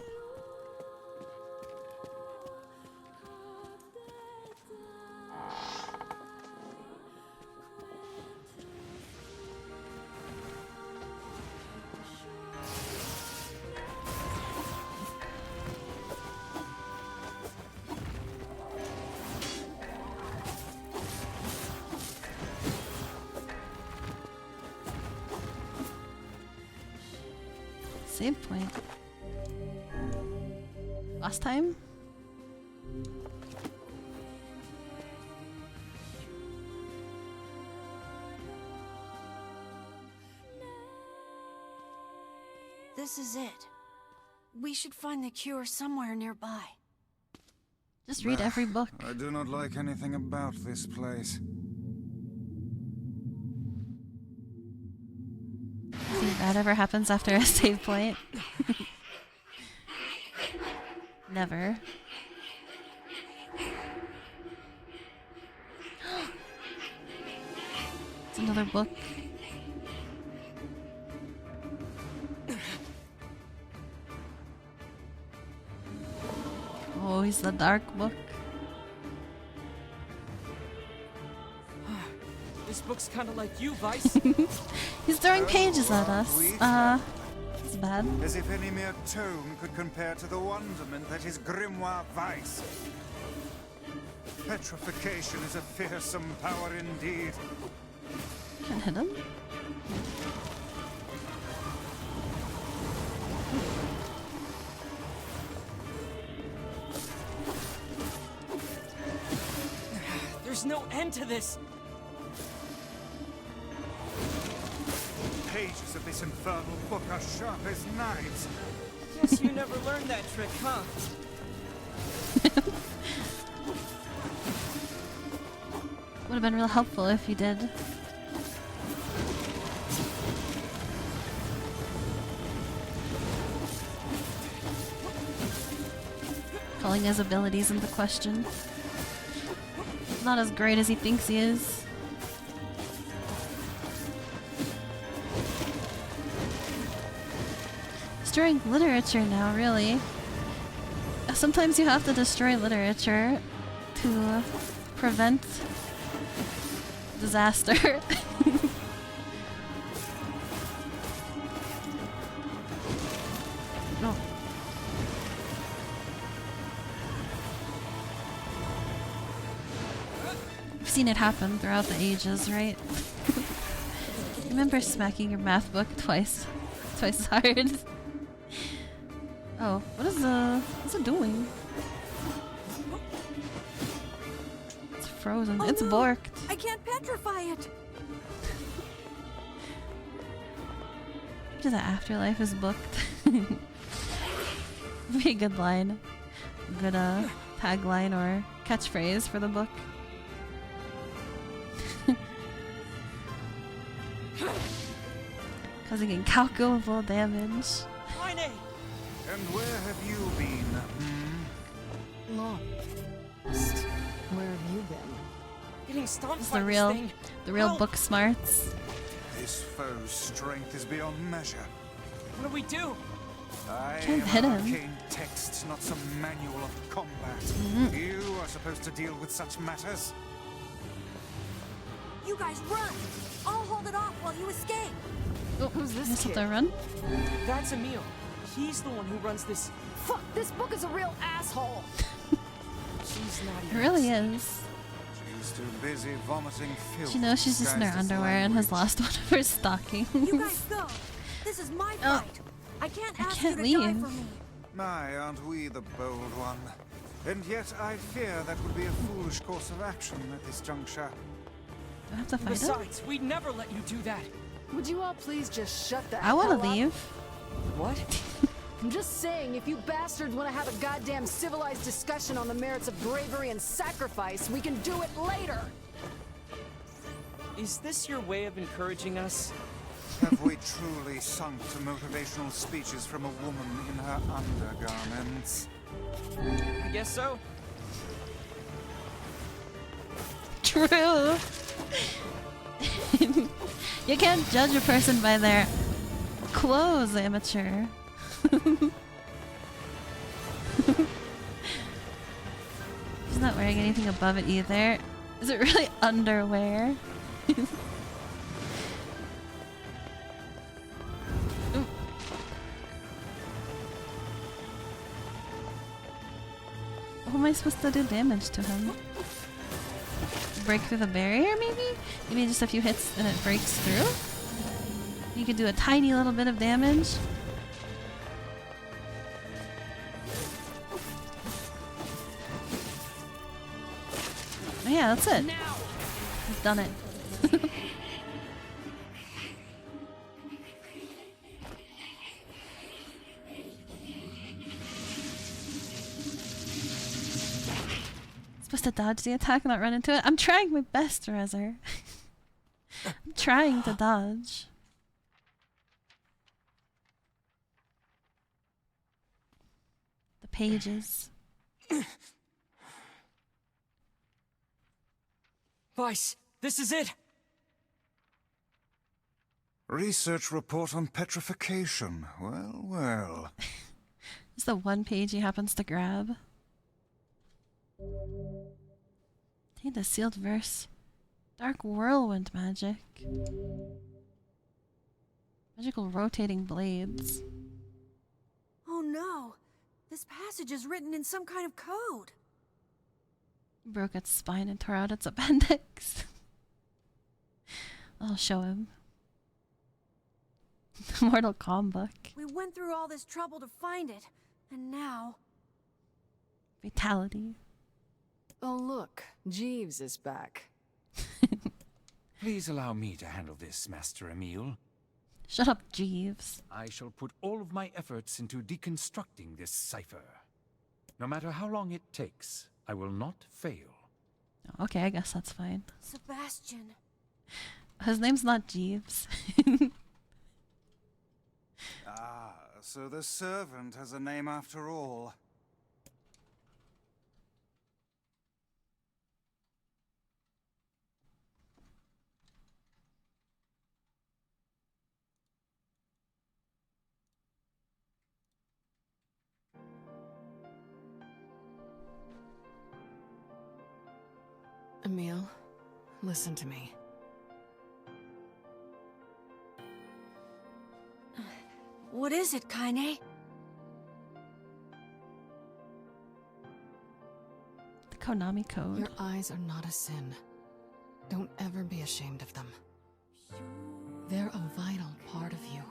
Save point. Last time? This is it. We should find the cure somewhere nearby. Just read every book. I do not like anything about this place. Think that ever happens after a save point? Never. It's another book. Oh, he's the dark book. This book's kind of like you, Vice. He's throwing pages at us. It's bad. As if any mere tome could compare to the wonderment that is Grimwoire vice. Petrification is a fearsome power indeed. Can't hit him. There's no end to this. Pages of this infernal book are sharp as knives. Guess you never learned that trick, huh? Would have been real helpful if you did. Calling his abilities into question. Not as great as he thinks he is. Destroying literature now, really. Sometimes you have to destroy literature to prevent disaster. No. I've seen it happen throughout the ages, right? Remember smacking your math book twice as hard. Oh, what's it doing? It's frozen. Oh, it's no. borked. I can't petrify it. The afterlife is booked. Be a good line. Good tagline or catchphrase for the book. Causing incalculable damage. And where have you been? Lost. Where have you been? Getting stomped It's by the this real, thing. Help! book smarts. This foe's strength is beyond measure. What do we do? I Can't am hit an him. arcane text, not some manual of combat. You are supposed to deal with such matters. You guys run! I'll hold it off while you escape. Oh, Who's this guess kid? if I run? That's Emil. He's the one who runs this. Fuck, this book is a real asshole. She's not It even. really is. She's too busy vomiting filth. She knows she's just in her disguised as underwear and has language. lost one of her stockings. You guys go. This is my Oh. fight. I can't I ask can't you to die leave. for me. My, aren't we the bold one? And yet I fear that would be a foolish course of action at this juncture. Do I have to fight him? Besides, we'd never let you do that. Would you all please just shut the I want hell to up? leave. What? I'm just saying, if you bastards want to have a goddamn civilized discussion on the merits of bravery and sacrifice, we can do it later. Is this your way of encouraging us? Have we truly sunk to motivational speeches from a woman in her undergarments? I guess so. True. You can't judge a person by their clothes, amateur. She's not wearing anything above it either. Is it really underwear? Ooh. How am I supposed to do damage to him? Break through the barrier, maybe? Maybe just a few hits and it breaks through? You could do a tiny little bit of damage. Oh yeah, that's it. We've done it. Supposed to dodge the attack, not run into it. I'm trying my best, Rezer. I'm trying to dodge. The pages. Vice, this is it. Research report on petrification. Well, well. It's the one page he happens to grab. Hey, the sealed verse. Dark whirlwind magic. Magical rotating blades. This passage is written in some kind of code. Broke its spine and tore out its appendix. I'll show him. The Mortal Kombat book. We went through all this trouble to find it, and now... Fatality. Oh look, Jeeves is back. Please allow me to handle this, Master Emil. Shut up, Jeeves. I shall put all of my efforts into deconstructing this cipher. No matter how long it takes, I will not fail. Okay, I guess that's fine. Sebastian. His name's not Jeeves. Ah, so the servant has a name after all. Emil, listen to me. What is it, Kaine? The Konami code. Your eyes are not a sin. Don't ever be ashamed of them. They're a vital part of you.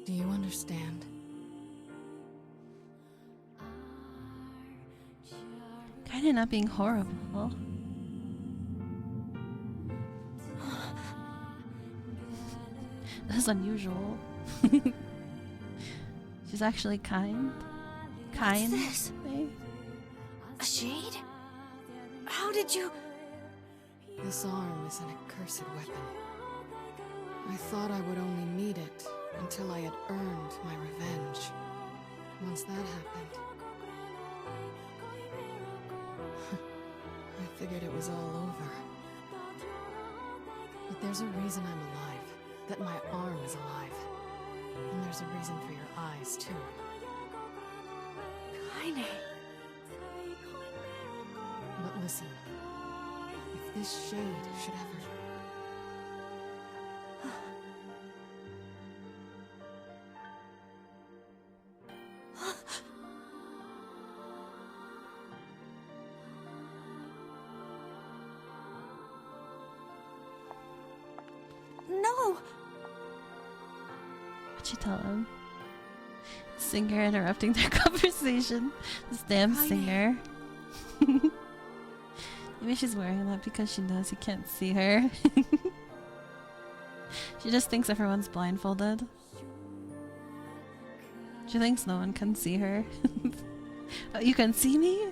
Do you understand? Kinda not being horrible. This is unusual. She's actually kind. Kind. What's this? Eh? A shade? How did you... This arm is an accursed weapon. I thought I would only need it until I had earned my revenge. Once that happened, I figured it was all over. But there's a reason I'm alive, that my arm is alive. And there's a reason for your eyes, too. Kaine. But listen, if this shade should ever... No! What'd you tell him? Singer interrupting their conversation. This damn Kaine. singer. Maybe she's wearing that because she knows he can't see her. She just thinks everyone's blindfolded. She thinks no one can see her. Oh, you can see me?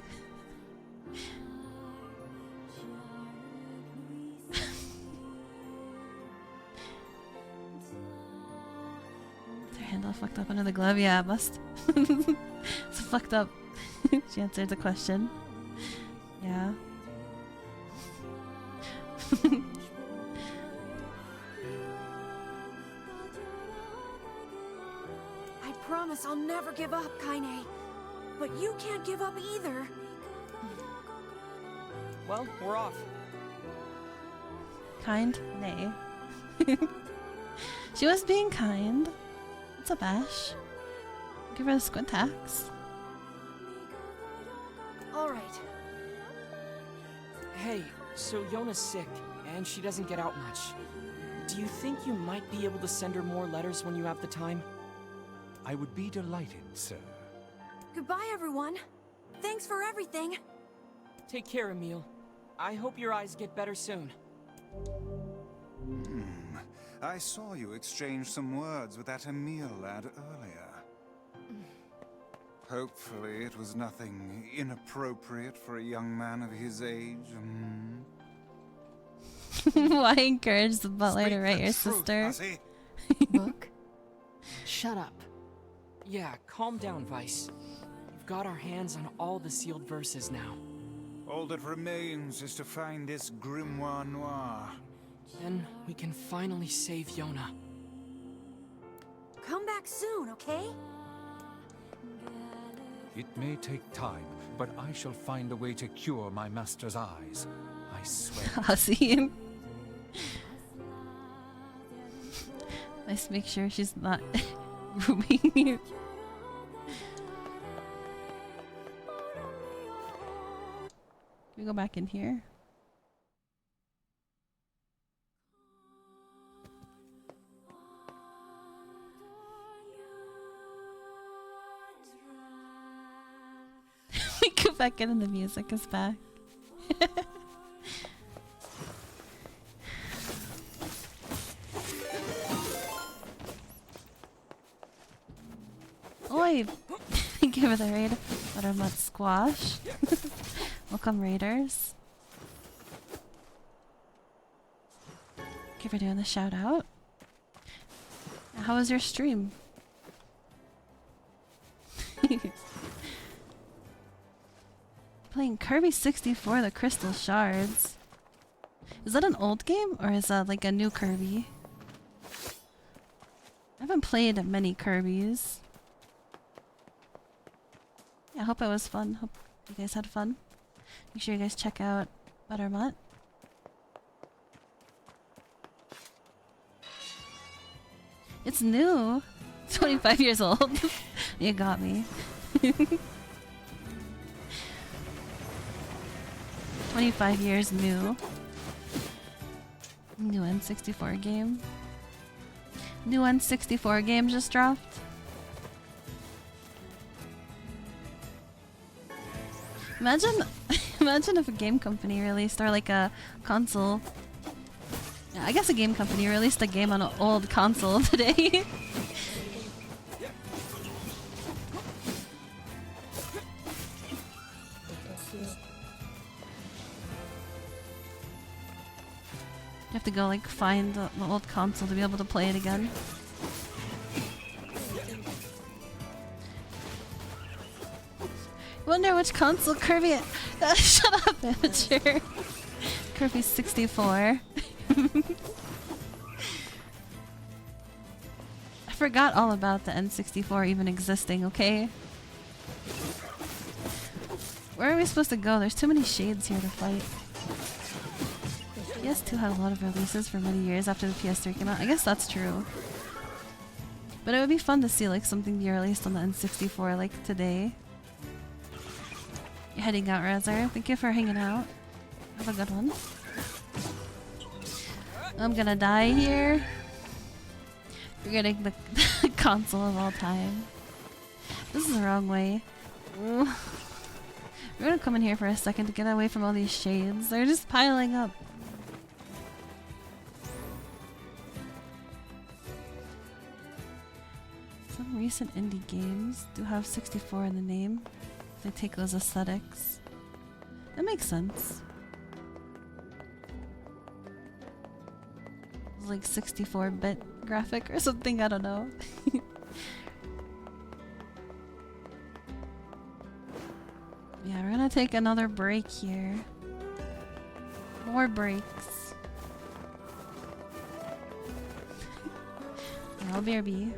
Is her hand all fucked up under the glove? Yeah, it must. It's fucked up. She answered the question. Yeah. I promise I'll never give up, Kaine. But you can't give up either. Well, we're off. Kind? Nay. She was being kind. What's up, Ash? Give her the squintax. Alright. Hey, so Yona's sick, and she doesn't get out much. Do you think you might be able to send her more letters when you have the time? I would be delighted, sir. Goodbye, everyone. Thanks for everything. Take care, Emil. I hope your eyes get better soon. I saw you exchange some words with that Emil lad earlier. Hopefully it was nothing inappropriate for a young man of his age. Why encourage the butler to write your Truth, sister? hussy. Book? Shut up. Yeah, calm down, Vice. We've got our hands on all the sealed verses now. All that remains is to find this Grimwoire Noir. Then we can finally save Yona. Come back soon, okay? It may take time, but I shall find a way to cure my master's eyes. I swear. Hussy. Let's make sure she's not grooming you. Can we go back in here? We go back in and the music is back. Oi! Thank you for the raid. Buttermut Squash. Welcome, raiders. Thank you for doing the shout out. How was your stream? Playing Kirby 64, the Crystal Shards. Is that an old game or is that like a new Kirby? I haven't played many Kirbys. Yeah, I hope it was fun. Hope you guys had fun. Make sure you guys check out Buttermut. It's new. 25 years old. You got me. 25 years new. New N64 game. New N64 game just dropped. Imagine, imagine if a game company released, or like a console. Yeah, I guess a game company released a game on an old console today. You have to go like find the old console to be able to play it again. Wonder which console Kirby. Shut up, amateur. Kirby 64. I forgot all about the N64 even existing. Okay. Where are we supposed to go? There's too many shades here to fight. PS2 had a lot of releases for many years after the PS3 came out. I guess that's true. But it would be fun to see like something be released on the N64 like today. You're heading out, Razor. Thank you for hanging out. Have a good one. I'm gonna die here. Forgetting the console of all time. This is the wrong way. Ooh. We're gonna come in here for a second to get away from all these shades. They're just piling up. Some recent indie games do have 64 in the name. They take those aesthetics. That makes sense. It's like 64-bit graphic or something, I don't know. Yeah, we're gonna take another break here. More breaks. Yeah, I'll BRB.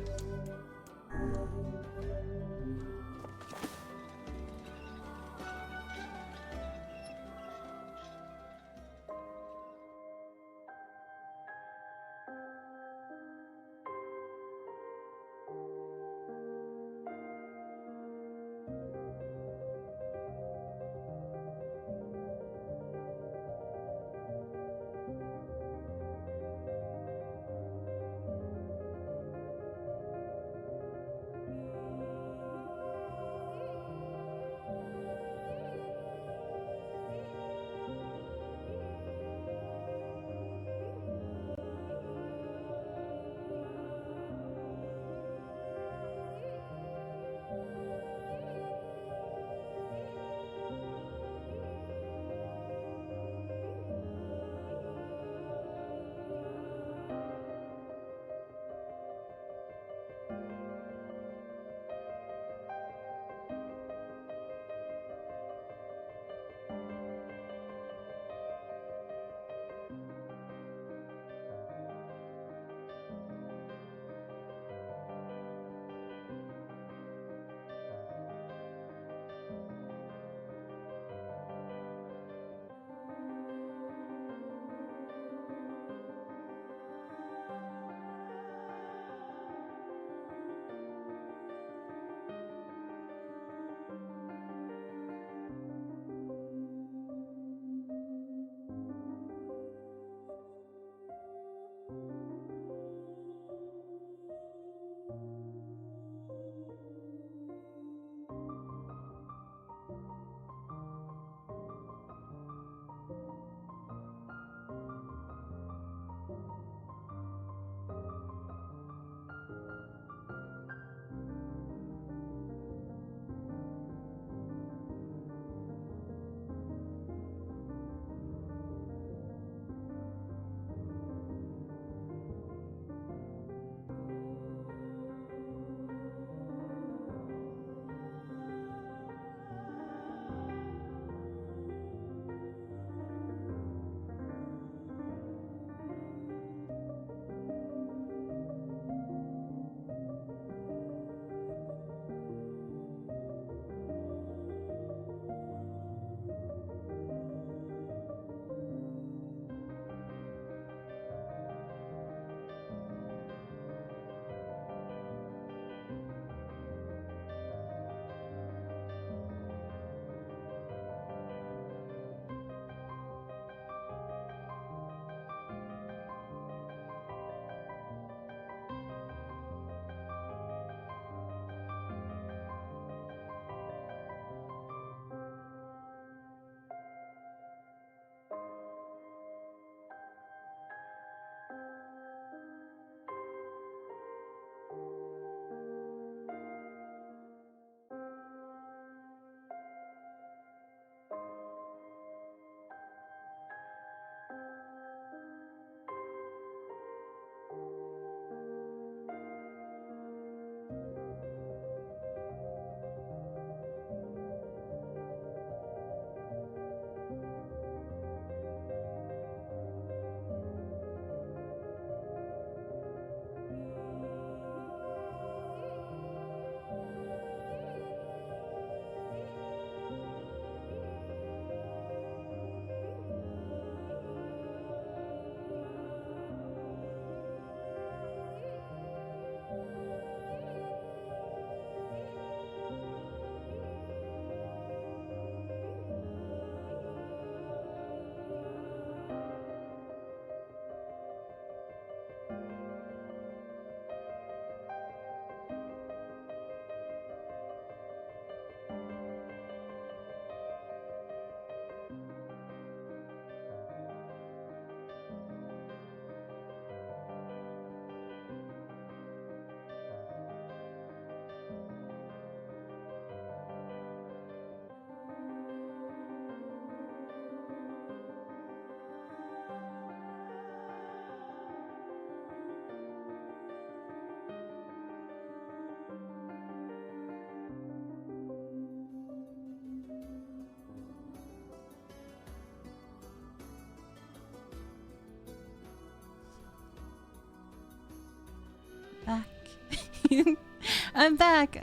I'm back.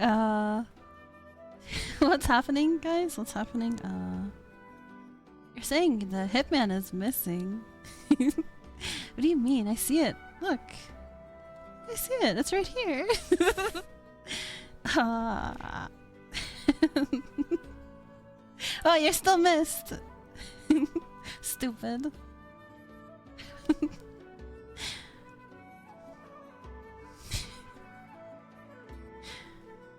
What's happening, guys? What's happening? You're saying the hitman is missing. What do you mean? I see it. Look. I see it. It's right here. Oh, you're still missed. Stupid.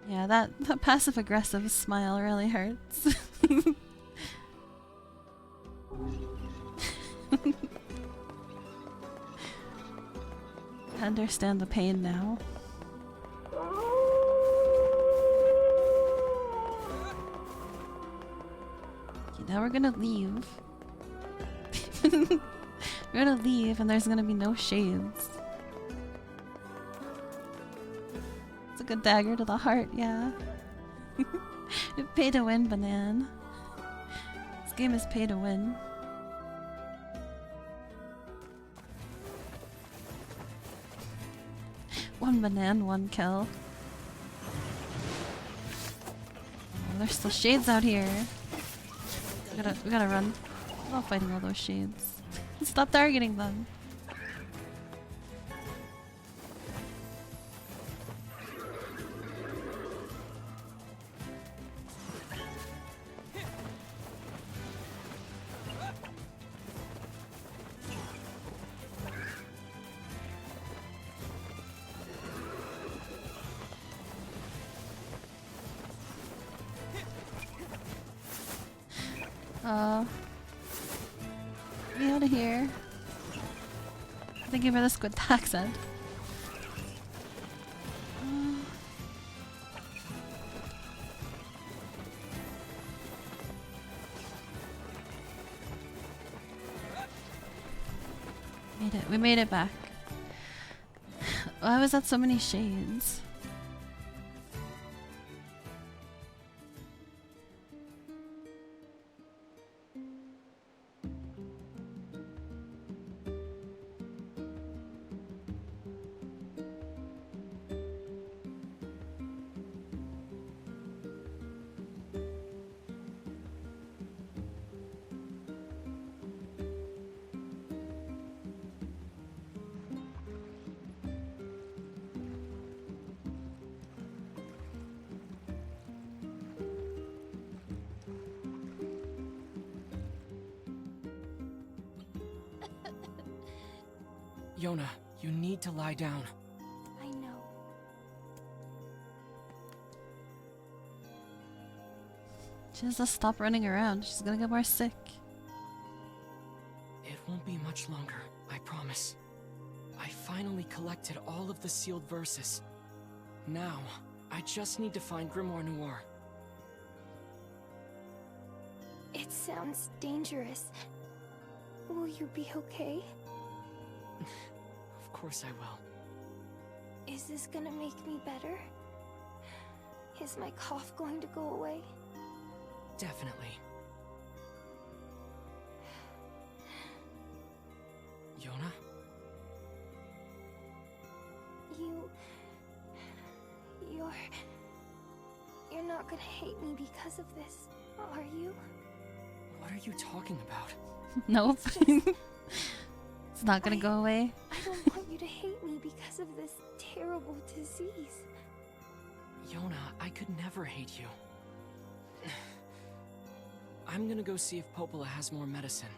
Yeah, that passive-aggressive smile really hurts. I understand the pain now. Okay, now we're gonna leave. We're gonna leave and there's gonna be no shades. It's a good dagger to the heart, yeah. Pay to win, Banan. This game is pay to win. One Banan, one kill. Oh, there's still shades out here. We gotta run. I'm not fighting all those shades. Stop targeting them. Get out of here. Thank you for the squid accent. Made it. We made it back. Why was that so many shades? Yona, you need to lie down. I know. She has to stop running around. She's gonna get more sick. It won't be much longer, I promise. I finally collected all of the sealed verses. Now, I just need to find Grimoire Noir. It sounds dangerous. Will you be okay? Of course I will. Is this gonna make me better? Is my cough going to go away? Definitely. Yona? You're not gonna hate me because of this, are you? What are you talking about? Nope. It's not gonna go away. I don't want you to hate me because of this terrible disease. Yona, I could never hate you. I'm gonna go see if Popola has more medicine.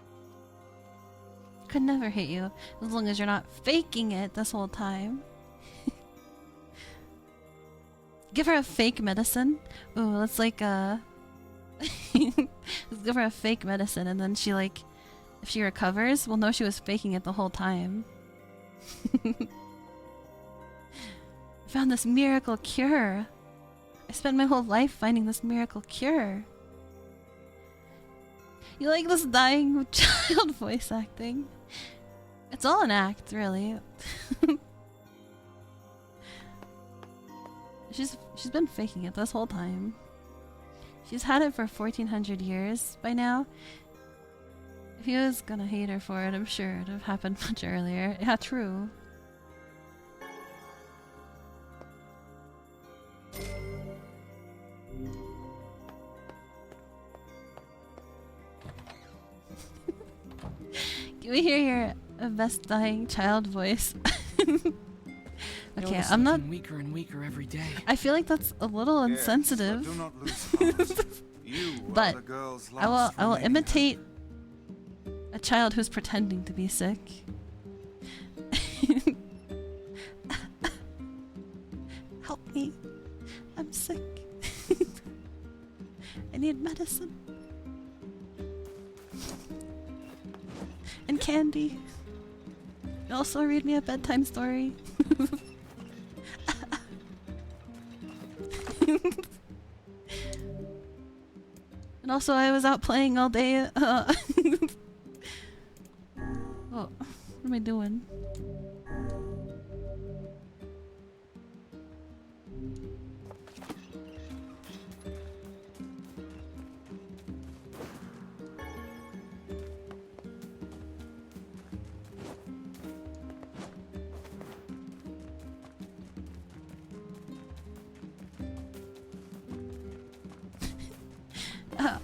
Could never hate you as long as you're not faking it this whole time. Give her a fake medicine. Ooh, let's like let's give her a fake medicine and then she like, if she recovers, we'll know she was faking it the whole time. Found this miracle cure. I spent my whole life finding this miracle cure. You like this dying child voice acting? It's all an act, really. She's been faking it this whole time. She's had it for 1400 years by now. If he was gonna hate her for it, I'm sure it'd have happened much earlier. Yeah, true. Can we hear your best dying child voice? Okay, Notice I'm not. looking weaker and weaker every day. I feel like that's a little insensitive. Yes, but do not lose heart. You But are the girl's I last will remaining imitate a child who's pretending to be sick. Help me. I'm sick. I need medicine. And candy. Also read me a bedtime story. And also I was out playing all day. Oh, what am I doing?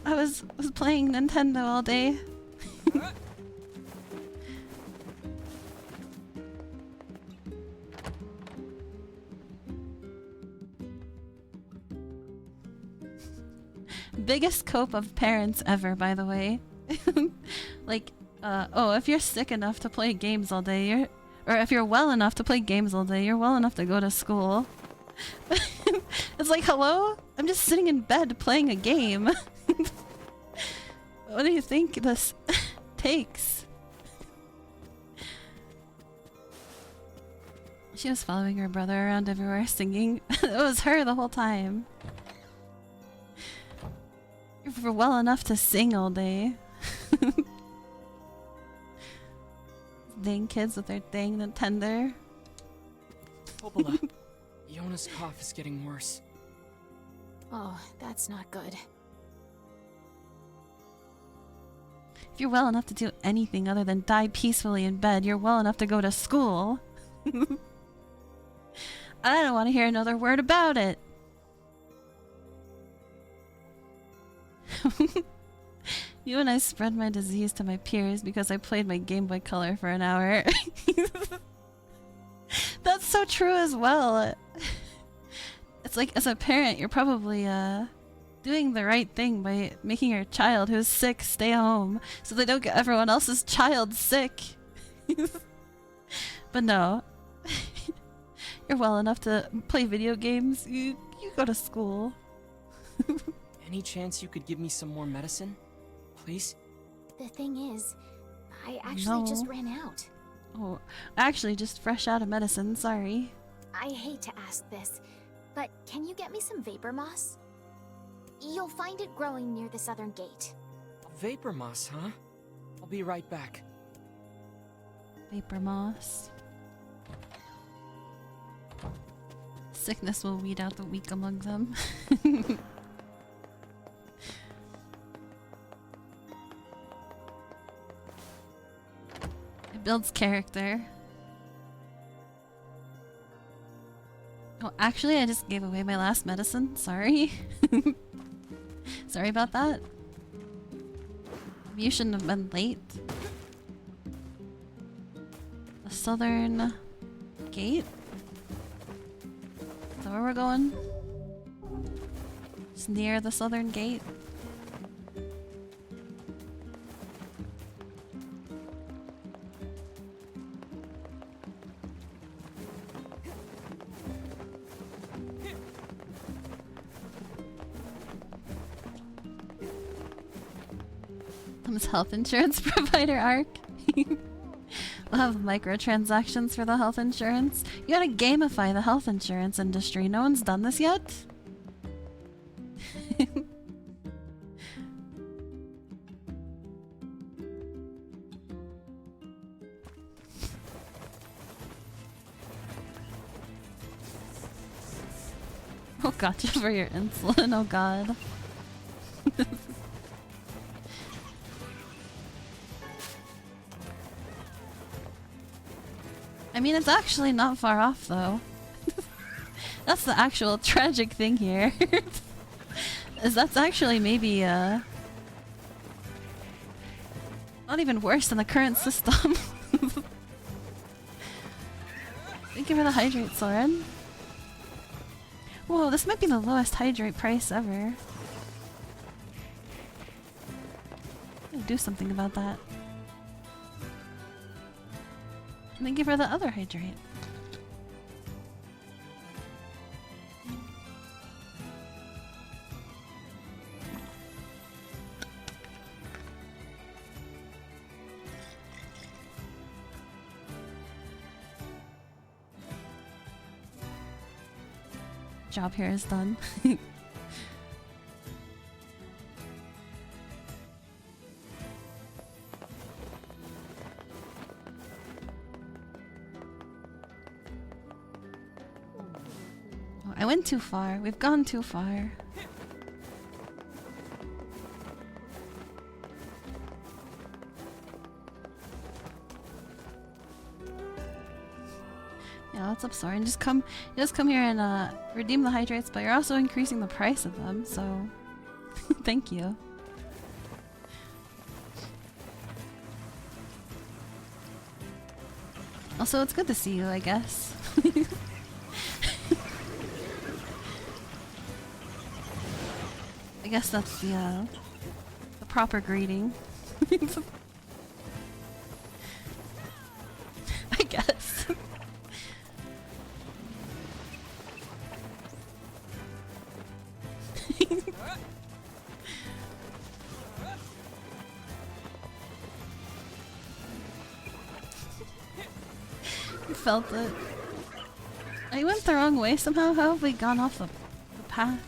I was playing Nintendo all day. Biggest cope of parents ever, by the way. Like, oh, if you're sick enough to play games all day, or if you're well enough to play games all day, you're well enough to go to school. It's like, hello? I'm just sitting in bed playing a game. What do you think this takes? She was following her brother around everywhere singing. It was her the whole time. You're well enough to sing all day. Dang kids with their dang Nintendo. Popola, Yona's cough is getting worse. Oh, that's not good. If you're well enough to do anything other than die peacefully in bed, you're well enough to go to school. I don't want to hear another word about it. You and I spread my disease to my peers because I played my Game Boy Color for an hour. That's so true as well. It's like, as a parent, you're probably doing the right thing by making your child who's sick stay home so they don't get everyone else's child sick. But no. You're well enough to play video games. You go to school. Any chance you could give me some more medicine? Please? The thing is, I actually just ran out. Oh, actually just fresh out of medicine, sorry. I hate to ask this, but can you get me some vapor moss? You'll find it growing near the southern gate. Vapor moss, huh? I'll be right back. Vapor moss. Sickness will weed out the weak among them. It builds character. Oh, actually, I just gave away my last medicine. Sorry. Sorry about that. You shouldn't have been late. The southern gate? Is that where we're going? It's near the southern gate. Health insurance provider arc. We'll have microtransactions for the health insurance. You gotta gamify the health insurance industry. No one's done this yet? Oh, gotcha for your insulin. Oh god. I mean, it's actually not far off, though. That's the actual tragic thing here. Is that's actually maybe, Not even worse than the current system. Thank you for the hydrate, Soren. Whoa, this might be the lowest hydrate price ever. I'm gonna do something about that. Thank you for the other hydrate. Job here is done. Oh, I went too far. We've gone too far. Yeah, what's up, Soren? Just come here and redeem the hydrates, but you're also increasing the price of them, so thank you. Also, it's good to see you, I guess. I guess that's the proper greeting. I guess. You felt it. I went the wrong way somehow. How have we gone off the path?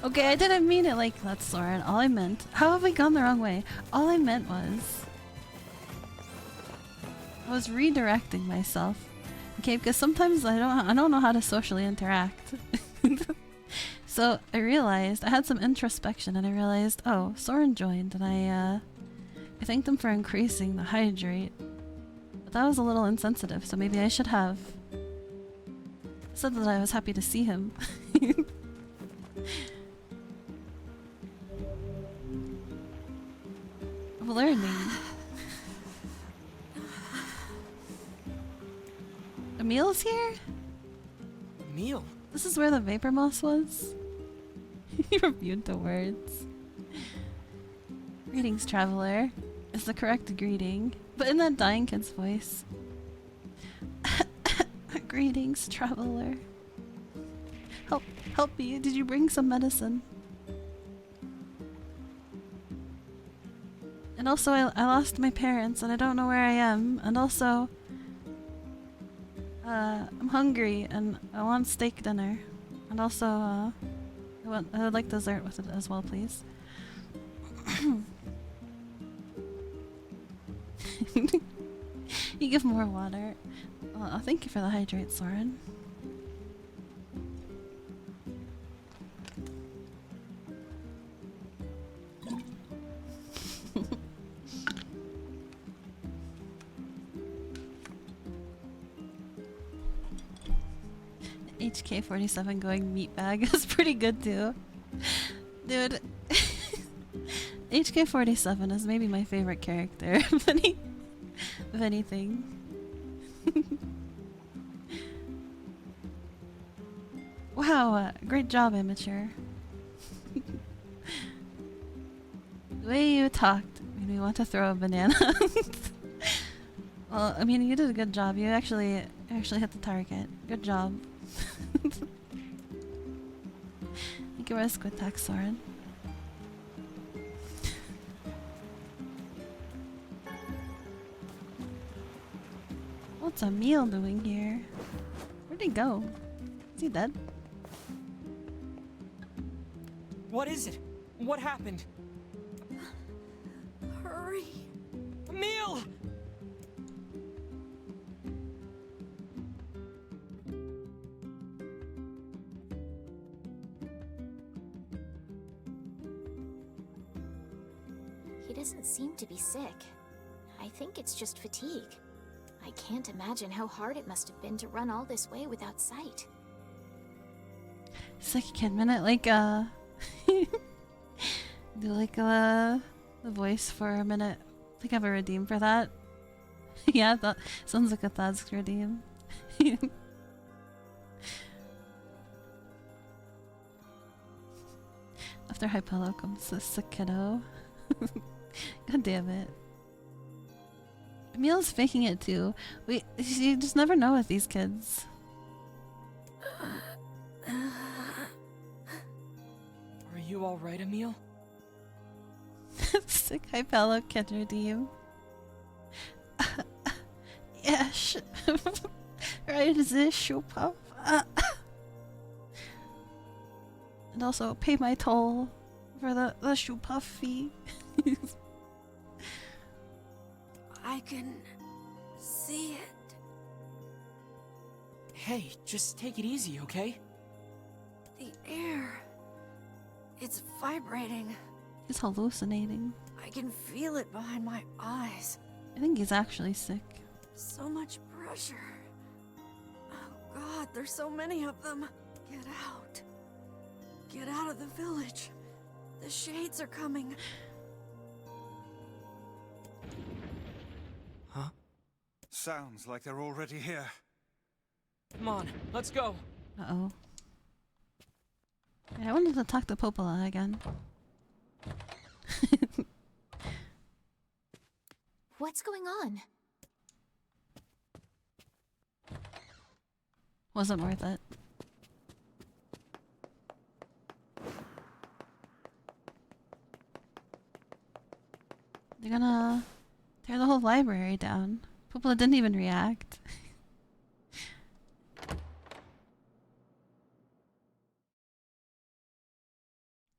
Okay, I didn't mean it like that, Soren. All I meant... How have we gone the wrong way? All I meant was... I was redirecting myself. Okay, because sometimes I don't know how to socially interact. So I realized... I had some introspection and I realized, oh, Soren joined and I thanked him for increasing the hydrate. But that was a little insensitive, so maybe I should have said that I was happy to see him. I'm learning. Emil's here? Emil? This is where the vapor moss was? He reviewed the words. Greetings, traveler. Is the correct greeting, but in that dying kid's voice. Greetings, traveler. Help me. Did you bring some medicine? And also, I lost my parents and I don't know where I am. And also, I'm hungry and I want steak dinner. And also, I would like dessert with it as well, please. You give more water. Well, thank you for the hydrate, Soren. HK47 going meatbag is pretty good too. Dude, HK47 is maybe my favorite character of anything. Wow, great job, amateur. The way you talked made me want to throw a banana. Well, I mean, you did a good job. You actually hit the target. Good job. Thank you for a squid tax, Soren. What's Emil doing here? Where'd he go? Is he dead? What is it? What happened? Hurry. Emil! He doesn't seem to be sick. I think it's just fatigue. I can't imagine how hard it must have been to run all this way without sight. Second minute, like do like the voice for a minute. I think I have a redeem for that. Yeah, that sounds like a Thad's redeem. After Hypello comes the Sakiddo. God damn it. Emil's faking it too. You just never know with these kids. Are you alright, Emil? Sick Hypello can redeem. Yes. Right, is this shoe puff? And also pay my toll for the shoe puff fee. I can see it. Hey, just take it easy, okay? The air. It's vibrating. He's hallucinating. I can feel it behind my eyes. I think he's actually sick. So much pressure. Oh god, there's so many of them. Get out. Get out of the village. The shades are coming. Huh? Sounds like they're already here. Come on, let's go. Uh-oh. Yeah, I wanted to talk to Popola again. What's going on? Wasn't worth it. They're gonna tear the whole library down. Popola didn't even react.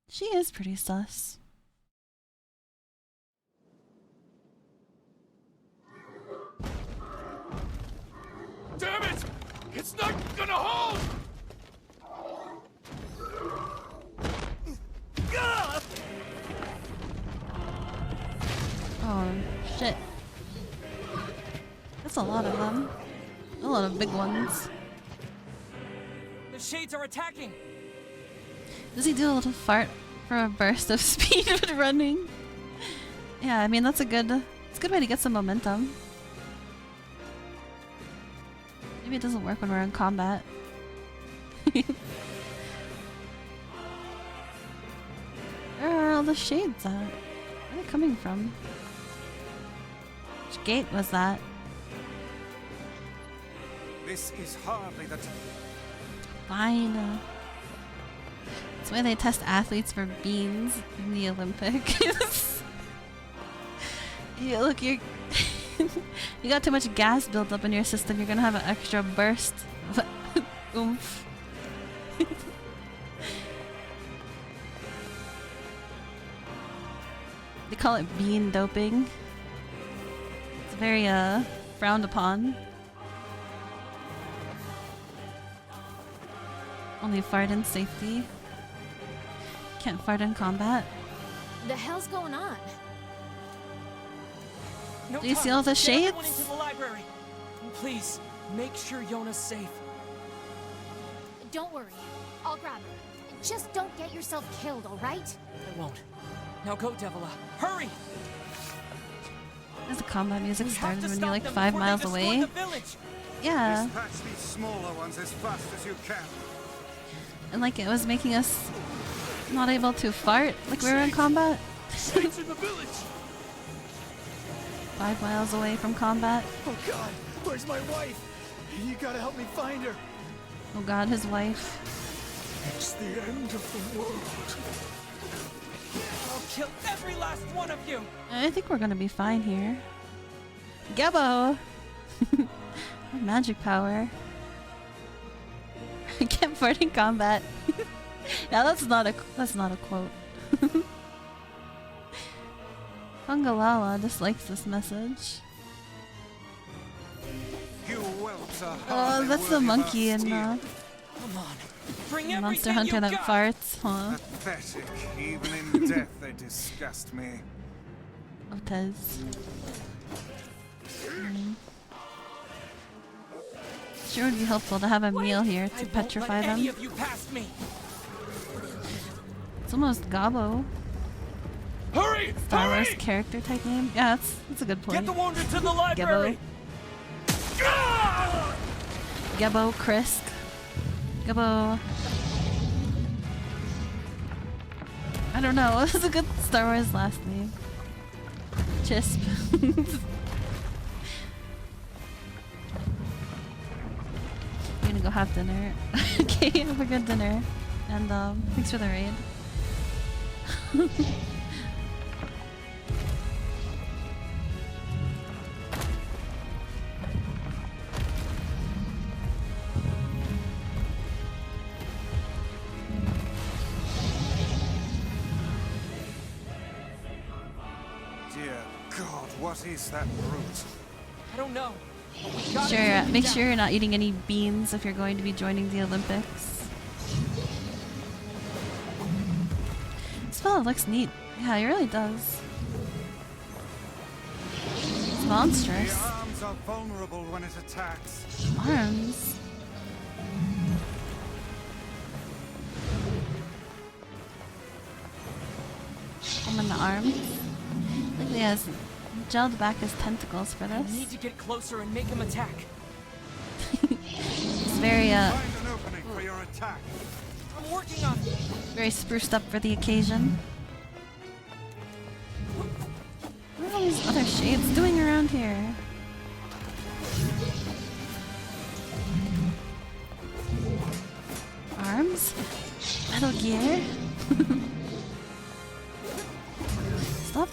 She is pretty sus. Damn it! It's not gonna hold! Oh, shit. That's a lot of them. A lot of big ones. The shades are attacking! Does he do a little fart for a burst of speed when running? Yeah, I mean it's a good way to get some momentum. Maybe it doesn't work when we're in combat. Where are all the shades at? Where are they coming from? Which gate was that? This is hardly the Fine. That's why they test athletes for beans in the Olympics. Yeah, look, you got too much gas built up in your system. You're gonna have an extra burst of oomph. They call it bean doping. It's very frowned upon. Only fart in safety. Can't fart in combat. The hell's going on? No Do you time. see all the Get shades? everyone into the library. And please, make sure Yona's safe. Don't worry. I'll grab her. Just don't get yourself killed, alright? I won't. Now go, Devila. Hurry! As the combat music We have started to when you're stop like them 5 before they miles destroy away. the village. Yeah. Dispatch these smaller ones as fast as you can. And like it was making us not able to fart like we were in combat. Shades in the village! 5 miles away from combat. Oh god, where's my wife? You gotta help me find her. Oh god, his wife. It's the end of the world. I'll kill every last one of you! I think we're gonna be fine here. Gabbo! Magic power. I can't fart in combat. Yeah, that's not a quote. Hungalala dislikes this message. You whelps are Oh, hardly that's the worthy of our monkey in steel. Come on. Bring Monster everything Hunter you that got. farts, huh? Pathetic. Even in death, they disgust me. Otez. Sure would be helpful to have a meal here I to won't petrify let any them. of you past me. It's almost Gabo. Hurry! Star Wars character type name? Yeah, that's a good point. Get the wounded to the library! Gebo Krisk. Gebo. I don't know. It's a good Star Wars last name. Chisp. You're gonna go have dinner. Okay, have a good dinner. And thanks for the raid. Dear God, what is that brute? I don't know. Sure, make sure you're not eating any beans if you're going to be joining the Olympics. This fella looks neat. Yeah, he really does. It's monstrous. The arms are vulnerable when it attacks. Arms? In the arms? Look, he has gelled back his tentacles for I this. need to get closer and make him attack. It's very Find an opening for your attack. I'm working on it. very spruced up for the occasion. What are all these other shades doing around here? Arms? Metal Gear? Stop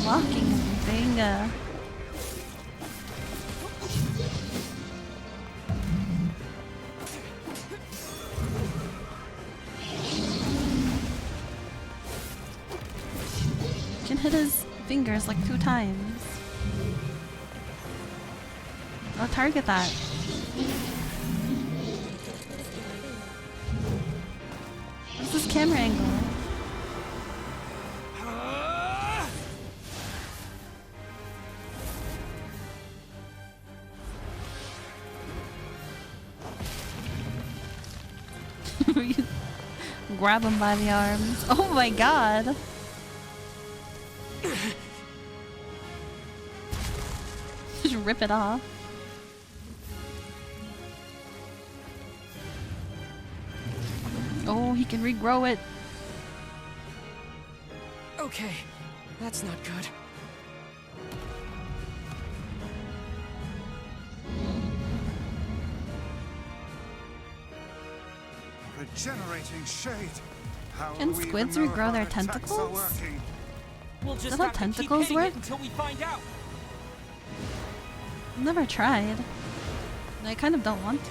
blocking everything. Can hit his fingers like 2 times. I'll target that. What's this camera angle? Grab him by the arms. Oh my god! Just rip it off. Oh, he can regrow it. Okay, that's not good. Regenerating shade. How Can do we squids even know regrow if their our attacks are tentacles? working? We'll Is just that how have to keep tentacles hitting work? it until we find out. I've never tried. And I kind of don't want to.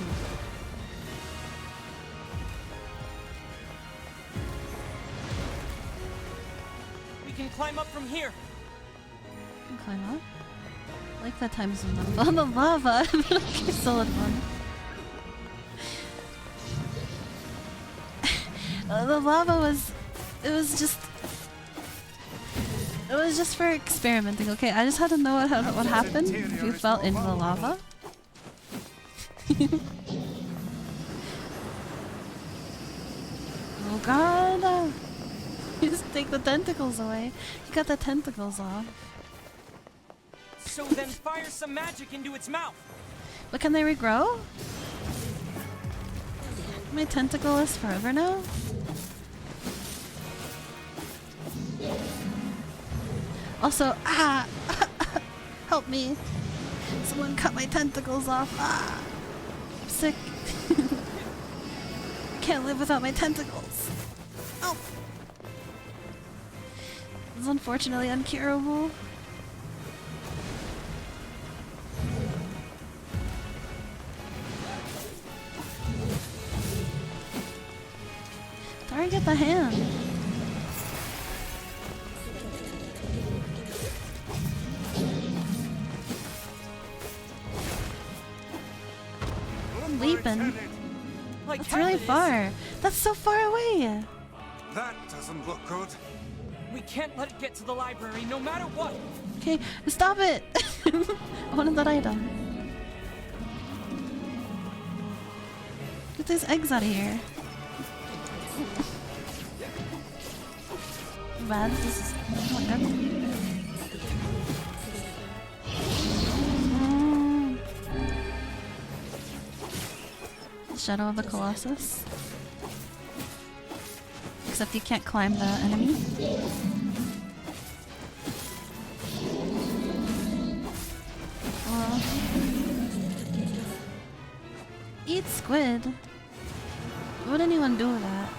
We can climb up from here. Can climb up? I like that times when on the lava. Okay, solid one. The lava was, it was just for experimenting, okay? I just had to know what happened if you fell into the lava. Oh god! You just take the tentacles away. You got the tentacles off. So then fire some magic into its mouth. But can they regrow? My tentacle is forever now? Also, help me. Someone cut my tentacles off. I'm sick. Can't live without my tentacles. Oh. It's unfortunately uncurable. Target the hand. I'm leaping. That's really far. That's so far away. That doesn't look good. We can't let it get to the library, no matter what. Okay, stop it. I wanted that item. Get these eggs out of here. bad. This is not good. Shadow of the Colossus. Except you can't climb the enemy. Well, eat squid. What would anyone do with that?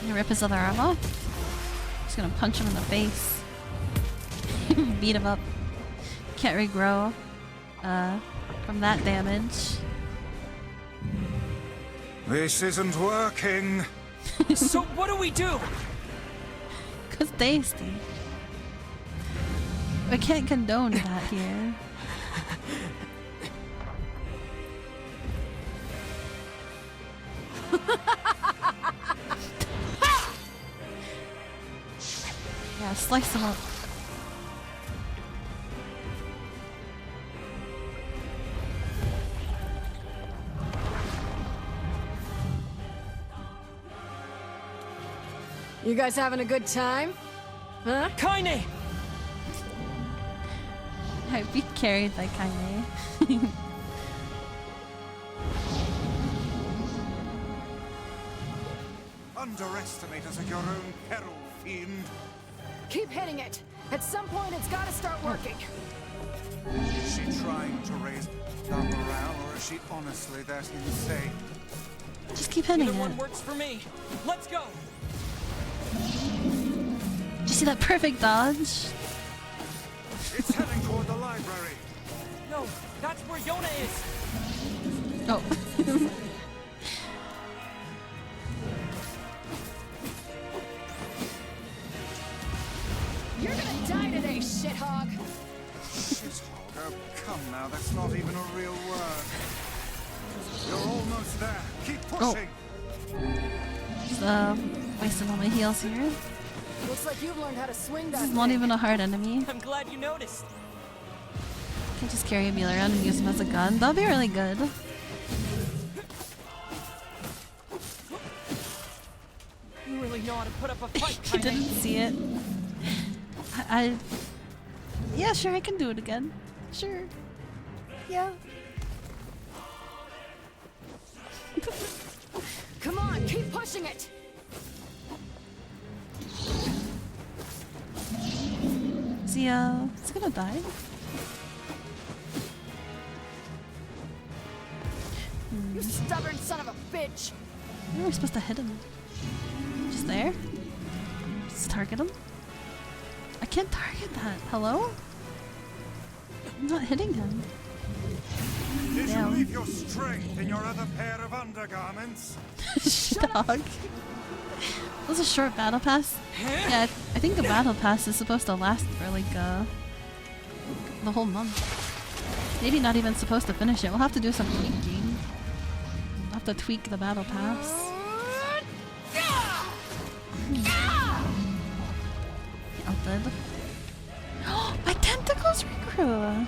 You rip his other arm off? Just gonna punch him in the face. Beat him up. Can't regrow from that damage. This isn't working. So what do we do? 'Cause tasty. I can't condone that here. Yeah, slice them up. You guys having a good time? Huh? Kaine! I'd be carried by Kaine. Underestimate us at your own peril, fiend. Keep hitting it. At some point, it's gotta start working. Is she trying to raise our morale, or is she honestly that insane? Just keep hitting Either it. one works for me. Let's go. Did you see that perfect dodge? It's heading toward the library. No, that's where Yona is. Oh. You're gonna die today, shithog. Shithog? Oh, come now, that's not even a real word. You're almost there. Keep pushing. Just wasting all my heals here. Looks like you've learned how to swing that This is not thing. even a hard enemy. I'm glad you noticed. Can't just carry a meal around and use him as a gun. That'll be really good. You really know how to put up a fight, I Kaine. didn't see it. Yeah, sure, I can do it again. Sure. Yeah. Come on, keep pushing it. Is he gonna die? You stubborn son of a bitch. Where are we supposed to hit him? Just there? Just target him? I can't target that. Hello? I'm not hitting him. Did Damn. you leave your strength in your other pair of undergarments? Dog. That was a short battle pass. Yeah, I think the battle pass is supposed to last for like the whole month. Maybe not even supposed to finish it. We'll have to do some tweaking. We'll have to tweak the battle pass. Ulted. My tentacles regrew!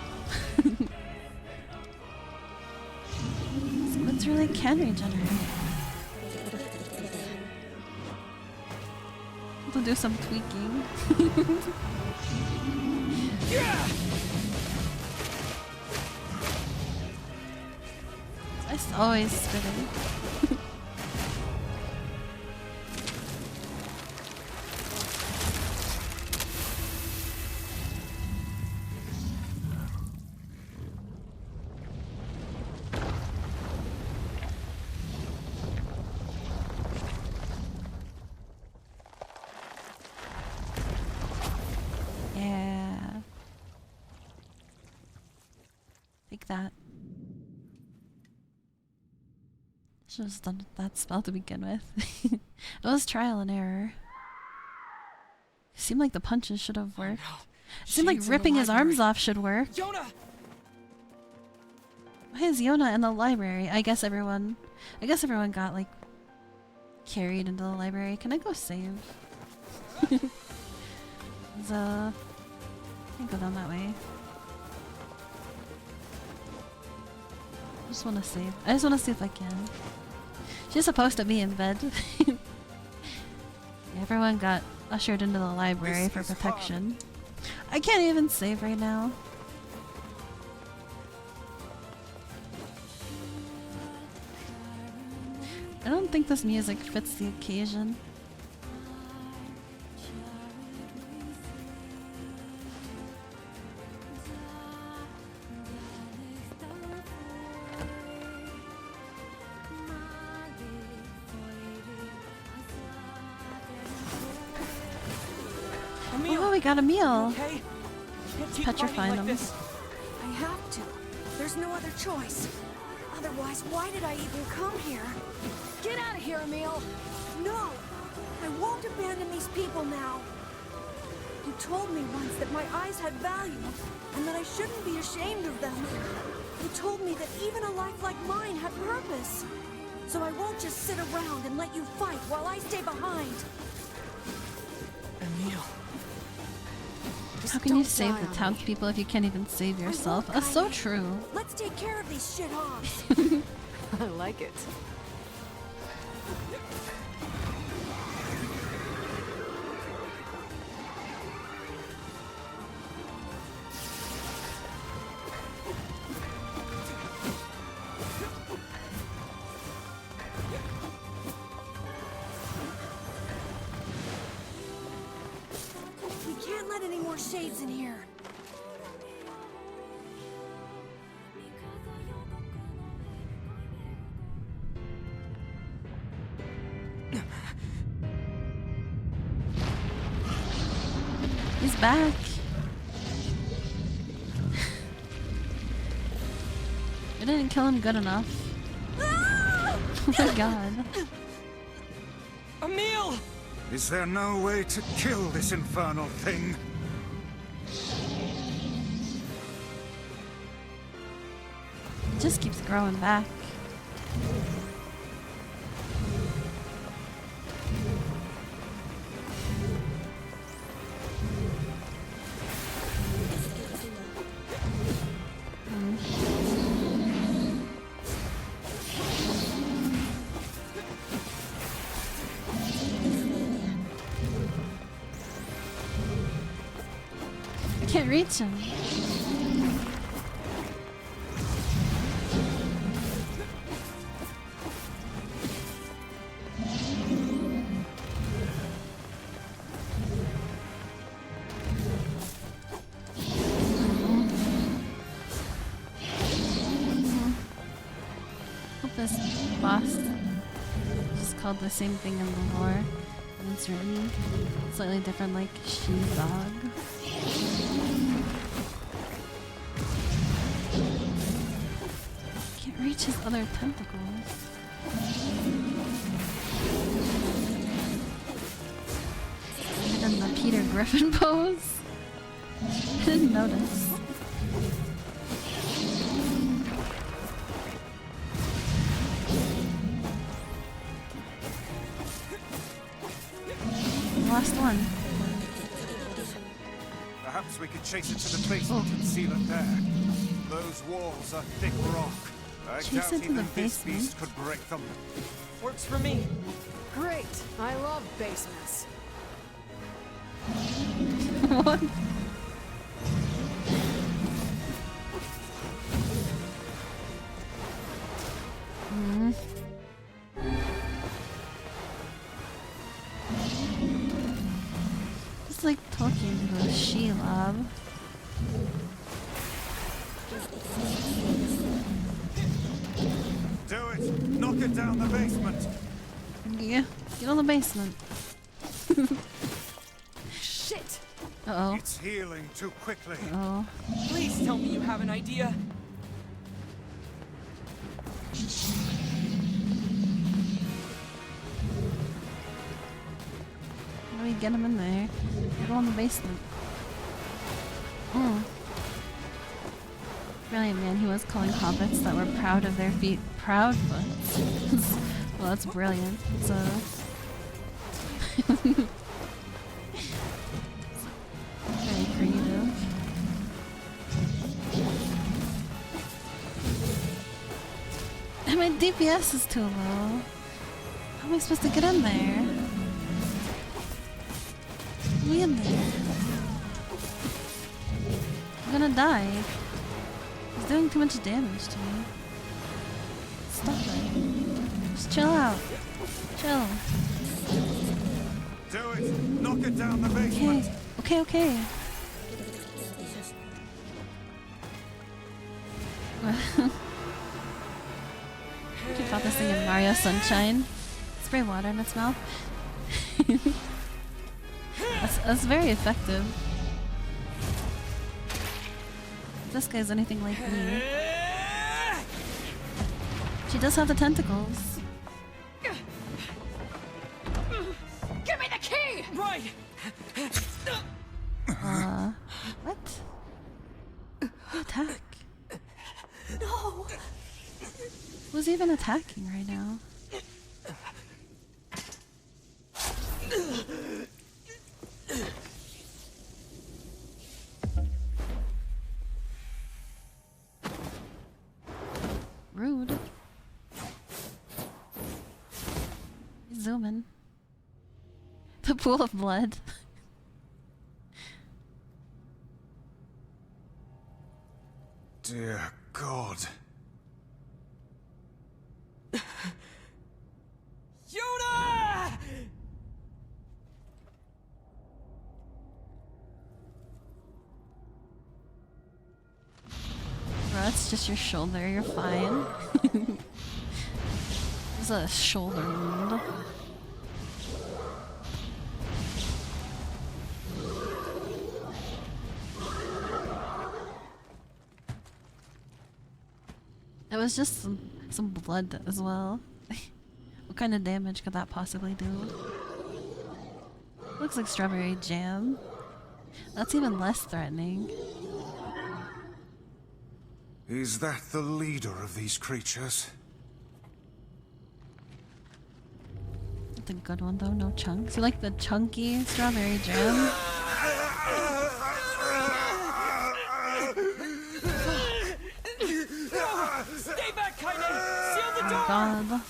Squids really can regenerate. To do some tweaking. It's always spitting. Yeah. Take that. Should have done that spell to begin with. It was trial and error. It seemed like the punches should have worked. It seemed like ripping his arms off should work. Yona! Why is Yona in the library? I guess everyone got like carried into the library. Can I go save? I can go down that way. I just want to save. I just want to see if I can. She's supposed to be in bed. Everyone got ushered into the library for protection. I can't even save right now. I don't think this music fits the occasion. Oh, we got a meal. Okay? Let's petrify them. I have to. There's no other choice. Otherwise, why did I even come here? Get out of here, Emil! No! I won't abandon these people now. You told me once that my eyes had value, and that I shouldn't be ashamed of them. You told me that even a life like mine had purpose. So I won't just sit around and let you fight while I stay behind. Emil. How can you save the townspeople if you can't even save yourself? That's so true. Let's take care of these shithogs. I like it. We can't let any more shades in here. He's back. I didn't kill him good enough. Oh my god. Emil! Is there no way to kill this infernal thing? It just keeps growing back. I can't reach him. Hope this boss is called the same thing in the lore, and it's written slightly different, like she-dog. Can't reach his other tentacles. And then the Peter Griffin pose. I didn't notice. Last one. Perhaps we could chase it to the basement and seal it there. Those walls are thick rock. I Chase doubt it to even the this basement? beast could break them. Works for me. Great. I love basements. What? It's like talking to a she-lab. Do it! Knock it down the basement! Yeah, get on the basement. Shit! Uh-oh. It's healing too quickly. Uh-oh. Please tell me you have an idea. How do we get him in there? Go in the basement. Brilliant man, he was calling hobbits that were proud of their feet proud foots. Well, that's brilliant. It's very creative. My DPS is too low. How am I supposed to get in there? Get me in there. I'm gonna die. He's doing too much damage to me. Stop it. Just chill out. Chill. Do it! Knock it down the basement! Okay, okay. Keep out this thing in Mario Sunshine. Spray water in its mouth. That's very effective. If this guy's anything like me. She does have the tentacles. Give me the key! Right! What? Who attack? No! Who's even attacking right now? Rude. He's zooming. The pool of blood. Dear God. Yoda! Bro, it's just your shoulder, you're fine. It's a shoulder wound. It was just some blood as well. What kind of damage could that possibly do? Looks like strawberry jam. That's even less threatening. Is that the leader of these creatures? That's a good one though, no chunks. You like the chunky strawberry jam? Stay back, Kaine! Seal the door! Oh god.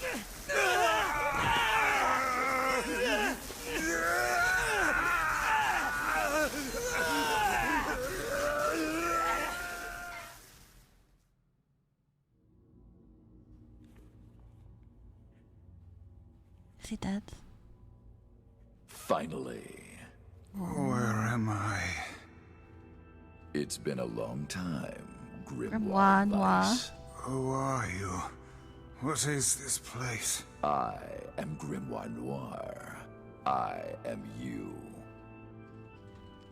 Is he dead? Finally. Where am I? It's been a long time, Grimwoire. Vice. Who are you? What is this place? I am Grimwoire Noir. I am you.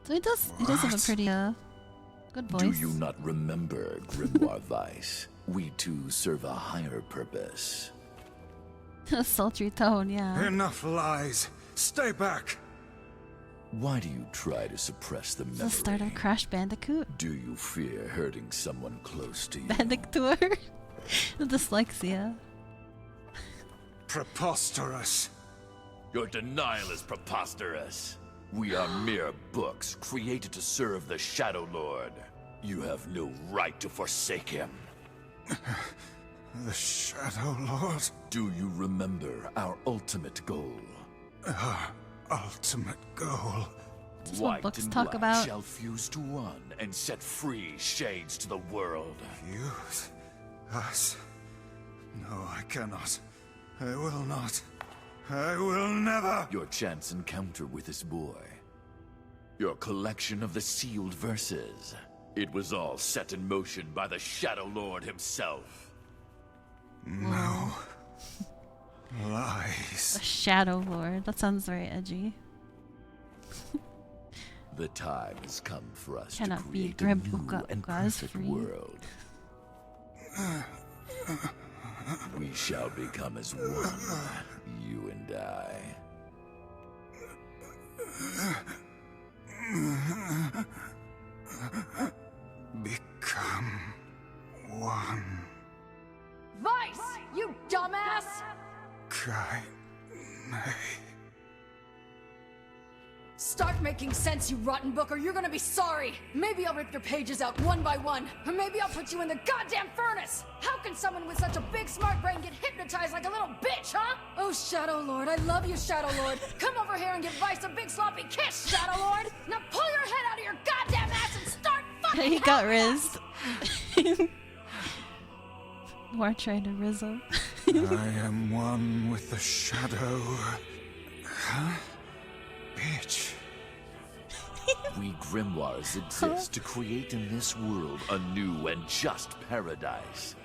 So he does have a pretty good voice. Do you not remember, Grimwoire Vice? We two serve a higher purpose. A sultry tone, yeah. Enough lies. Stay back. Why do you try to suppress the memory? The start of Crash Bandicoot. Do you fear hurting someone close to you? Bandicoot. Dyslexia. Preposterous. Your denial is preposterous. We are mere books created to serve the Shadow Lord. You have no right to forsake him. The Shadow Lord? Do you remember our ultimate goal? Our ultimate goal? That's what books and talk black about. Shall fuse to one and set free shades to the world. Fuse? Us? No, I cannot. I will not. I will never! Your chance encounter with this boy. Your collection of the sealed verses. It was all set in motion by the Shadow Lord himself. No. Lies. The Shadow Lord. That sounds very edgy. The time has come for us Cannot to be create a Grim new Uka and Uka is perfect free. world. We shall become as one, you and I. Become one. Vice! You dumbass! Kai. May. Start making sense, you rotten book, or you're gonna be sorry. Maybe I'll rip your pages out one by one, or maybe I'll put you in the goddamn furnace. How can someone with such a big smart brain get hypnotized like a little bitch, huh? Oh, Shadow Lord, I love you, Shadow Lord. Come over here and give Vice a big sloppy kiss, Shadow Lord. Now pull your head out of your goddamn ass and start fucking. He got rizzed. We're trying to rizz him. I am one with the shadow. Huh? Bitch. We Grimwoires exist to create in this world a new and just paradise.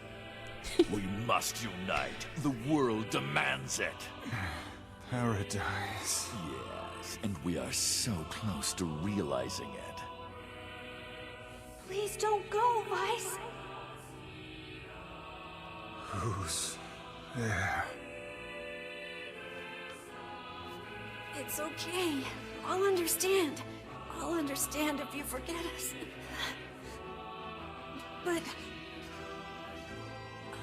We must unite. The world demands it. Paradise. Yes, and we are so close to realizing it. Please don't go, Vice. Who's there? It's okay. I'll understand. I'll understand if you forget us. But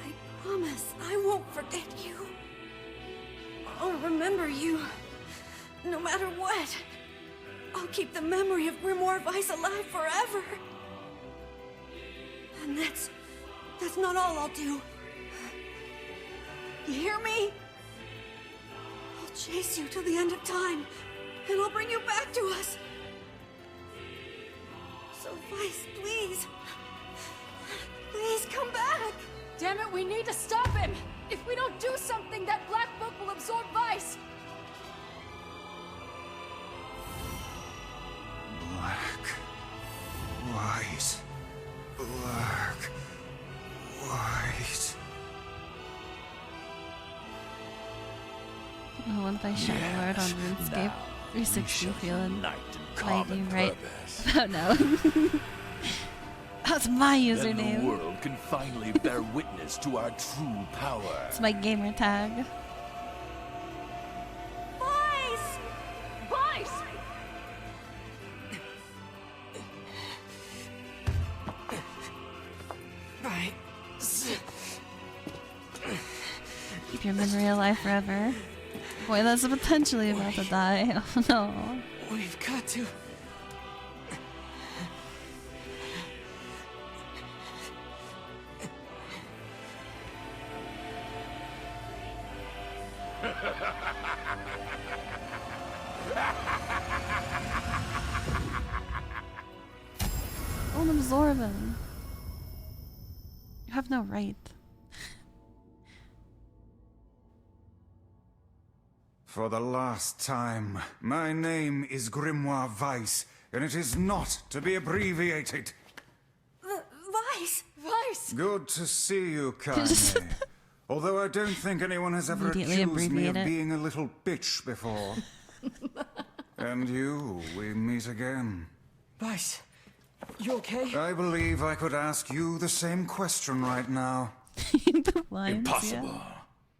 I promise I won't forget you. I'll remember you, no matter what. I'll keep the memory of Grimoire Vice alive forever. And that's not all I'll do. You hear me? I'll chase you till the end of time, and I'll bring you back to us. So, Vice, please. Please come back. Damn it, we need to stop him. If we don't do something, that black book will absorb Vice. Black. White. Black. White. Oh, what if I Shadow Lord on RuneScape 360 feeling mighty right about now? That's my username. Then the world can finally bear witness to our true power. It's my gamer tag. Vice! Vice! Right. Keep your memory alive forever. Boy, that's potentially about to die. Oh no. We've got to. Don't absorb him. You have no right. For the last time, my name is Grimoire Vice, and it is not to be abbreviated. Vice! Vice! Good to see you, Kaine. Although I don't think anyone has ever Immediately accused me of abbreviate it. being a little bitch before. And you, we meet again. Vice, you okay? I believe I could ask you the same question right now. Lines, Impossible. yeah.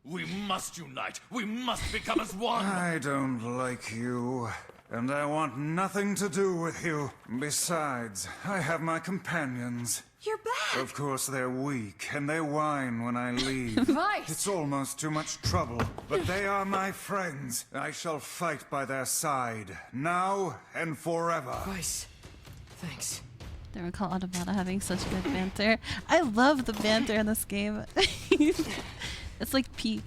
We must unite. We must become as one. I don't like you, and I want nothing to do with you. Besides, I have my companions. You're back! Of course, they're weak, and they whine when I leave. Vice! It's almost too much trouble, but they are my friends. I shall fight by their side, now and forever. Vice, thanks. Don't recall Automata having such good banter. I love the banter in this game. It's like peak.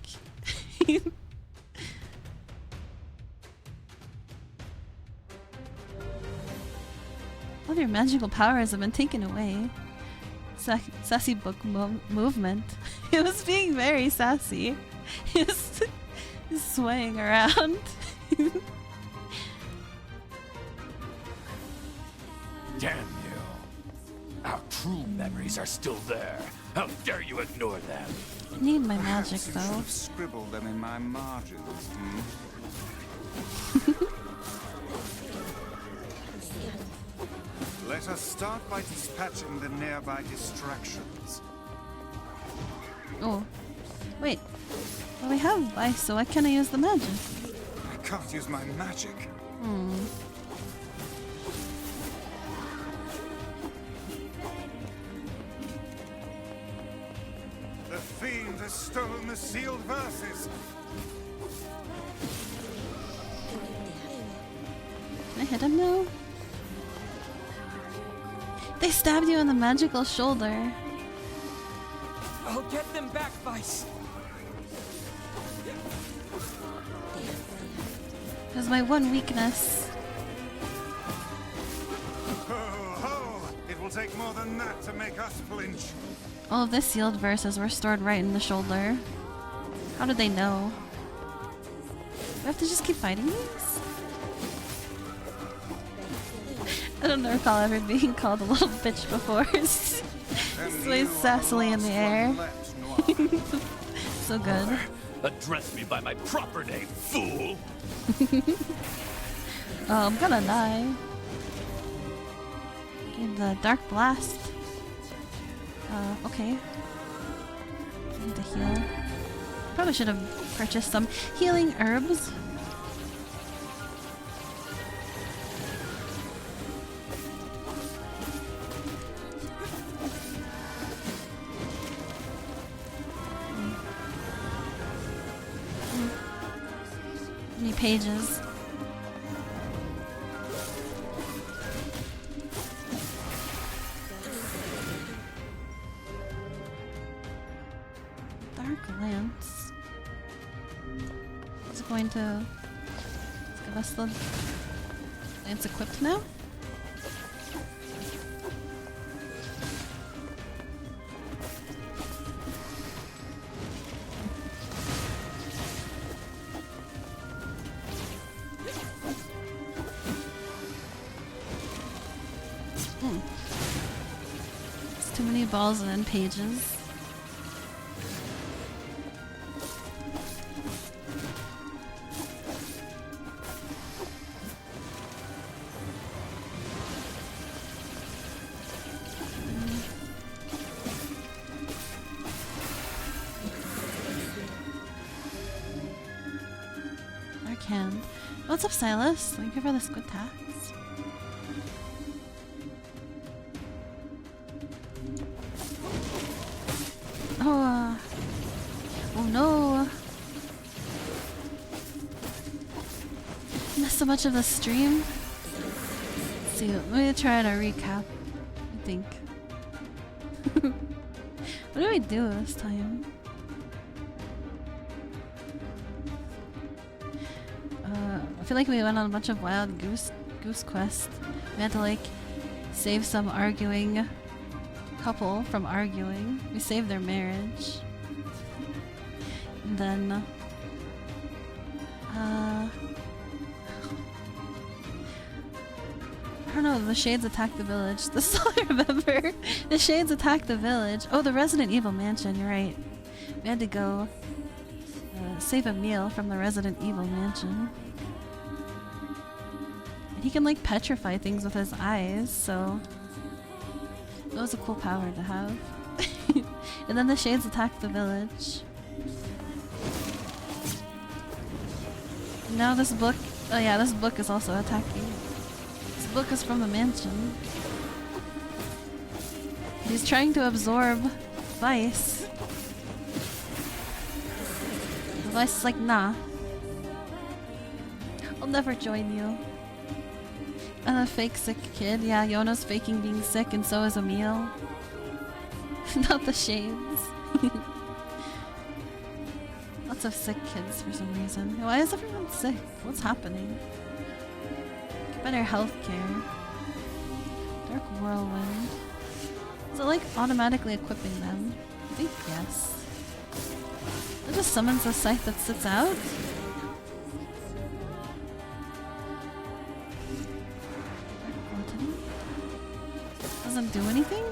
All your magical powers have been taken away. Sassy book movement. It was being very sassy. He was swaying around. Damn you. Our true memories are still there. How dare you ignore them? I need my magic Perhaps you should though. have scribbled them in my margins, Let us start by dispatching the nearby distractions. Oh. Wait. Well, we have Vice, so why can't I use the magic? I can't use my magic. The fiend has stolen the sealed verses. Can I hit him now? They stabbed you in the magical shoulder. I'll get them back, Vice. That's my one weakness. Ho, ho! It will take more than that to make us flinch. All of the sealed verses were stored right in the shoulder. How did they know? Do I have to just keep fighting these? I don't recall ever being called a little bitch before. Just way sassily in the air. So good. Address me by my proper name, fool! Oh, I'm gonna die. Okay, the Dark Blast. Okay. I need to heal. Probably should have purchased some healing herbs. Many pages. Dark Lance. Is it going to give us the lance equipped now? It's too many balls and pages. Dark Hand. What's up, Silas? Thank you for the squid tax. Oh no! Missed so much of the stream. Let's see, let me try to recap. I think. What do we do this time? I feel like we went on a bunch of wild goose quests. We had to like save some arguing couple from arguing. We saved their marriage. And then I don't know, the Shades attacked the village. This is all I remember. The Shades attacked the village. Oh, the Resident Evil mansion, you're right. We had to go save Emil from the Resident Evil mansion. And he can like petrify things with his eyes, so that was a cool power to have. And then the Shades attacked the village. Now this book, oh yeah, this book is also attacking. This book is from the mansion. He's trying to absorb Vice. The Vice is like, nah. I'll never join you. I'm a fake sick kid. Yeah, Yona's faking being sick and so is Emil. Not the Shades. Lots of sick kids for some reason. Why is everyone sick? What's happening? Get better healthcare. Dark Whirlwind. Is it like automatically equipping them? I think yes. It just summons a scythe that sits out? Doesn't do anything?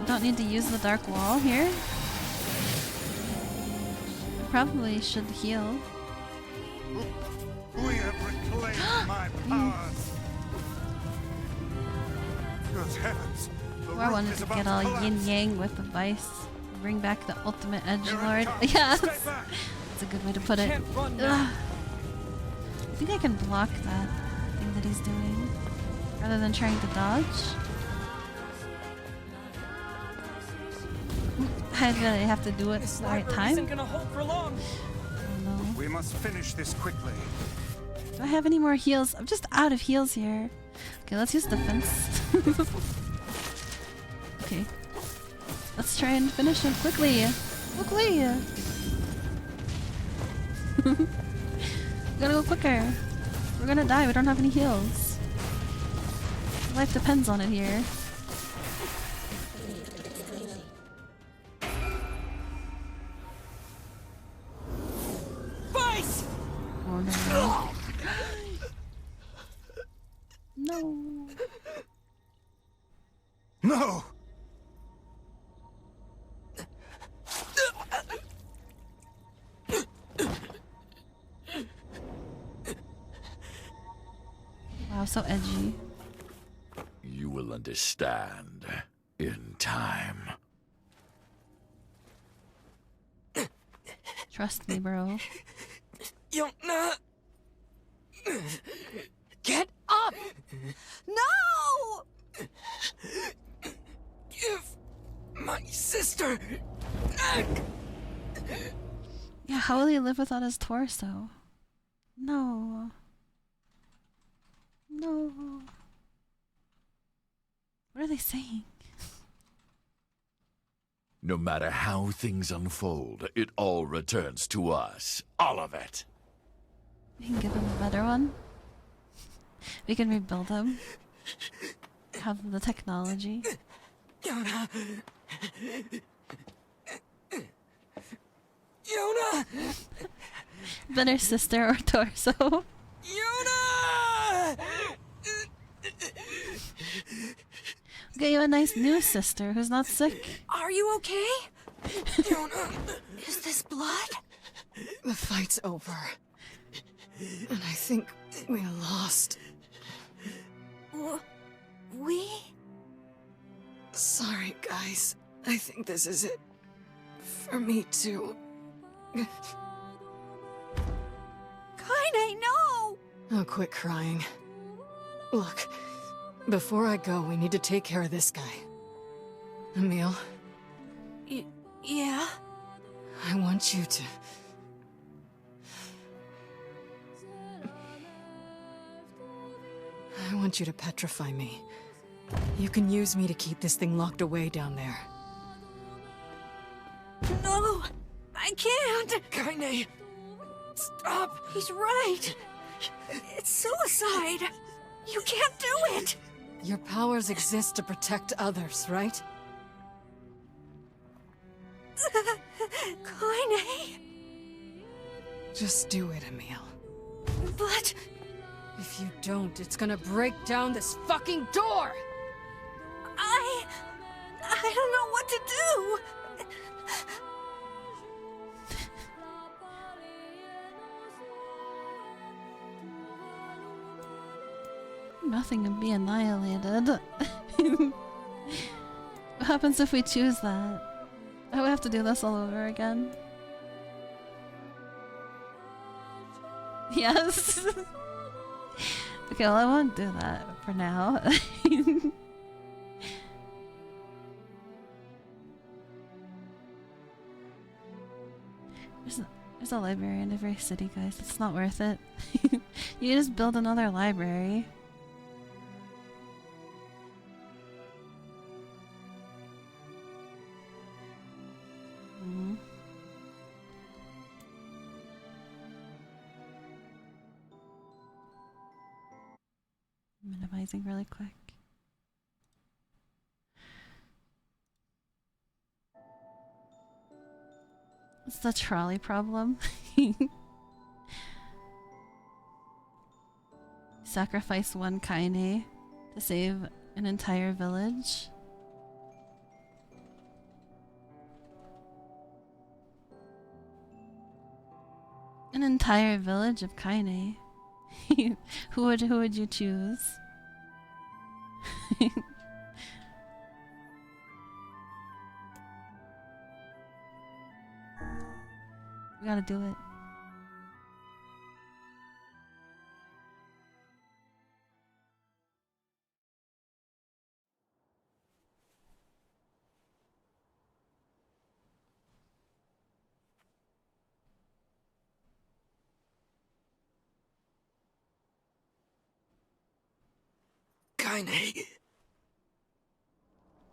Don't need to use the dark wall here. I probably should heal. We have reclaimed my powers. Good heavens. I wanted to get all yin-yang with the Vice. Bring back the ultimate edgelord. Yeah, that's a good way to put it. Ugh. I think I can block that thing that he's doing rather than trying to dodge. Why did I have to do it at This the right library time? isn't gonna hold for long. I don't know. We must finish this quickly. Do I have any more heals? I'm just out of heals here. Okay, let's use defense. Okay. Let's try and finish him quickly. Quickly! We gotta go quicker. We're gonna die. We don't have any heals. Life depends on it here. Vice! Oh no. No. No! Wow, so edgy. You will understand in time. Trust me, bro. Yona! Get up! No! Give my sister back! Yeah, how will he live without his torso? No. No. What are they saying? No matter how things unfold, it all returns to us. All of it. We can give him a better one. We can rebuild him. Have the technology. Yona! Yona! Better sister or torso. Yona! Get you a nice new sister who's not sick. Are you okay? Is this blood? The fight's over. And I think we lost. We? Sorry, guys. I think this is it. For me, too. Kaine, no! Oh, quit crying. Look, before I go, we need to take care of this guy. Emil, Yeah? I want you to... I want you to petrify me. You can use me to keep this thing locked away down there. No! I can't! Kaine! Stop! He's right! It's suicide! You can't do it! Your powers exist to protect others, right? Kaine! Just do it, Emil. But... If you don't, it's gonna break down this fucking door! I don't know what to do! Nothing can be annihilated. What happens if we choose that? I would have to do this all over again. Yes. Okay, well I won't do that for now. There's a library in every city, guys. It's not worth it. You just build another library. Minimizing really quick. It's the trolley problem. Sacrifice one Kaine to save an entire village. An entire village of Kaine. Who would you choose? We gotta do it. Kaine.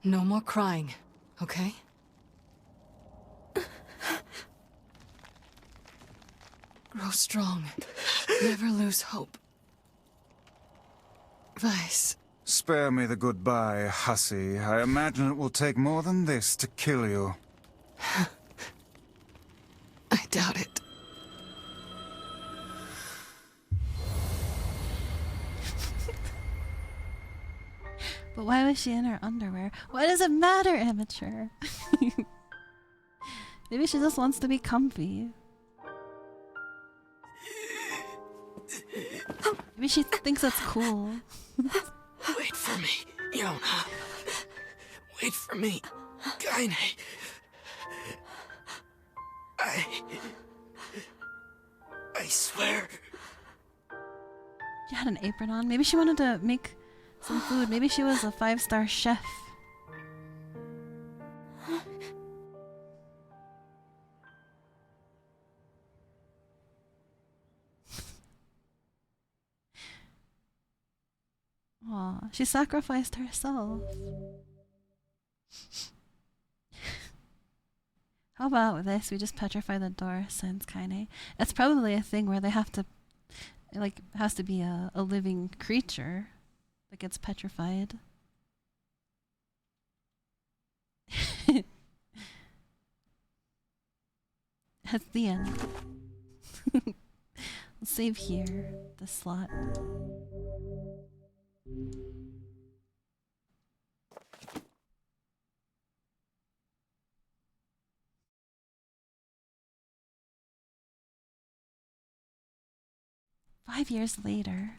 No more crying, okay? Grow strong. Never lose hope. Weiss. Spare me the goodbye, hussy. I imagine it will take more than this to kill you. I doubt it. But why was she in her underwear? Why does it matter, amateur? Maybe she just wants to be comfy. Maybe she thinks that's cool. Wait for me, Yona. Wait for me, Kaine. I swear. She had an apron on. Maybe she wanted to make some food. Maybe she was a 5-star chef. Aw, she sacrificed herself. How about this? We just petrify the door, sends Kaine. It's probably a thing where they have to, like, it has to be a living creature that gets petrified. That's the end. We'll save here, the slot. Five years later.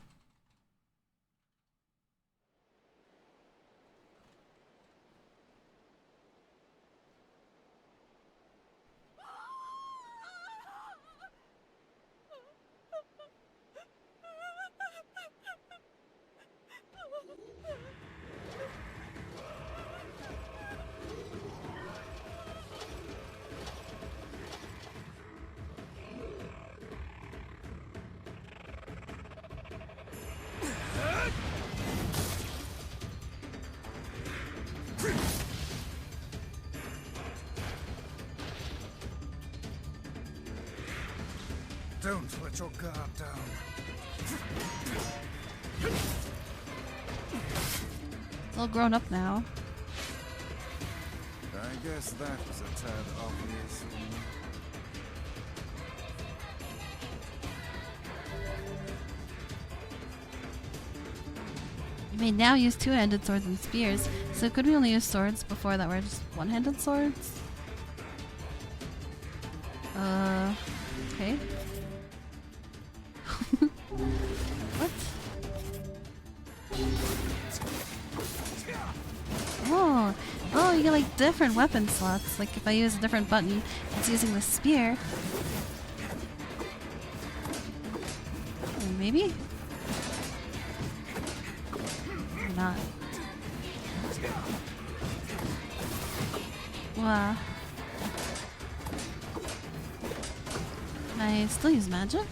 Don't let your guard down. It's all grown up now. I guess that was a tad obvious. You may now use two-handed swords and spears. So could we only use swords before that were just one-handed swords? Okay. What? Oh, you get like different weapon slots. Like if I use a different button, it's using the spear. Maybe? Or not. Wow. Can I still use magic?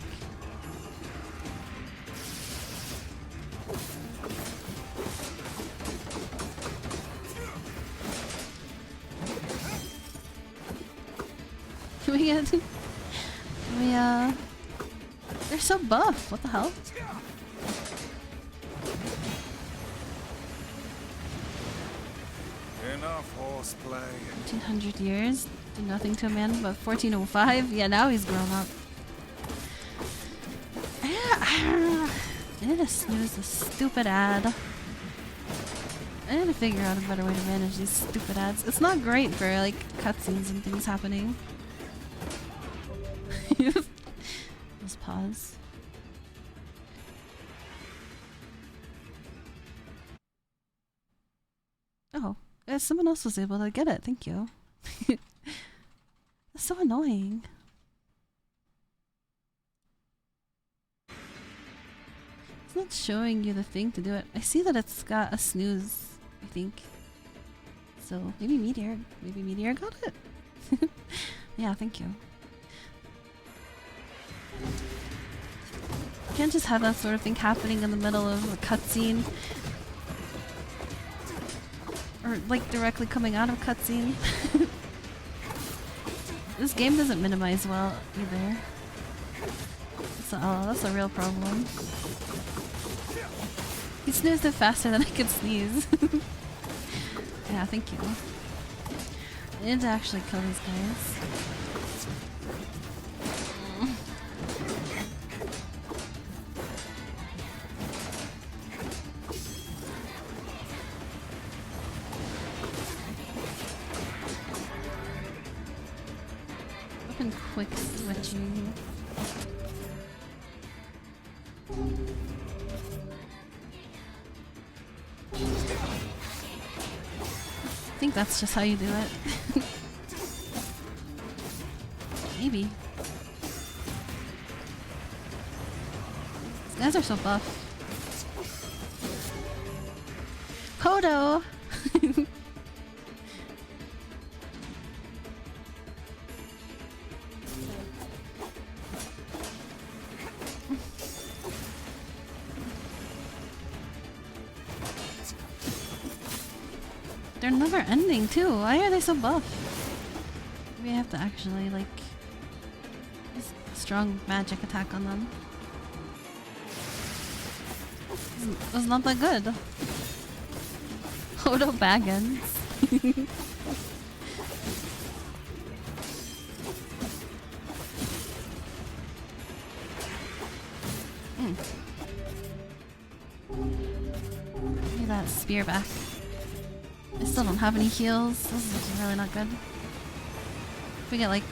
Can we get... Can we, they're so buff. What the hell? Enough horseplay. 1400 years. Do nothing to a man but 1405. Yeah, now he's grown up. I need to snooze this stupid ad. I need to figure out a better way to manage these stupid ads. It's not great for like cutscenes and things happening. Just pause. Oh, someone else was able to get it. Thank you. That's so annoying. It's not showing you the thing to do it. I see that it's got a snooze, I think. So maybe Meteor got it. Yeah, thank you. You can't just have that sort of thing happening in the middle of a cutscene. Or like directly coming out of cutscene. This game doesn't minimize well either. So, oh, that's a real problem. He snoozed it faster than I could sneeze. Yeah, thank you. I need to actually kill these guys. Open quick switching. I think that's just how you do it. Maybe. These guys are so buff. Hodo! They're never ending too. Why are they so buff? We have to actually like use strong magic attack on them. It was not that good. Hodo Baggins. Give me that spear back. I still don't have any heals. This is really not good. If we get like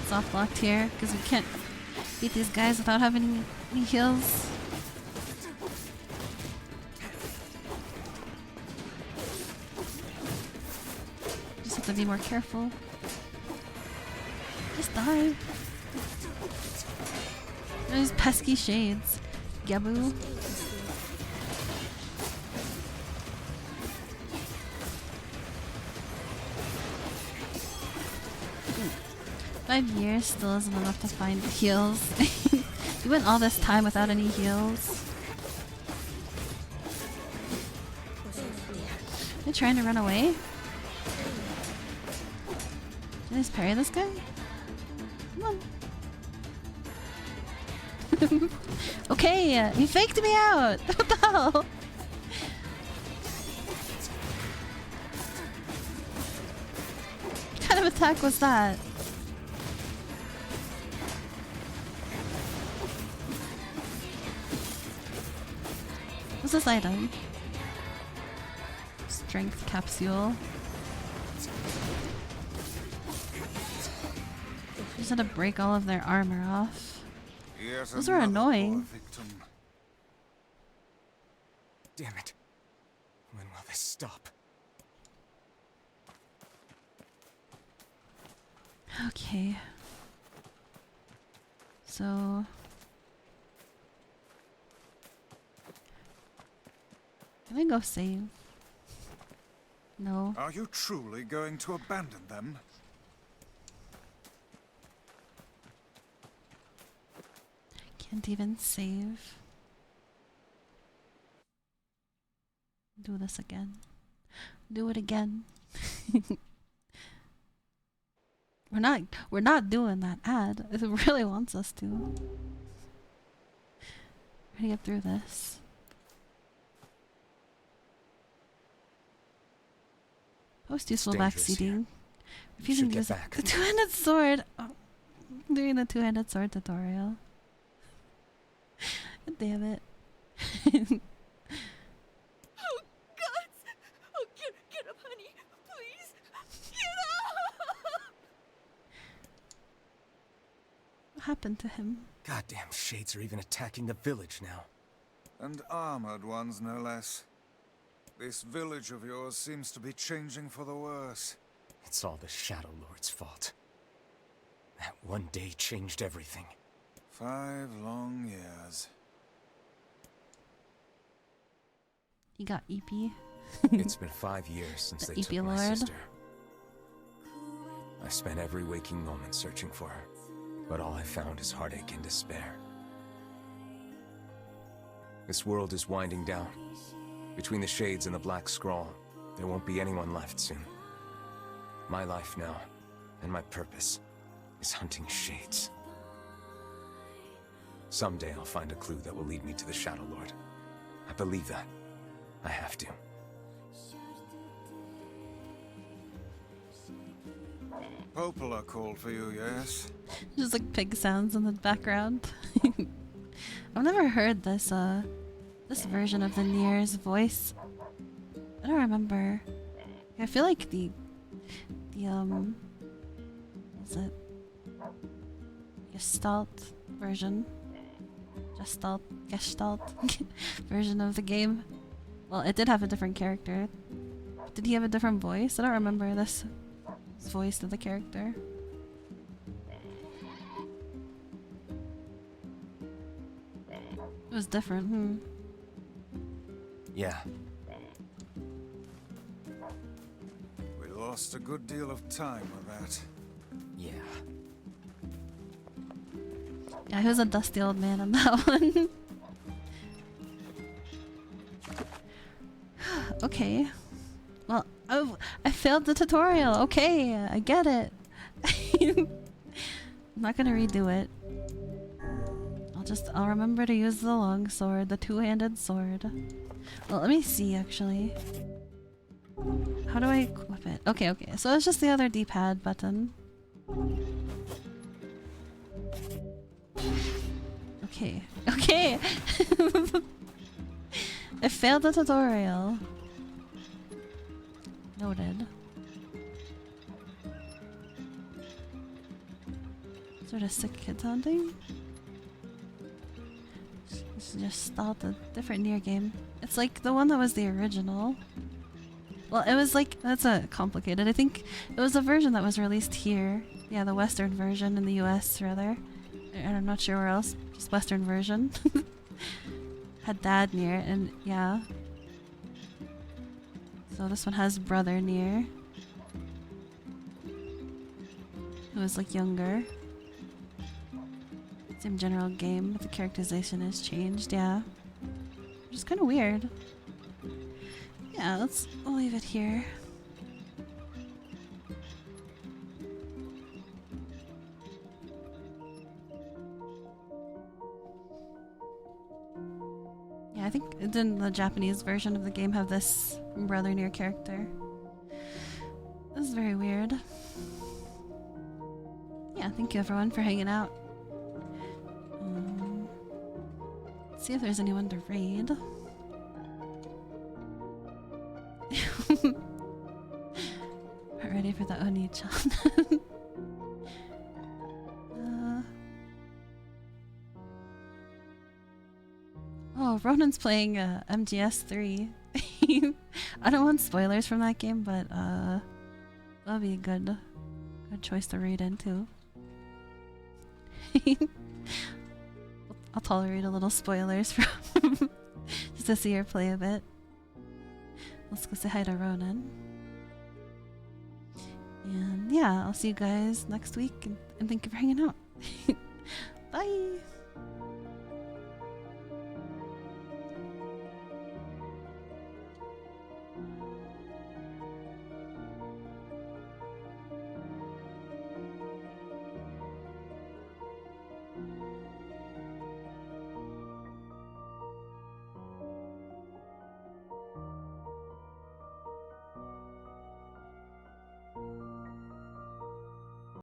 soft locked here, because we can't beat these guys without having any heals. Just have to be more careful. Just die. Those pesky shades. Gabu. 5 years still isn't enough to find heals. You went all this time without any heals. Are you trying to run away? Did I just parry this guy? Come on. Okay, you faked me out! What the hell? What kind of attack was that? What's this item? Strength capsule. Just had to break all of their armor off. Yes, those are annoying. Damn it. When will this stop? Okay. So... Can I go save? No. Are you truly going to abandon them? Can't even save. Do this again. Do it again. We're not doing that ad. It really wants us to. We're gonna get through this. Most useful backseating. Refusing to use the two-handed sword. Oh, I'm doing the two-handed sword tutorial. God damn it. Oh, God! Oh, get up, honey. Please. Get up! What happened to him? Goddamn shades are even attacking the village now. And armored ones, no less. This village of yours seems to be changing for the worse. It's all the Shadow Lord's fault. That one day changed everything. 5 long years. You got EP. It's been 5 years since they took my sister. I spent every waking moment searching for her, but all I found is heartache and despair. This world is winding down. Between the shades and the black scrawl, There won't be anyone left soon. My life now, and my purpose, is hunting shades. Someday I'll find a clue that will lead me to the Shadow Lord. I believe that. I have to. Popola called for you, yes? Just like pig sounds in the background. I've never heard this this version of the NieR's voice. I don't remember. I feel like the what is it? Gestalt version. Gestalt version of the game. Well, it did have a different character. Did he have a different voice? I don't remember this voice of the character. It was different, Yeah. We lost a good deal of time with that. Yeah. Yeah, he was a dusty old man on that one. Okay. Well, I failed the tutorial. Okay, I get it. I'm not gonna redo it. I'll remember to use the long sword, the two-handed sword. Well, let me see actually. How do I equip it? Okay, so it's just the other D-pad button. Okay. I failed the tutorial. Noted. Sort of sick kid sounding. This just start a different NieR game. It's like the one that was the original. Well, it was like, that's complicated. I think it was a version that was released here. Yeah, the Western version in the US rather. And I'm not sure where else. Just Western version. Had Dad NieR, and yeah. So this one has Brother NieR, who is like younger. Same general game, but the characterization has changed, yeah. Which is kind of weird. Yeah, we'll leave it here. Yeah, I think didn't the Japanese version of the game have this Brother NieR character? This is very weird. Yeah, thank you everyone for hanging out. Let's see if there's anyone to raid. We're ready for the Oni-chan. Oh, Ronan's playing MGS3. I don't want spoilers from that game, but that'll be a good choice to read into. I'll tolerate a little spoilers from just to see her play a bit. Let's go say hi to Ronan. And yeah, I'll see you guys next week, and thank you for hanging out. Bye!